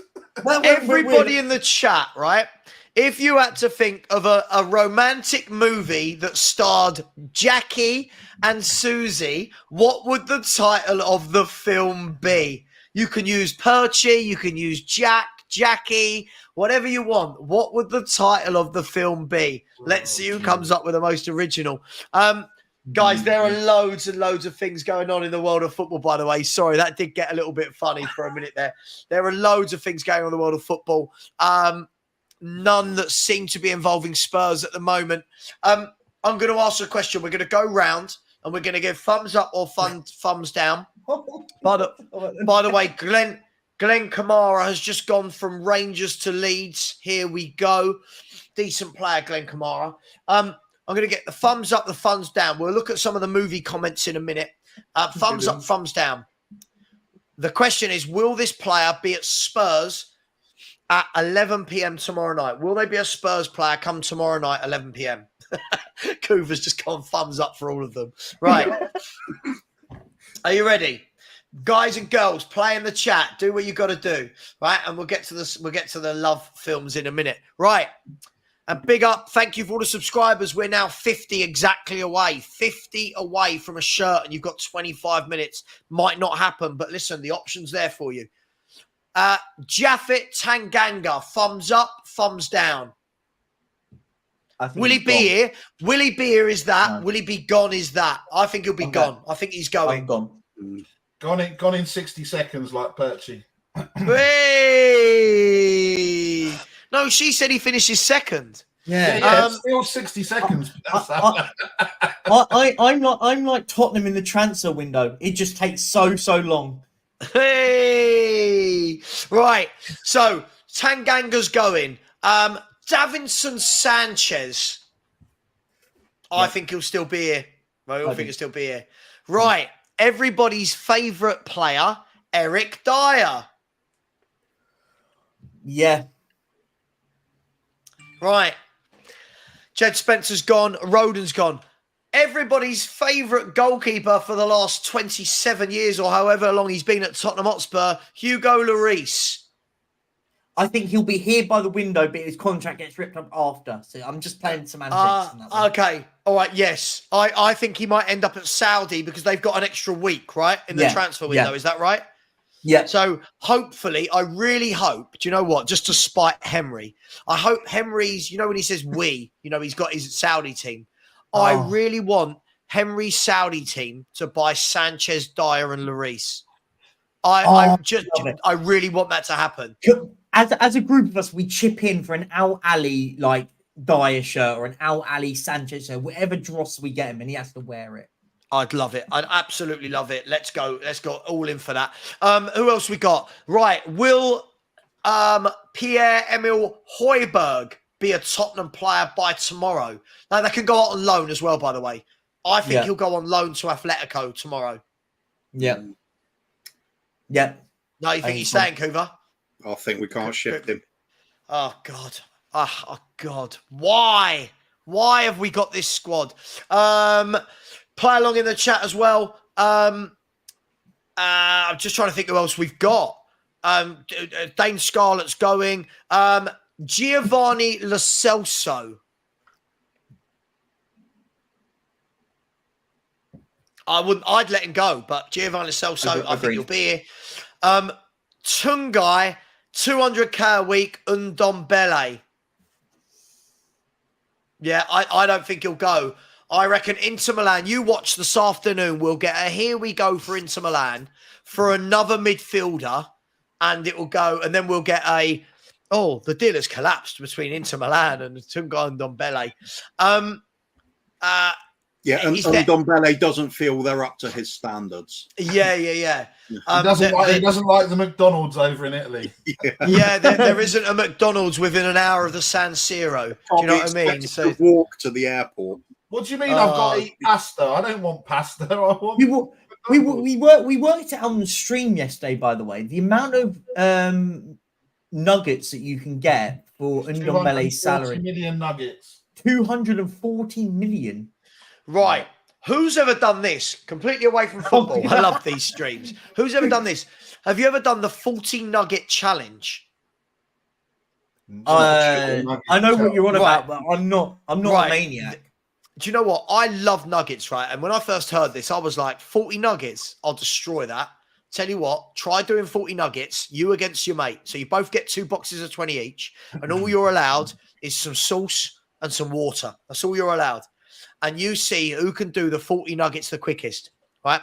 Everybody in the chat, right? If you had to think of a romantic movie that starred Jackie and Susie, what would the title of the film be? You can use Perchy, you can use Jackie, whatever you want. What would the title of the film be? Let's see who comes up with the most original. Guys, there are loads and loads of things going on in the world of football, by the way. Sorry, that did get a little bit funny for a minute there. There are loads of things going on in the world of football. None that seem to be involving Spurs at the moment. I'm going to ask a question. We're going to go round and we're going to give thumbs up or thumbs down. By the way, Glenn Kamara has just gone from Rangers to Leeds. Here we go. Decent player, Glenn Kamara. I'm going to get the thumbs up, the thumbs down. We'll look at some of the movie comments in a minute. Thumbs up, thumbs down. The question is, will this player be at Spurs at 11 p.m. tomorrow night? Will they be a Spurs player come tomorrow night, 11 p.m.? Kuva's just gone thumbs up for all of them. Right. Are you ready? Guys and girls, play in the chat. Do what you got to do. Right. And we'll get to the love films in a minute. Right. And big up. Thank you for all the subscribers. We're now 50 exactly away. 50 away from a shirt, and you've got 25 minutes. Might not happen, but listen, the option's there for you. Jaffet Tanganga, thumbs up, thumbs down. Will he be here? Will he be here is that. No. Will he be gone is that. I think he'll be gone. I think he's going. I'm gone. Gone in 60 seconds like Perchy. Hey! No, she said he finishes second. Yeah. Still 60 seconds. I'm like Tottenham in the transfer window. It just takes so long. Hey! Right. So Tanganga's going. Davinson Sanchez. I think he'll still be here. I think he'll still be here. Right. Everybody's favourite player, Eric Dyer. Yeah. Right. Jed Spencer's gone. Rodon's gone. Everybody's favourite goalkeeper for the last 27 years or however long he's been at Tottenham Hotspur, Hugo Lloris. I think he'll be here by the window, but his contract gets ripped up after. So I'm just playing semantics. On that one. Okay. All right. Yes. I think he might end up at Saudi because they've got an extra week, right? In the transfer window. Yeah. Is that right? Yeah. So hopefully, I really hope, do you know what? Just to spite Henry, I hope Henry's, when he says we, he's got his Saudi team. I really want Henry's Saudi team to buy Sanchez, Dyer and Lloris. I really want that to happen. As a group of us, we chip in for an Al Ali Dyer shirt or an Al Ali Sanchez shirt, whatever dross we get him, and he has to wear it. I'd love it. I'd absolutely love it. Let's go all in for that. Who else we got? Right. Will Pierre-Emile Højbjerg be a Tottenham player by tomorrow? Now, they can go out on loan as well, by the way. I think he'll go on loan to Atletico tomorrow. Yeah. Yeah. No, you think he's staying, Coover? I think we can't shift him. Oh, God. Oh, God. Why? Why have we got this squad? Play along in the chat as well. I'm just trying to think who else we've got. Dane Scarlett's going. Giovanni Lo Celso. I'd let him go, but Giovanni Lo Celso, I think he'll be here. Tungai, 200k a week, Ndombele. Yeah, I don't think he'll go. I reckon Inter Milan, you watch this afternoon, we'll get a here we go for Inter Milan for another midfielder, and it will go, and then we'll get the deal has collapsed between Inter Milan and Tungai and Ndombele. And Ndombele doesn't feel they're up to his standards. Yeah. He doesn't like the McDonald's over in Italy. Yeah, there isn't a McDonald's within an hour of the San Siro. Do you know what I mean? So walk to the airport. What do you mean? I've got to eat pasta. I don't want pasta. I want. We worked it out on the stream yesterday. By the way, the amount of nuggets that you can get for Ndombele's salary. 240 million nuggets. 240 million. Right. Who's ever done this? Completely away from football. I love these streams. Who's ever done this? Have you ever done the 40 nugget challenge? I know what you're on about, but I'm not a maniac. Do you know what? I love nuggets, right? And when I first heard this, I was like, 40 nuggets? I'll destroy that. Tell you what, try doing 40 nuggets, you against your mate. So you both get 2 boxes of 20 each, and all you're allowed is some sauce and some water. That's all you're allowed. And you see who can do the 40 nuggets the quickest, right?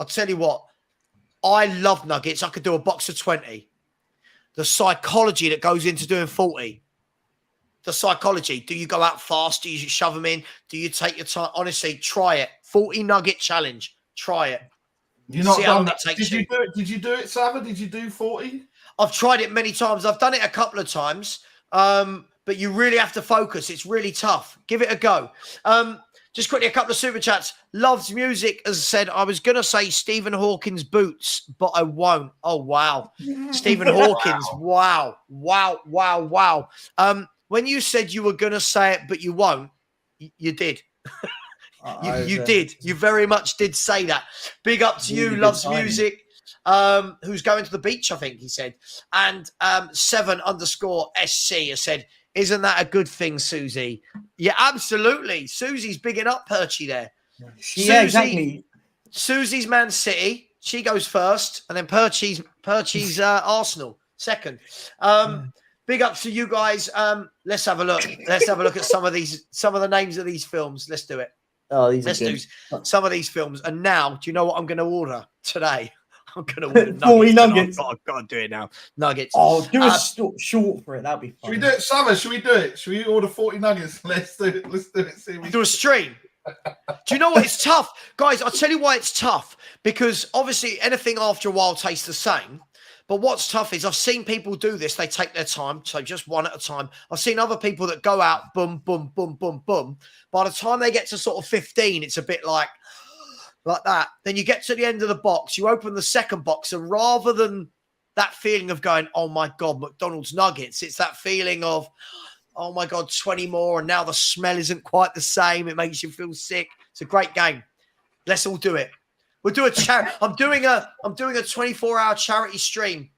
I'll tell you what, I love nuggets. I could do a box of 20. The psychology that goes into doing 40. The psychology. Do you go out fast? Do you shove them in? Do you take your time? Honestly, try it. 40 nugget challenge. Try it. You're not done that. Did you do it? Did you do it, Savva? Did you do 40? I've tried it many times. I've done it a couple of times. But you really have to focus. It's really tough. Give it a go. Just quickly, a couple of super chats. Loves music, as I said. I was going to say Stephen Hawking's boots, but I won't. Oh, wow. Stephen Hawking's. Wow. When you said you were going to say it, but you won't, you did. You did. You very much did say that. Big up to you. Loves music. Who's going to the beach, I think he said. And 7_SC has said, isn't that a good thing, Susie? Yeah, absolutely. Susie's bigging up Perchy there. Yeah, exactly. Susie's Man City. She goes first. And then Perchy's Arsenal second. Big ups to you guys. Let's have a look. Let's have a look at some of the names of these films. Let's do it. Let's do some of these films. And now, do you know what I'm going to order today? I'm going to order 40 nuggets. I've got to do it now. Nuggets. Oh, do a short for it. That'd be fun. Should we do it, Savva? Should we do it? Should we order 40 nuggets? Let's do it. Let's do it. See do a stream. Do you know what? It's tough. Guys, I'll tell you why it's tough. Because obviously anything after a while tastes the same. But what's tough is I've seen people do this. They take their time, so just one at a time. I've seen other people that go out, boom, boom, boom, boom, boom. By the time they get to sort of 15, it's a bit like that. Then you get to the end of the box, you open the second box, and rather than that feeling of going, oh my God, McDonald's nuggets, it's that feeling of, oh my God, 20 more. And now the smell isn't quite the same. It makes you feel sick. It's a great game. Let's all do it. We'll do a charity. I'm doing a 24-hour charity stream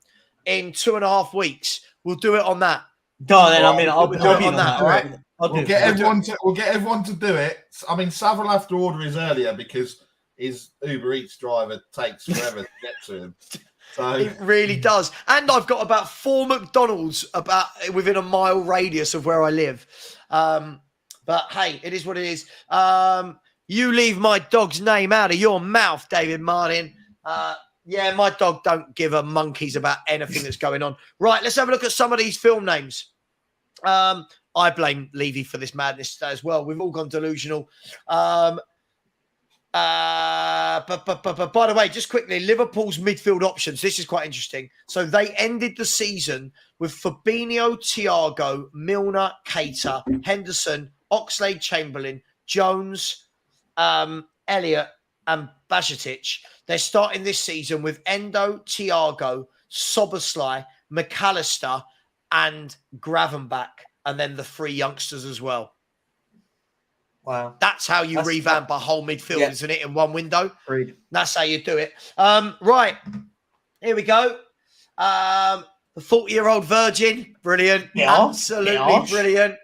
in 2.5 weeks. We'll do it on that. Go on, then. I mean, I'll be on that. All right. We'll get everyone to do it. I mean, Savva will have to order his earlier because his Uber Eats driver takes forever to get to him. So it really does. And I've got about 4 McDonald's about within a mile radius of where I live. But hey, it is what it is. You leave my dog's name out of your mouth, David Martin. Yeah, my dog don't give a monkeys about anything that's going on. Right, let's have a look at some of these film names. I blame Levy for this madness as well. We've all gone delusional. But by the way, just quickly, Liverpool's midfield options. This is quite interesting. So they ended the season with Fabinho, Thiago, Milner, Keita, Henderson, Oxlade-Chamberlain, Jones, Elliott, and Bajcetic. They're starting this season with Endo, Thiago, Soboslai, McAllister, and Gravenbach, and then the 3 youngsters as well. Wow. That's how you revamp a whole midfield, isn't it, in one window? Agreed. That's how you do it. Right. Here we go. The 40-year-old virgin. Brilliant. Absolutely brilliant.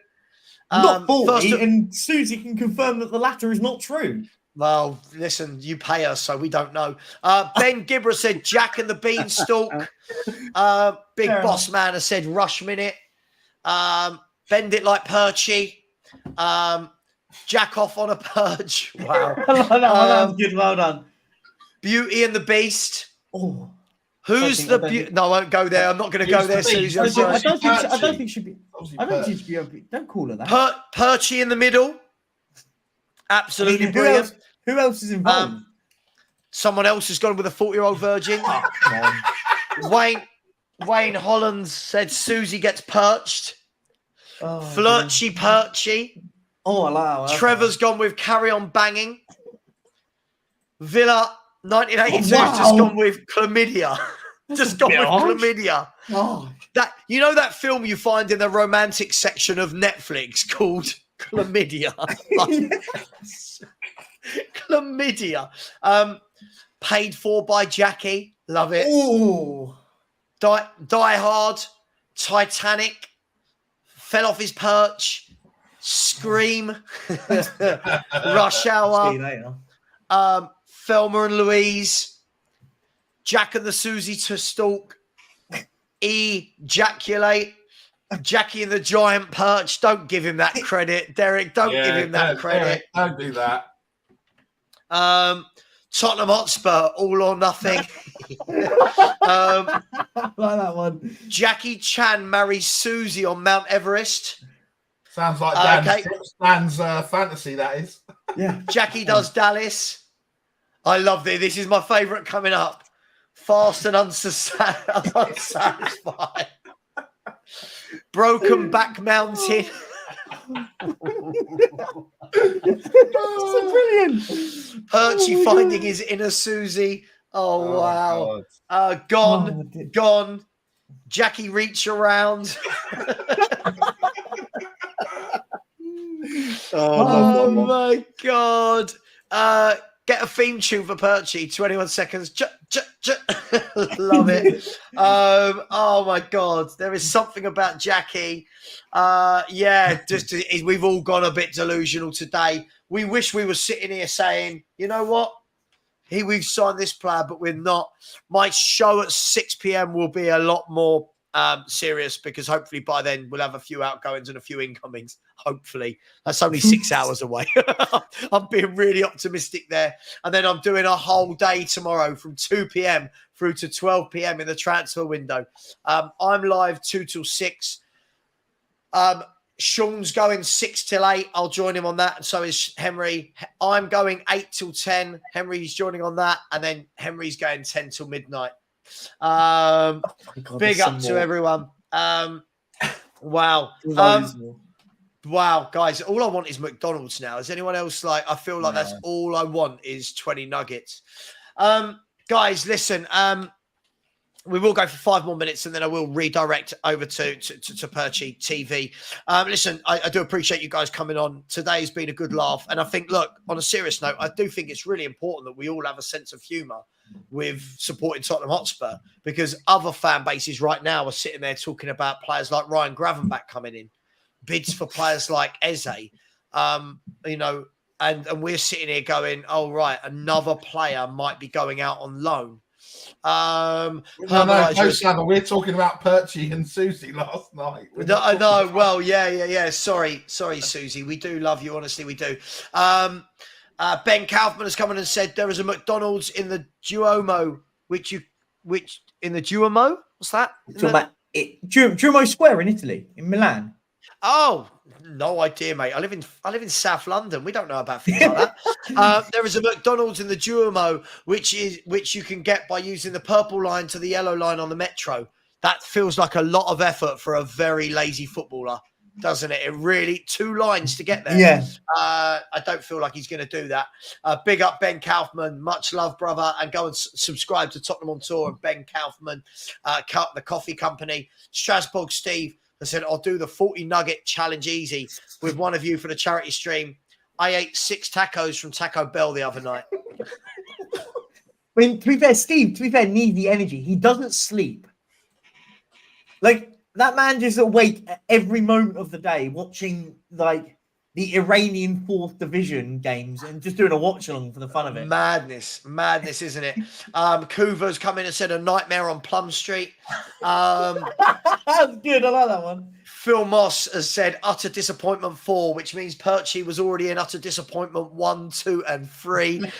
Not 40, and Susie can confirm that the latter is not true. Well, listen, you pay us, so we don't know. Ben Gibber said Jack and the Beanstalk. Big Fair Boss enough. Man has said Rush Minute. Bend it like Perchy. Jack off on a perch. Wow. That's good. Well done. Beauty and the Beast. Oh, Who's the beauty? No, I won't go there. I'm not going to go there, Susie. I'm sorry. I don't think she should be. I don't think she should be. Don't call her that. Perchy in the middle. Absolutely brilliant. Who else is involved? Someone else has gone with a 40-year-old virgin. Wayne Holland said Susie gets perched. Flirty Perchy. Oh, allow. Trevor's gone with Carry On Banging. Villa 1982's just gone with Chlamydia. Just gone with Chlamydia. Oh. That, you know that film you find in the romantic section of Netflix called Chlamydia? Yes. Chlamydia. Paid For by Jackie. Love it. Oh. Die Hard. Titanic. Fell Off His Perch. Scream. Rush Hour. See you later. Thelma and Louise. Jack and the Susie to Stalk. Ejaculate. Jackie and the Giant Perch. Don't give him that credit, Derek. Don't give him that credit. Don't do that. Tottenham Hotspur, All or Nothing. I like that one. Jackie Chan marries Susie on Mount Everest. Sounds like Dan's fantasy, that is. Yeah. Jackie Does Dallas. I love this. This is my favourite coming up. Fast and unsatisfied. Broken Back Mountain. So brilliant. Perchy finding his inner Susie. Oh wow. Gone. Jackie Reach Around. Oh my God. Get a theme tune for Perchy. 21 seconds. Love it. Oh my God. There is something about Jackie. We've all gone a bit delusional today. We wish we were sitting here saying, you know what? We've signed this player, but we're not. My show at 6 p.m. will be a lot more serious because hopefully by then we'll have a few outgoings and a few incomings. Hopefully. That's only 6 hours away. I'm being really optimistic there. And then I'm doing a whole day tomorrow from 2 p.m. through to 12 p.m. in the transfer window. I'm live 2 till 6. Sean's going 6 till 8. I'll join him on that. And so is Henry. I'm going 8 till 10. Henry's joining on that. And then Henry's going 10 till midnight. Big up to everyone. Wow. Wow, guys. All I want is McDonald's now. Is anyone else like, I feel like that's all I want is 20 nuggets. Guys, listen. We will go for 5 more minutes and then I will redirect over to Perchy TV. Listen, I do appreciate you guys coming on. Today's been a good laugh. And I think, look, on a serious note, I do think it's really important that we all have a sense of humour with supporting Tottenham Hotspur, because other fan bases right now are sitting there talking about players like Ryan Gravenberch coming in, bids for players like Eze, you know, and we're sitting here going, oh, right, another player might be going out on loan. No, Savva, we're talking about Perchy and Susie last night. No, well, yeah. Sorry, Susie. We do love you. Honestly, we do. Ben Kaufman has come in and said there is a McDonald's in the Duomo, which in the Duomo? What's that? Duomo Square in Italy, in Milan. Oh, no idea, mate. I live in South London. We don't know about things like that. There is a McDonald's in the Duomo, which you can get by using the purple line to the yellow line on the metro. That feels like a lot of effort for a very lazy footballer, doesn't it? It really 2 lines to get there. Yeah. I don't feel like he's going to do that. Big up Ben Kaufman. Much love, brother. And go and subscribe to Tottenham on Tour and Ben Kaufman, the coffee company. Strasbourg Steve I said, I'll do the 40 nugget challenge easy with one of you for the charity stream. I ate 6 tacos from Taco Bell the other night. I mean, to be fair, Steve, needs the energy. He doesn't sleep. Like, that man just awake at every moment of the day watching, like, the Iranian 4th Division games and just doing a watch-along for the fun of it. Madness, isn't it? Kuva's come in and said a nightmare on Plum Street. That's good. I like that one. Phil Moss has said utter disappointment 4, which means Perchy was already in utter disappointment 1, 2, and 3.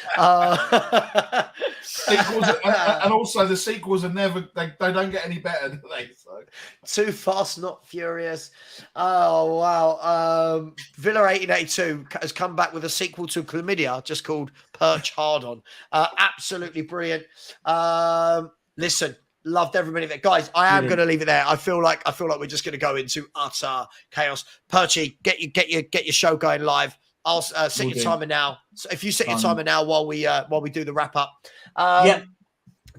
Sequels, and also the sequels are never, they don't get any better, do they? So. Too Fast, Not Furious. Oh, wow. Villa 1882 has come back with a sequel to Chlamydia, just called Perch Hard On. Absolutely brilliant. Listen, loved every minute of it. Guys, I am going to leave it there. I feel like we're just going to go into utter chaos. Perchy, get your show going live. I'll set your timer now. So if you set your timer now while we do the wrap up.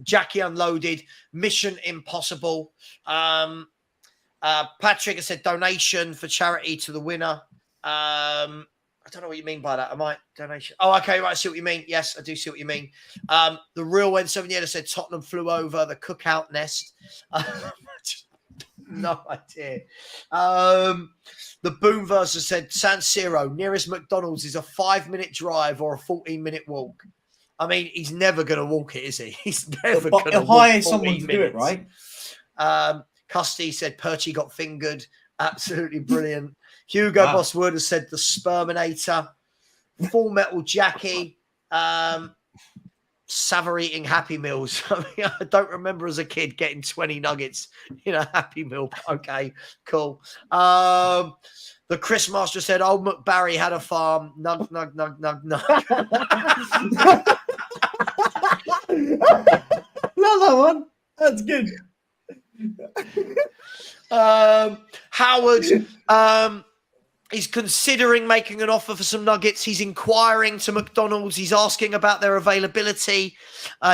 Jackie Unloaded, Mission Impossible. Patrick has said donation for charity to the winner. I don't know what you mean by that. Am I donation? Oh, okay, right. I see what you mean. Yes, I do see what you mean. The real Wen 7 year said Tottenham flew over the cookout nest. No idea. The Boomverse has said San Siro, nearest McDonald's is a 5-minute drive or a 14-minute walk. I mean, he's never going to walk it, is he? He's never going to hire someone to do it, right? Custy said Perchy got fingered. Absolutely brilliant. Hugo Bosswood has said the Sperminator. Full Metal Jackie. Savva eating Happy Meals. I mean, I don't remember as a kid getting 20 nuggets in a Happy Meal. Okay, cool. The Chris Master said, old McBarry had a farm. Nug. Another one. That's good. Howard he's considering making an offer for some nuggets. He's inquiring to McDonald's. He's asking about their availability.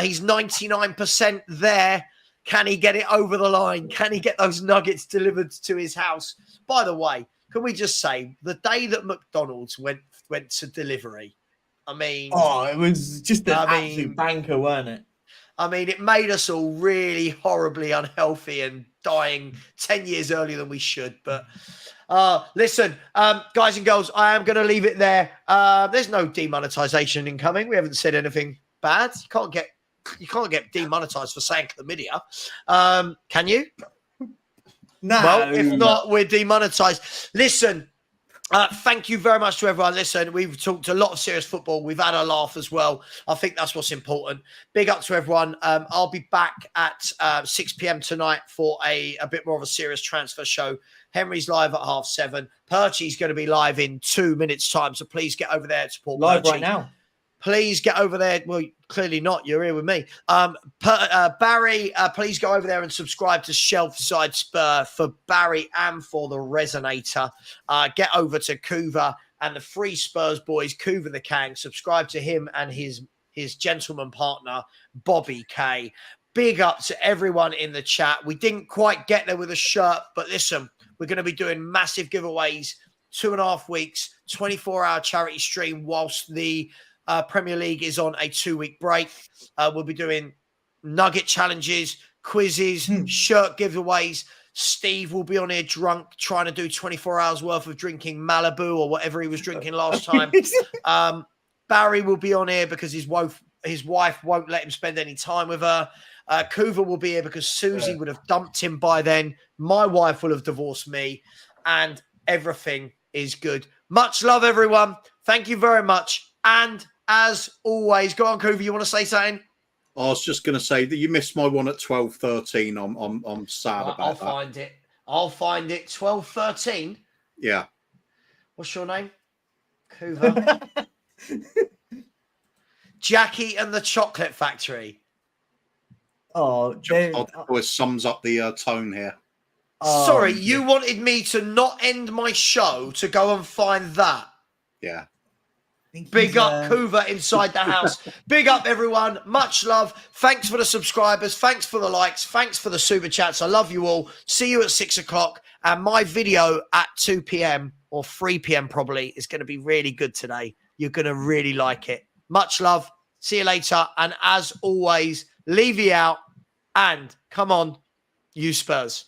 He's 99% there. Can he get it over the line? Can he get those nuggets delivered to his house? By the way, can we just say the day that McDonald's went to delivery, I mean... Oh, it was just an absolute banker, weren't it? I mean, it made us all really horribly unhealthy and dying 10 years earlier than we should. But listen, guys and girls, I am going to leave it there. There's no demonetization incoming. We haven't said anything bad. You can't get demonetized for saying chlamydia. Can you? No. Well, if not, we're demonetized. Listen. Thank you very much to everyone. Listen, we've talked a lot of serious football. We've had a laugh as well. I think that's what's important. Big up to everyone. I'll be back at 6 p.m. tonight for a bit more of a serious transfer show. Henry's live at 7:30. Perchy's going to be live in 2 minutes' time, so please get over there to support live Perchy. Right now. Please get over there. Well, clearly not. You're here with me. Barry, please go over there and subscribe to Shelfside Spur for Barry and for the Resonator. Get over to Kuva and the Free Spurs boys, Kuva the Kang. Subscribe to him and his gentleman partner, Bobby K. big up to everyone in the chat. We didn't quite get there with a shirt, but listen, we're going to be doing massive giveaways, 2.5 weeks, 24-hour charity stream whilst the Premier League is on a 2-week break. We'll be doing nugget challenges, quizzes, shirt giveaways. Steve will be on here drunk trying to do 24 hours worth of drinking Malibu or whatever he was drinking last time. Barry will be on here because his wife won't let him spend any time with her. Kuva will be here because Susie would have dumped him by then. My wife will have divorced me, and everything is good. Much love, everyone. Thank you very much. And as always, go on, Kuva. You want to say something? I was just going to say that you missed my one at 12:13. I'm sad about that. I'll find it. 12:13. Yeah. What's your name? Kuva. Jackie and the Chocolate Factory. Oh, it sums up the tone here. Sorry, you wanted me to not end my show to go and find that. Yeah. Big up Kuva inside the house. Big up everyone. Much love. Thanks for the subscribers. Thanks for the likes. Thanks for the super chats. I love you all. See you at 6 o'clock. And my video at 2 p.m. or 3 p.m. probably is going to be really good today. You're going to really like it. Much love. See you later. And as always, Levy out. And come on, you Spurs.